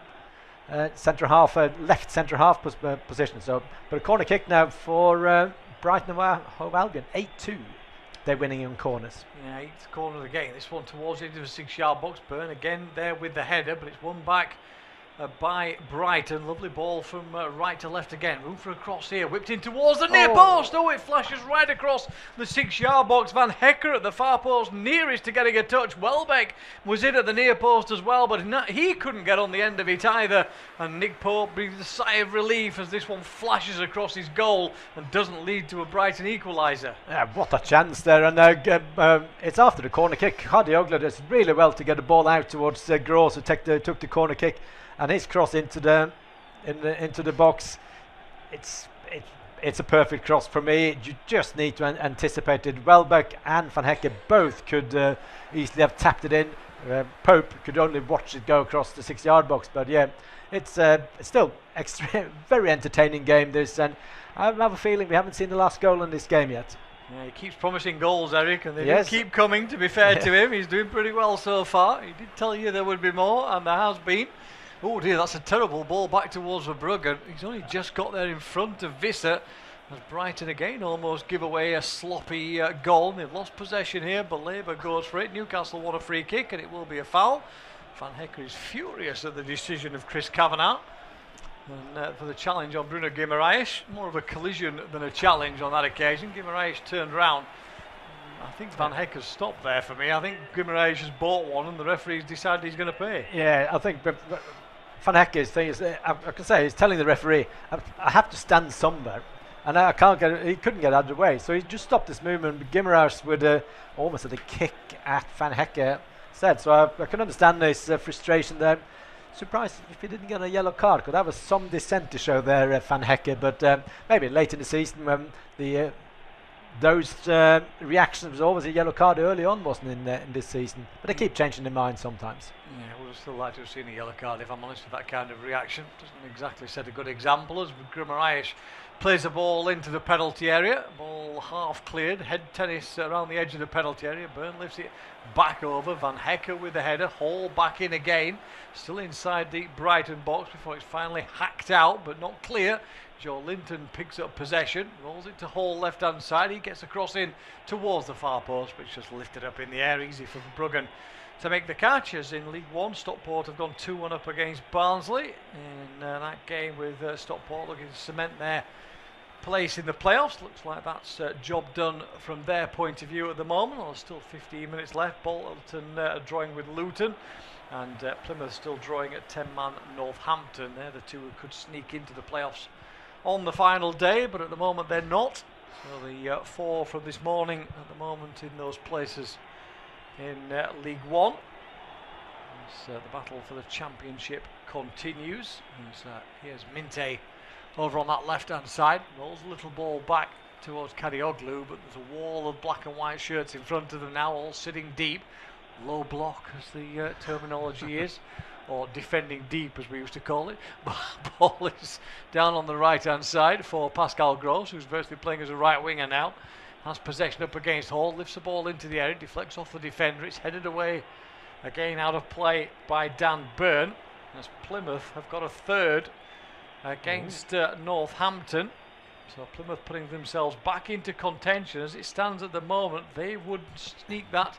centre half, left centre half position. So, but a corner kick now for Brighton and Hove Albion. 8-2. They're winning on corners. Yeah, eighth corner of the game. This one towards the end of the 6-yard box. Byrne again there with the header, but it's won back by Brighton. Lovely ball from right to left again. Room for a cross here. Whipped in towards the near post. Oh, it flashes right across the 6-yard box. Van Hecke at the far post, nearest to getting a touch. Welbeck was in at the near post as well, but he couldn't get on the end of it either. And Nick Pope breathes a sigh of relief as this one flashes across his goal and doesn't lead to a Brighton equaliser. Yeah, what a chance there. And it's after the corner kick. Kadioglu does really well to get the ball out towards Gross, who took the corner kick. And his cross into the box, it's a perfect cross for me. You just need to anticipate it. Welbeck and Van Hecke both could easily have tapped it in. Pope could only watch it go across the 6-yard box. But yeah, it's still very entertaining game. This, and I have a feeling we haven't seen the last goal in this game yet. Yeah, he keeps promising goals, Eric, and they do keep coming. To be fair to him, he's doing pretty well so far. He did tell you there would be more, and there has been. Oh dear, that's a terrible ball back towards Verbruggen. He's only just got there in front of Visser. As Brighton again almost give away a sloppy goal. They've lost possession here, but Labour goes for it. Newcastle want a free kick, and it will be a foul. Van Hecke is furious at the decision of Chris Kavanagh. And for the challenge on Bruno Guimaraes, more of a collision than a challenge on that occasion. Guimaraes turned round. I think Van Hecke's stopped there for me. I think Guimaraes has bought one, and the referee's decided he's going to pay. Yeah, I think Van Hecke's thing is, I can say, he's telling the referee, I have to stand somewhere, and I can't get. He couldn't get out of the way, so he just stopped this movement. Guimaraes would almost at a kick at Van Hecke said. So I can understand his frustration there. Surprised if he didn't get a yellow card, because that was some dissent to show there, Van Hecke. But maybe late in the season when those reactions was always a yellow card early on, wasn't in this season. But they keep changing their minds sometimes. Yeah, I would have still liked to have seen a yellow card, if I'm honest, with that kind of reaction. Doesn't exactly set a good example, as Guimaraes plays the ball into the penalty area. Ball half cleared, head tennis around the edge of the penalty area. Byrne lifts it back over. Van Hecke with the header. Hall back in again. Still inside the Brighton box before it's finally hacked out, but not clear. Joe Linton picks up possession, rolls it to Hall left-hand side. He gets across in towards the far post, but it's just lifted up in the air. Easy for Verbruggen to make the catch. As in League One, Stockport have gone 2-1 up against Barnsley in that game, with Stockport looking to cement their place in the playoffs. Looks like that's job done from their point of view at the moment. There's still 15 minutes left. Bolton drawing with Luton, and Plymouth still drawing at 10-man Northampton. They're the two who could sneak into the playoffs on the final day, but at the moment they're not. So the 4 from this morning at the moment in those places in League One. As the battle for the championship continues. Here's Minte over on that left-hand side. Rolls a little ball back towards Kadioglu, but there's a wall of black and white shirts in front of them now, all sitting deep. Low block, as the terminology is. Or defending deep, as we used to call it. Ball is down on the right-hand side for Pascal Gross, who's virtually playing as a right winger now. Has possession up against Hall, lifts the ball into the area, deflects off the defender. It's headed away again out of play by Dan Byrne. As Plymouth have got a third against Northampton. So Plymouth putting themselves back into contention. As it stands at the moment, they would sneak that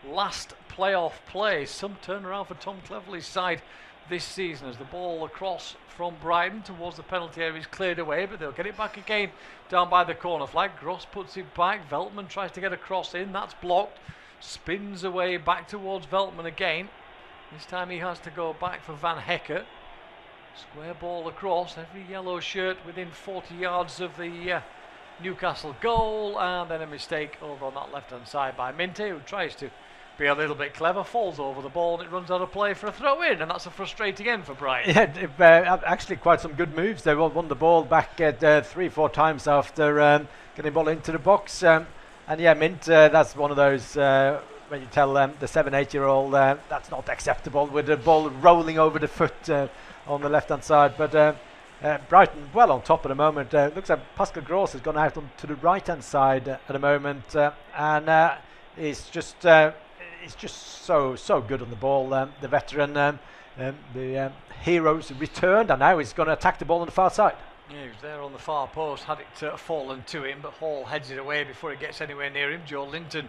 last playoff place. Some turnaround for Tom Cleverley's side this season, as the ball across from Brighton towards the penalty area is cleared away, but they'll get it back again down by the corner flag. Gross puts it back. Veltman tries to get a cross in. That's blocked. Spins away back towards Veltman again. This time he has to go back for Van Hecke. Square ball across. Every yellow shirt within 40 yards of the Newcastle goal, and then a mistake over on that left hand side by Minte, who tries to be a little bit clever, falls over the ball and it runs out of play for a throw in, and that's a frustrating end for Brighton. Yeah, actually quite some good moves. They won the ball back at 3-4 times after getting the ball into the box. And yeah, Mint, that's one of those when you tell the 7-8-year-old that's not acceptable, with the ball rolling over the foot on the left-hand side. But Brighton well on top at the moment. Looks like Pascal Gross has gone out to the right-hand side at the moment, and he's just so good on the ball. The veteran, the heroes returned, and now he's going to attack the ball on the far side. Yeah, he was there on the far post, had it fallen to him, but Hall heads it away before it gets anywhere near him. Joe Linton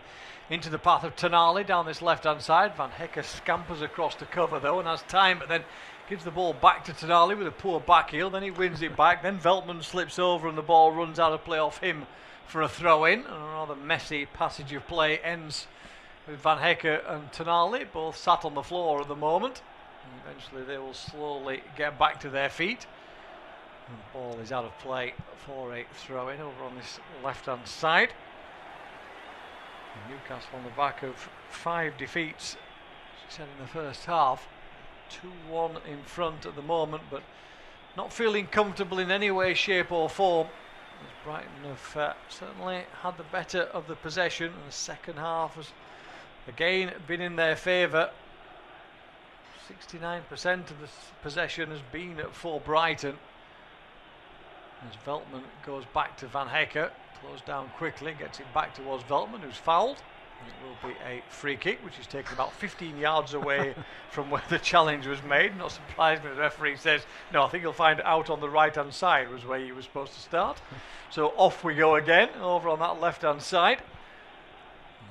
into the path of Tonali down this left-hand side. Van Hecke scampers across to cover though and has time, but then gives the ball back to Tonali with a poor back heel. Then he wins it back. Then Veltman slips over and the ball runs out of play off him for a throw-in. And a rather messy passage of play ends with Van Hecke and Tonali both sat on the floor at the moment. And eventually they will slowly get back to their feet. And the ball is out of play for a throw-in over on this left-hand side. And Newcastle on the back of 5 defeats, as I said, in the first half. 2-1 in front at the moment, but not feeling comfortable in any way, shape or form, as Brighton have certainly had the better of the possession, and the second half has again been in their favour. 69% of the possession has been for Brighton, as Veltman goes back to Van Hecke, closed down quickly, gets it back towards Veltman, who's fouled. It will be a free kick, which is taken about 15 yards away from where the challenge was made. Not surprised when the referee says, no, I think you'll find out on the right-hand side was where you were supposed to start. So off we go again, over on that left-hand side.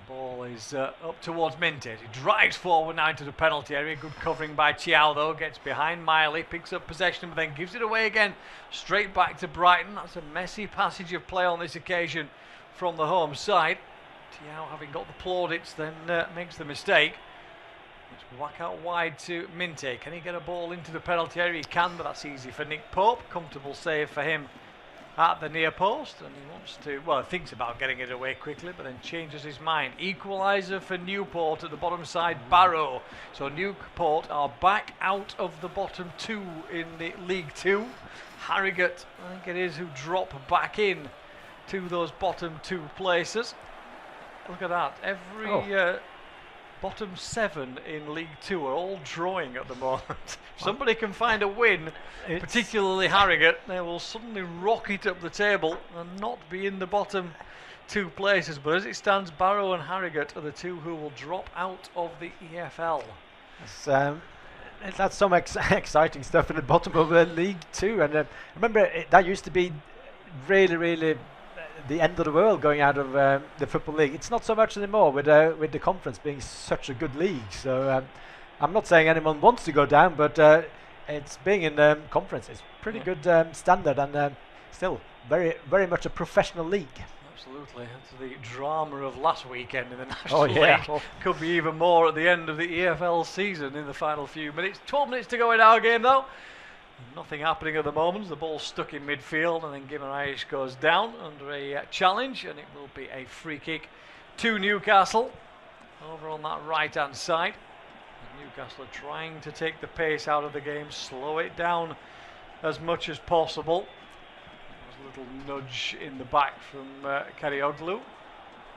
The ball is up towards Minte. He drives forward now into the penalty area. Good covering by Chiao, though. Gets behind Miley, picks up possession, but then gives it away again. Straight back to Brighton. That's a messy passage of play on this occasion from the home side. Chiao, having got the plaudits, then makes the mistake. Let's whack out wide to Minte. Can he get a ball into the penalty area? He can, but that's easy for Nick Pope. Comfortable save for him at the near post, and he wants to, well, thinks about getting it away quickly, but then changes his mind. Equaliser for Newport at the bottom side, Barrow. So Newport are back out of the bottom 2 in the League 2. Harrogate, I think it is, who drop back in to those bottom 2 places. Look at that. Every bottom 7 in League 2 are all drawing at the moment. If somebody can find a win, particularly Harrogate, they will suddenly rocket up the table and not be in the bottom 2 places. But as it stands, Barrow and Harrogate are the 2 who will drop out of the EFL. That's some exciting stuff in the bottom of League 2. And remember, that used to be really the end of the world going out of the Football League. It's not so much anymore with the conference being such a good league. So I'm not saying anyone wants to go down, but it's being in conference. It's pretty good standard, and still very much a professional league. Absolutely. That's the drama of last weekend in the National League. Could be even more at the end of the EFL season in the final few minutes. 12 minutes to go in our game though. Nothing happening at the moment. The ball's stuck in midfield, and then Guimaraes goes down under a challenge, and it will be a free kick to Newcastle over on that right-hand side. And Newcastle are trying to take the pace out of the game, slow it down as much as possible. There's a little nudge in the back from Karioglu.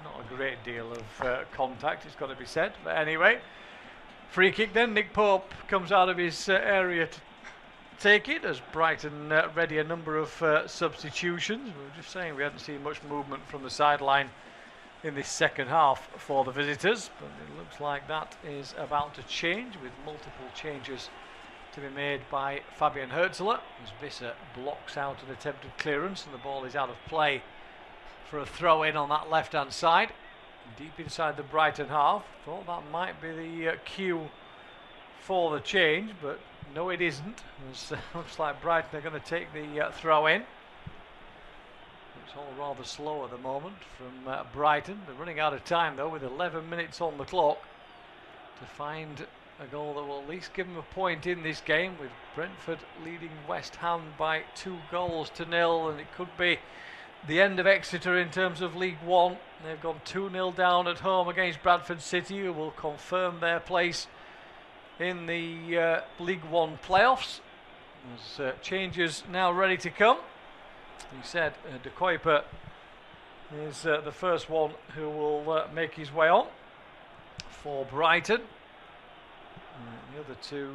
Not a great deal of contact, it's got to be said. But anyway, free kick then. Nick Pope comes out of his area to take it, as Brighton ready a number of substitutions. We were just saying we hadn't seen much movement from the sideline in this second half for the visitors, but it looks like that is about to change, with multiple changes to be made by Fabian Herzler, as Visser blocks out an attempted clearance, and the ball is out of play for a throw-in on that left-hand side, deep inside the Brighton half. Thought that might be the cue for the change, but no, it isn't. It looks like Brighton are going to take the throw-in. It's all rather slow at the moment from Brighton. They're running out of time though, with 11 minutes on the clock to find a goal that will at least give them a point in this game, with Brentford leading West Ham by 2-0, and it could be the end of Exeter in terms of League One. They've gone 2-0 down at home against Bradford City, who will confirm their place in the League One playoffs. There's changes now ready to come. He said De Kuiper is the first one who will make his way on for Brighton. The other two,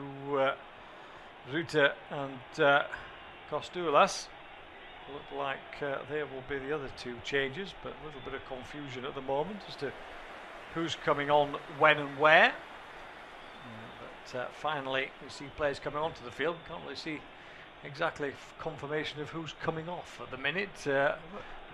Rutte and Kostoulas, look like they will be the other two changes, but a little bit of confusion at the moment as to who's coming on when and where. But finally we see players coming onto the field. Can't really see exactly confirmation of who's coming off at the minute.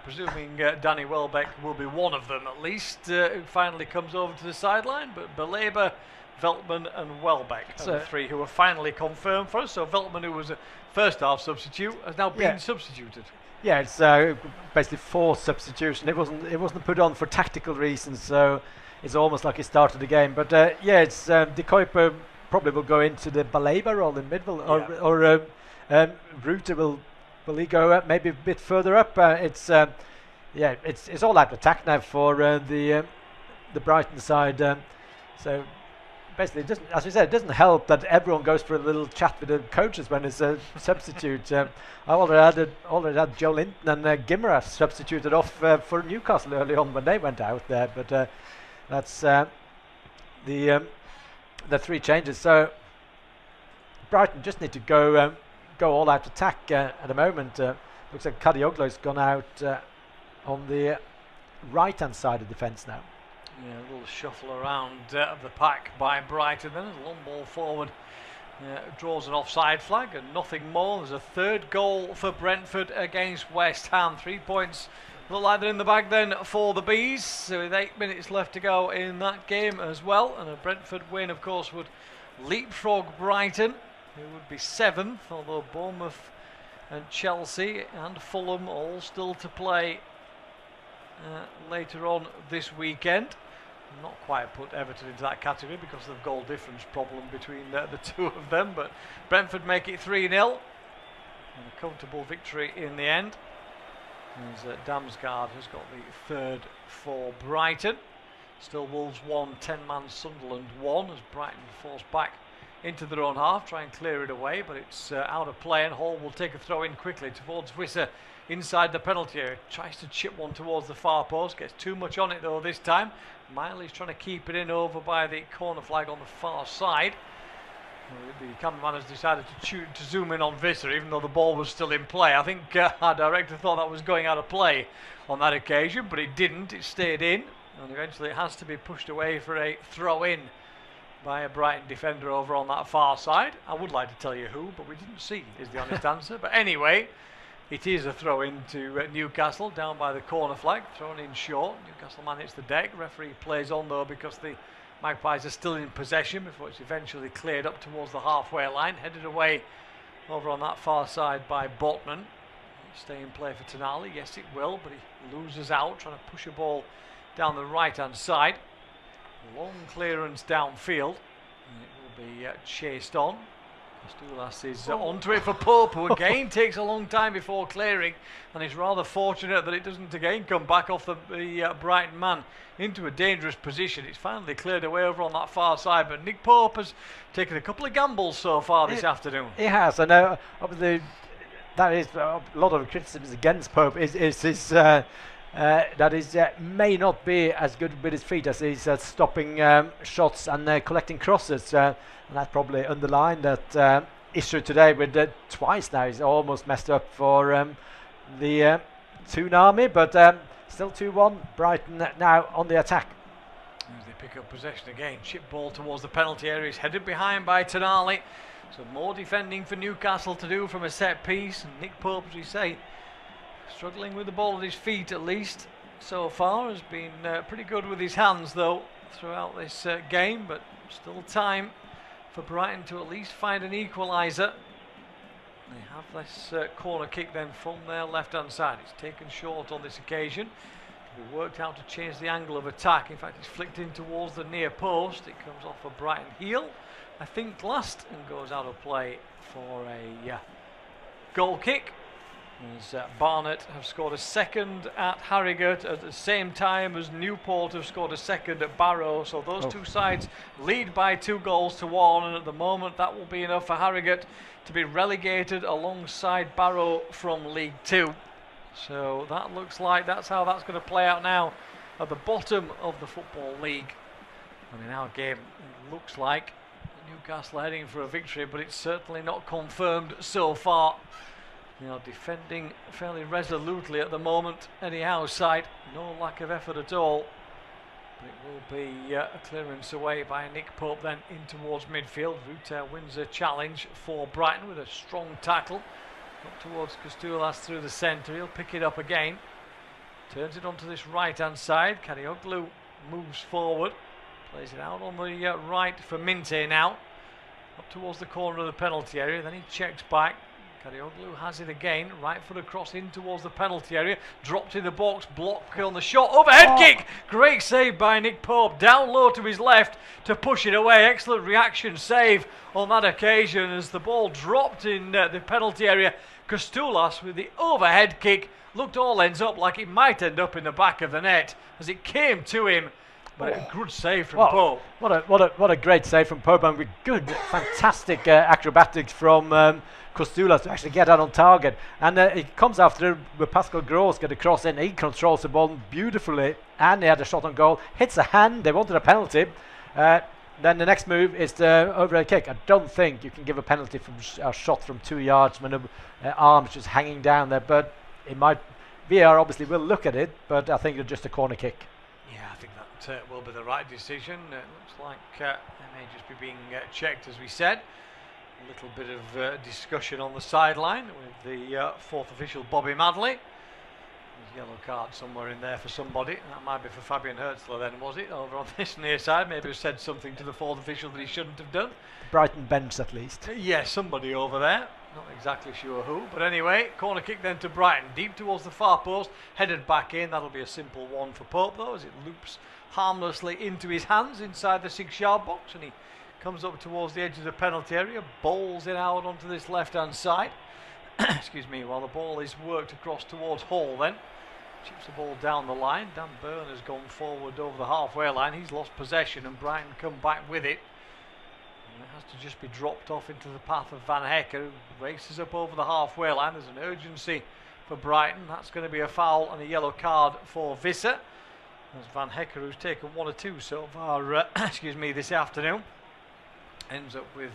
Presuming Danny Welbeck will be one of them at least, who finally comes over to the sideline. But Belabor, Veltman and Welbeck are the three who are finally confirmed for us. So Veltman, who was a first half substitute, has now been substituted. Yeah, it's basically forced substitution. It wasn't put on for tactical reasons, so it's almost like he started the game. But it's De Kuiper probably will go into the Belabor role in middle, or Rutte will he go maybe a bit further up? It's all out attack now for the Brighton side. So basically, it doesn't, as we said, it doesn't help that everyone goes for a little chat with the coaches when it's a substitute. I already had Joe Linton and Gimera substituted off for Newcastle early on when they went out there. But that's the three changes. So Brighton just need to go all out attack at the moment. Looks like Kadioglu's gone out on the right hand side of defence now. Yeah, a little shuffle around the pack by Brighton. Then a long ball forward, draws an offside flag and nothing more. There's a third goal for Brentford against West Ham. 3 points look like they're in the bag then for the Bees. So with 8 minutes left to go in that game as well, and a Brentford win of course would leapfrog Brighton, who would be 7th, although Bournemouth and Chelsea and Fulham all still to play later on this weekend. Not quite put Everton into that category because of the goal difference problem between the two of them, but Brentford make it 3-0 and a comfortable victory in the end. As Damsgaard has got the third for Brighton. Still Wolves 1, 10-man Sunderland 1 as Brighton forced back into their own half, try and clear it away, but it's out of play, and Hall will take a throw in quickly towards Wissa inside the penalty area. Tries to chip one towards the far post, gets too much on it though this time. Miley's trying to keep it in over by the corner flag on the far side. The cameraman has decided to zoom in on Visser, even though the ball was still in play. I think our director thought that was going out of play on that occasion, but it didn't. It stayed in, and eventually it has to be pushed away for a throw-in by a Brighton defender over on that far side. I would like to tell you who, but we didn't see, is the honest answer. But anyway, it is a throw-in to Newcastle, down by the corner flag, thrown in short. Newcastle man hits the deck. Referee plays on though because the Magpies are still in possession before it's eventually cleared up towards the halfway line, headed away over on that far side by Botman. Stay in play for Tonali, yes it will, but he loses out, trying to push a ball down the right-hand side. Long clearance downfield, and it will be chased on. Kostoulas is onto it for Pope, who again takes a long time before clearing, and is rather fortunate that it doesn't again come back off the Brighton man into a dangerous position. It's finally cleared away over on that far side, but Nick Pope has taken a couple of gambles so far this afternoon. He has. I know obviously that is a lot of criticism against Pope is his that is may not be as good with his feet as he's stopping shots and collecting crosses, and that probably underlined that issue today with twice now. He's almost messed up for the Tsunami, but still 2-1. Brighton now on the attack. As they pick up possession again, chip ball towards the penalty area. He's headed behind by Tonali, so more defending for Newcastle to do from a set piece. And Nick Pope, as we say, struggling with the ball at his feet at least so far, has been pretty good with his hands though throughout this game, but still time for Brighton to at least find an equaliser. They have this corner kick then from their left hand side. It's taken short on this occasion. They worked out to change the angle of attack. In fact, it's flicked in towards the near post. It comes off a Brighton heel, I think last, and goes out of play for a goal kick. As Barnet have scored a second at Harrogate at the same time as Newport have scored a second at Barrow. So those two sides lead by 2 goals to 1, and at the moment that will be enough for Harrogate to be relegated alongside Barrow from League 2. So that looks like that's how that's going to play out now at the bottom of the Football League. And in our game, it looks like Newcastle heading for a victory, but it's certainly not confirmed so far. They are defending fairly resolutely at the moment. Anyhow, side, no lack of effort at all. But it will be a clearance away by Nick Pope then in towards midfield. Ruter wins a challenge for Brighton with a strong tackle. Up towards Kostoulas through the centre. He'll pick it up again. Turns it onto this right-hand side. Karioglu moves forward. Plays it out on the right for Minte now. Up towards the corner of the penalty area. Then he checks back. Karioglu has it again, right foot across in towards the penalty area, dropped in the box, block on the shot, overhead kick, great save by Nick Pope, down low to his left to push it away, excellent reaction save on that occasion as the ball dropped in the penalty area. Kostoulas with the overhead kick, looked all ends up like it might end up in the back of the net as it came to him. But a good save from Pope. What a great save from Pope, and with good, fantastic acrobatics from Kostoulas to actually get out on target. And it comes after Pascal Gross get a cross in. He controls the ball beautifully, and he had a shot on goal. Hits a hand. They wanted a penalty. Then the next move is the overhead kick. I don't think you can give a penalty from a shot from 2 yards when an arm's just hanging down there. But it might. VAR obviously will look at it, but I think it's just a corner kick. Yeah, I think that will be the right decision. It looks like it may just be being checked, as we said. A little bit of discussion on the sideline with the fourth official, Bobby Madley. There's a yellow card somewhere in there for somebody. That might be for Fabian Hertzler then, was it? Over on this near side. Maybe have said something to the fourth official that he shouldn't have done. Brighton bench at least. Yeah, somebody over there. Not exactly sure who. But anyway, corner kick then to Brighton. Deep towards the far post. Headed back in. That'll be a simple one for Pope though, as it loops harmlessly into his hands inside the 6-yard box. And he comes up towards the edge of the penalty area. Bowls it out onto this left-hand side. Excuse me, while the ball is worked across towards Hall then. Chips the ball down the line. Dan Byrne has gone forward over the halfway line. He's lost possession and Brighton come back with it. And it has to just be dropped off into the path of Van Hecker, who races up over the halfway line. There's an urgency for Brighton. That's going to be a foul and a yellow card for Visser. There's Van Hecker, who's taken 1 or 2 so far excuse me, this afternoon. Ends up with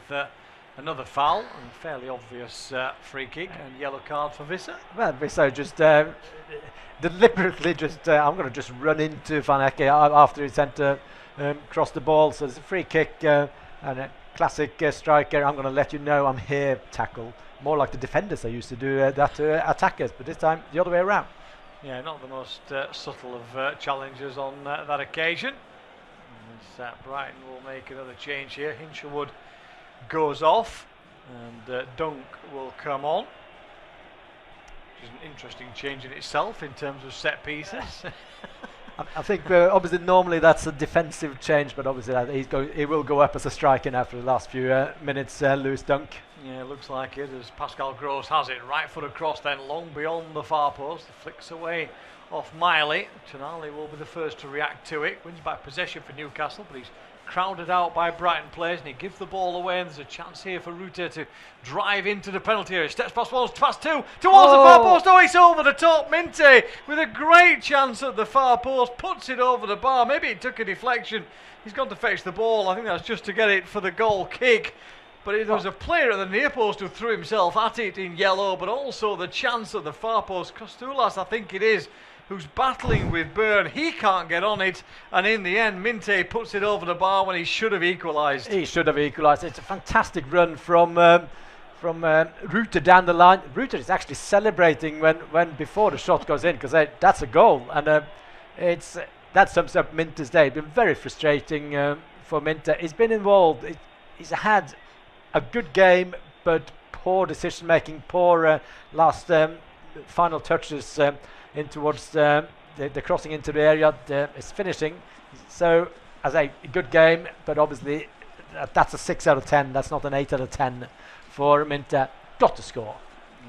another foul and fairly obvious free kick and yellow card for Visser. Well, Visser just deliberately I'm going to just run into Van Hecker after he sent across the ball. So it's a free kick and a classic striker. I'm going to let you know I'm here tackle. More like the defenders I used to do that to attackers, but this time the other way around. Yeah, not the most subtle of challenges on that occasion. As, Brighton will make another change here. Hinshelwood goes off and Dunk will come on. Which is an interesting change in itself in terms of set pieces. I think obviously normally that's a defensive change, but obviously he will go up as a striker now for the last few minutes, Lewis Dunk. Yeah, it looks like it as Pascal Gross has it. Right foot across then, long beyond the far post. Flicks away off Miley. Tonali will be the first to react to it. Wins back possession for Newcastle, but he's crowded out by Brighton players and he gives the ball away, and there's a chance here for Ruter to drive into the penalty area. Steps past one, past 2, towards the far post. Oh, it's over the top. Minte with a great chance at the far post, puts it over the bar. Maybe it took a deflection. He's gone to fetch the ball. I think that's just to get it for the goal kick. But there was a player at the near post who threw himself at it in yellow, but also the chance at the far post. Kostoulas, I think it is, who's battling with Byrne. He can't get on it, and in the end Minte puts it over the bar when he should have equalised. He should have equalised. It's a fantastic run from Ruter down the line. Ruter is actually celebrating when before the shot goes in, because that's a goal, and that sums up Minte's day. It's been very frustrating for Minte. He's been involved. He's had a good game, but poor decision making, poor last final touches in towards the crossing into the area. It's finishing. So as a good game, but obviously that's a 6 out of 10. That's not an 8 out of 10 for Minte. Got to score.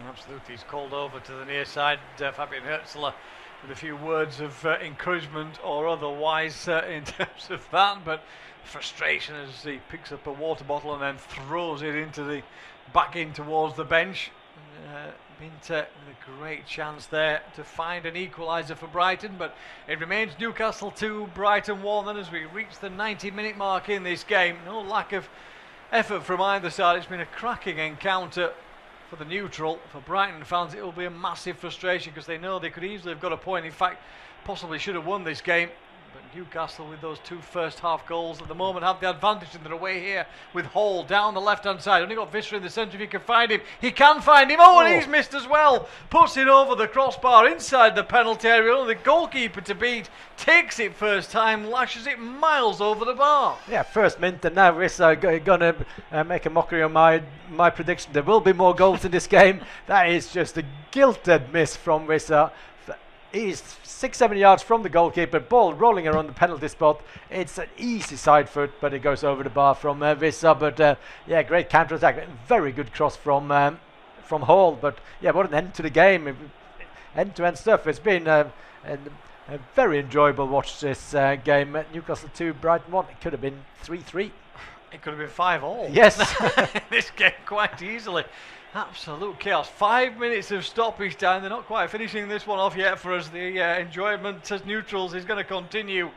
Absolutely, he's called over to the near side. Fabian Herzler with a few words of encouragement or otherwise in terms of that, but frustration as he picks up a water bottle and then throws it back in towards the bench. Minter with a great chance there to find an equaliser for Brighton, but it remains Newcastle 2, Brighton 1. Then as we reach the 90-minute mark in this game, no lack of effort from either side. It's been a cracking encounter for the neutral. For Brighton fans, it will be a massive frustration because they know they could easily have got a point. In fact, possibly should have won this game. But Newcastle, with those 2 first-half goals at the moment, have the advantage in their away here with Hall down the left-hand side. Only got Visser in the centre if he can find him. He can find him. Oh, and he's missed as well. Puts it over the crossbar inside the penalty area. Only the goalkeeper to beat. Takes it first time, lashes it miles over the bar. Yeah, first minute, and now Visser going to make a mockery of my prediction. There will be more goals in this game. That is just a gilded miss from Visser. He's 6-7 yards from the goalkeeper, ball rolling around the penalty spot. It's an easy side foot, but it goes over the bar from Visser. But yeah, great counter attack, very good cross from Hall. But yeah, what an end to the game, end to end stuff. It's been a very enjoyable watch this game. Newcastle 2, Brighton 1. It could have been 3-3. It could have been 5-5. Yes, this game quite easily. Absolute chaos. 5 minutes of stoppage time. They're not quite finishing this one off yet for us. The enjoyment as neutrals is going to continue,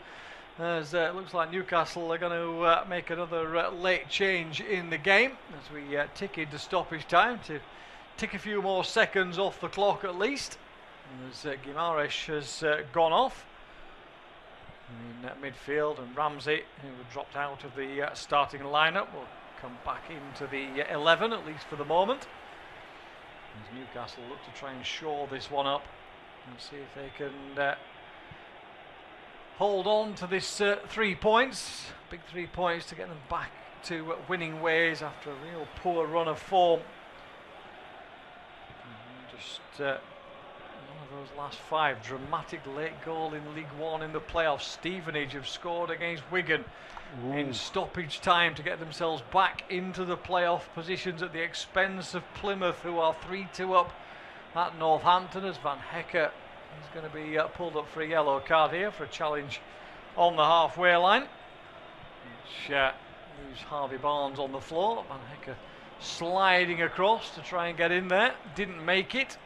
as it looks like Newcastle are going to make another late change in the game as we tick into stoppage time to tick a few more seconds off the clock at least. As Guimaraes has gone off in midfield, and Ramsey, who dropped out of the starting lineup, will come back into the 11 at least for the moment. As Newcastle look to try and shore this one up and see if they can hold on to this 3 points. Big 3 points to get them back to winning ways after a real poor run of form. Just one of those last 5. Dramatic late goal in League One in the playoffs. Stevenage have scored against Wigan in stoppage time to get themselves back into the playoff positions at the expense of Plymouth, who are 3-2 up at Northampton, as Van Hecker is going to be pulled up for a yellow card here for a challenge on the halfway line, which leaves Harvey Barnes on the floor. Van Hecker sliding across to try and get in there, didn't make it,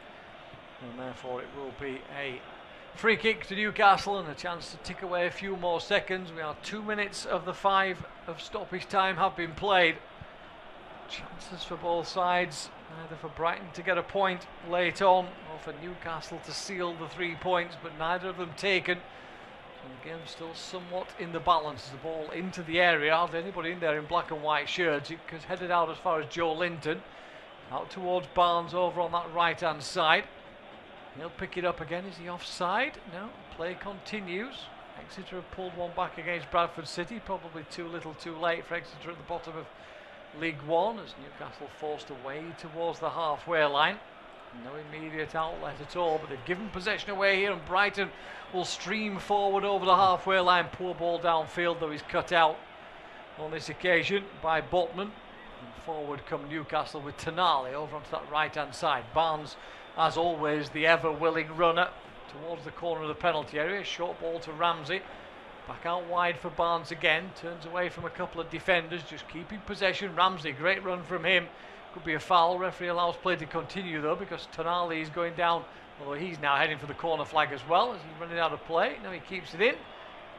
and therefore it will be a free kick to Newcastle and a chance to tick away a few more seconds. We are 2 minutes of the 5 of stoppage time have been played. Chances for both sides, either for Brighton to get a point late on or for Newcastle to seal the 3 points, but neither of them taken. And the game's still somewhat in the balance as the ball into the area. Hardly anybody in there in black and white shirts. It was headed out as far as Joe Linton, out towards Barnes over on that right hand side. He'll pick it up again. Is he offside? No. Play continues. Exeter have pulled one back against Bradford City. Probably too little too late for Exeter at the bottom of League One, as Newcastle forced away towards the halfway line. No immediate outlet at all, but they've given possession away here, and Brighton will stream forward over the halfway line. Poor ball downfield, though, he's cut out on this occasion by Botman. And forward come Newcastle with Tonali over onto that right hand side. Barnes, as always, the ever-willing runner towards the corner of the penalty area. Short ball to Ramsey. Back out wide for Barnes again. Turns away from a couple of defenders, just keeping possession. Ramsey, great run from him. Could be a foul. Referee allows play to continue, though, because Tonali is going down, although he's now heading for the corner flag as well, as he's running out of play. Now he keeps it in,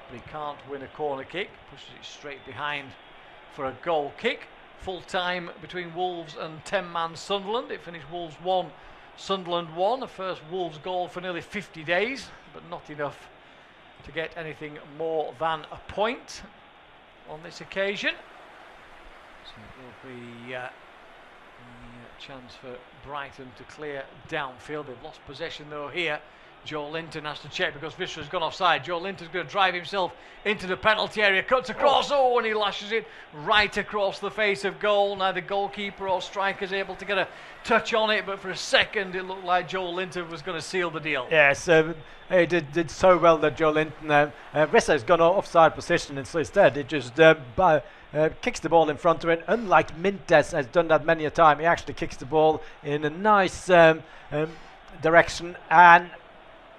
but he can't win a corner kick. Pushes it straight behind for a goal kick. Full time between Wolves and 10-man Sunderland. It finished Wolves 1, Sunderland 1, the first Wolves goal for nearly 50 days, but not enough to get anything more than a point on this occasion. So it will be a chance for Brighton to clear downfield. They've lost possession though here Joe Linton has to check because Visser has gone offside. Joe Linton's going to drive himself into the penalty area, cuts across, and he lashes it right across the face of goal. Now the goalkeeper or striker's able to get a touch on it, but for a second it looked like Joe Linton was going to seal the deal. Yes, he did so well that Joe Linton. Visser has gone offside position, and so instead it just kicks the ball in front of it. Unlike Mintes has done that many a time, he actually kicks the ball in a nice direction, and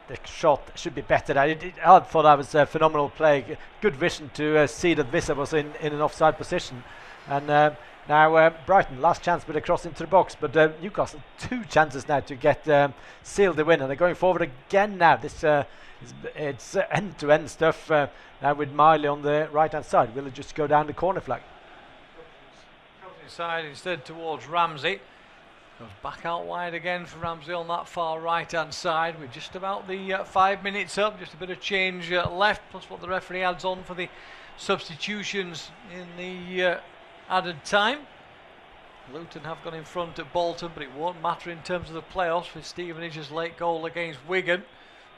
the shot should be better. I thought that was a phenomenal play. Good vision to see that Visser was in an offside position. And now Brighton, last chance with a cross into the box, but Newcastle 2 chances now to get seal the win, and they're going forward again now. This it's end-to-end stuff now with Miley on the right-hand side. Will it just go down the corner flag? Inside instead towards Ramsey. Goes back out wide again for Ramsey on that far right-hand side. We're just about the 5 minutes up, just a bit of change left, plus what the referee adds on for the substitutions in the added time. Luton have gone in front at Bolton, but it won't matter in terms of the playoffs with Stevenage's late goal against Wigan.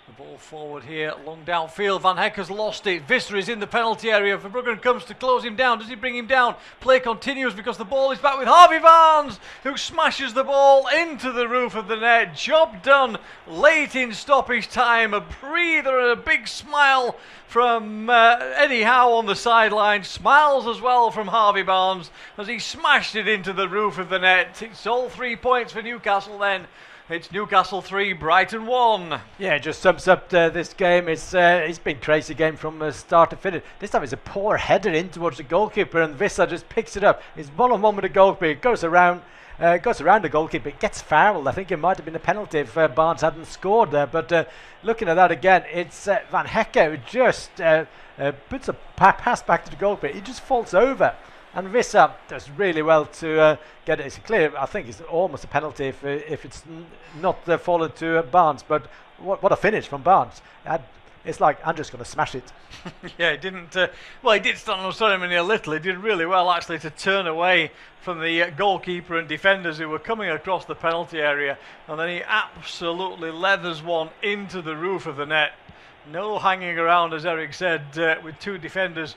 The ball forward here, long downfield. Van Hecke's lost it. Visser is in the penalty area. Verbruggen comes to close him down. Does he bring him down? Play continues because the ball is back with Harvey Barnes, who smashes the ball into the roof of the net. Job done late in stoppage time. A breather and a big smile from Eddie Howe on the sideline. Smiles as well from Harvey Barnes as he smashed it into the roof of the net. It's all 3 points for Newcastle then. It's Newcastle 3, Brighton 1. Yeah, it just sums up this game. It's been a crazy game from start to finish. This time it's a poor header in towards the goalkeeper, and Visser just picks it up. He's one-on-one with the goalkeeper. It goes around the goalkeeper. It gets fouled. I think it might have been a penalty if Barnes hadn't scored there. But looking at that again, it's Van Hecke who just puts a pass back to the goalkeeper. He just falls over. And Visser does really well to get it. It's clear. I think it's almost a penalty if it's not fallen to Barnes. But what a finish from Barnes! It's like, I'm just going to smash it. Yeah, he didn't. Well, he did stand on ceremony a little. He did really well actually to turn away from the goalkeeper and defenders who were coming across the penalty area, and then he absolutely leathers one into the roof of the net. No hanging around, as Eric said, with 2 defenders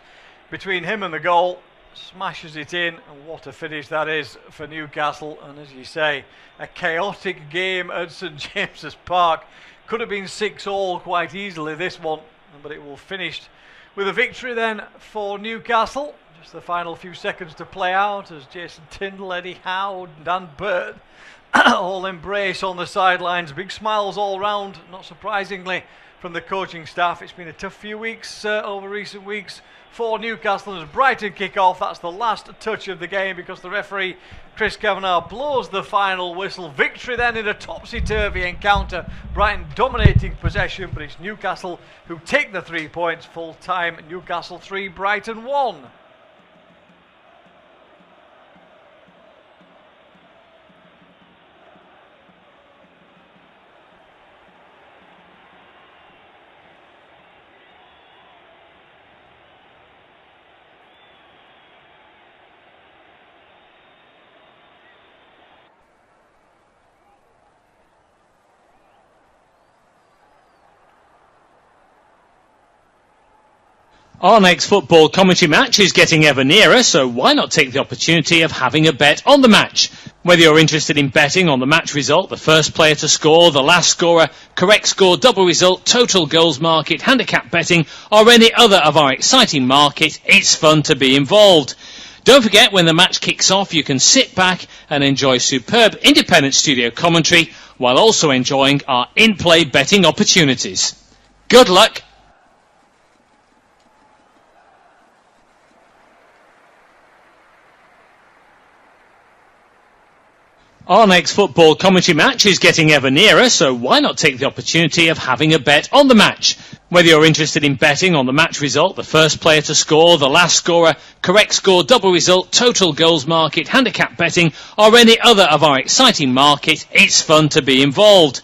between him and the goal. Smashes it in, and what a finish that is for Newcastle. And as you say, a chaotic game at St James's Park. Could have been 6-6 quite easily, this one, but it will finish with a victory then for Newcastle. Just the final few seconds to play out as Jason Tindall, Eddie Howe, Dan Burt all embrace on the sidelines. Big smiles all round, not surprisingly, from the coaching staff. It's been a tough few weeks over recent weeks for Newcastle. As Brighton kick off, that's the last touch of the game because the referee Chris Kavanagh blows the final whistle. Victory then in a topsy-turvy encounter. Brighton dominating possession, but it's Newcastle who take the 3 points full time. Newcastle 3, Brighton 1. Our next football commentary match is getting ever nearer, so why not take the opportunity of having a bet on the match? Whether you're interested in betting on the match result, the first player to score, the last scorer, correct score, double result, total goals market, handicap betting, or any other of our exciting market, it's fun to be involved. Don't forget, when the match kicks off, you can sit back and enjoy superb independent studio commentary while also enjoying our in-play betting opportunities. Good luck! Our next football commentary match is getting ever nearer, so why not take the opportunity of having a bet on the match? Whether you're interested in betting on the match result, the first player to score, the last scorer, correct score, double result, total goals market, handicap betting, or any other of our exciting market, it's fun to be involved.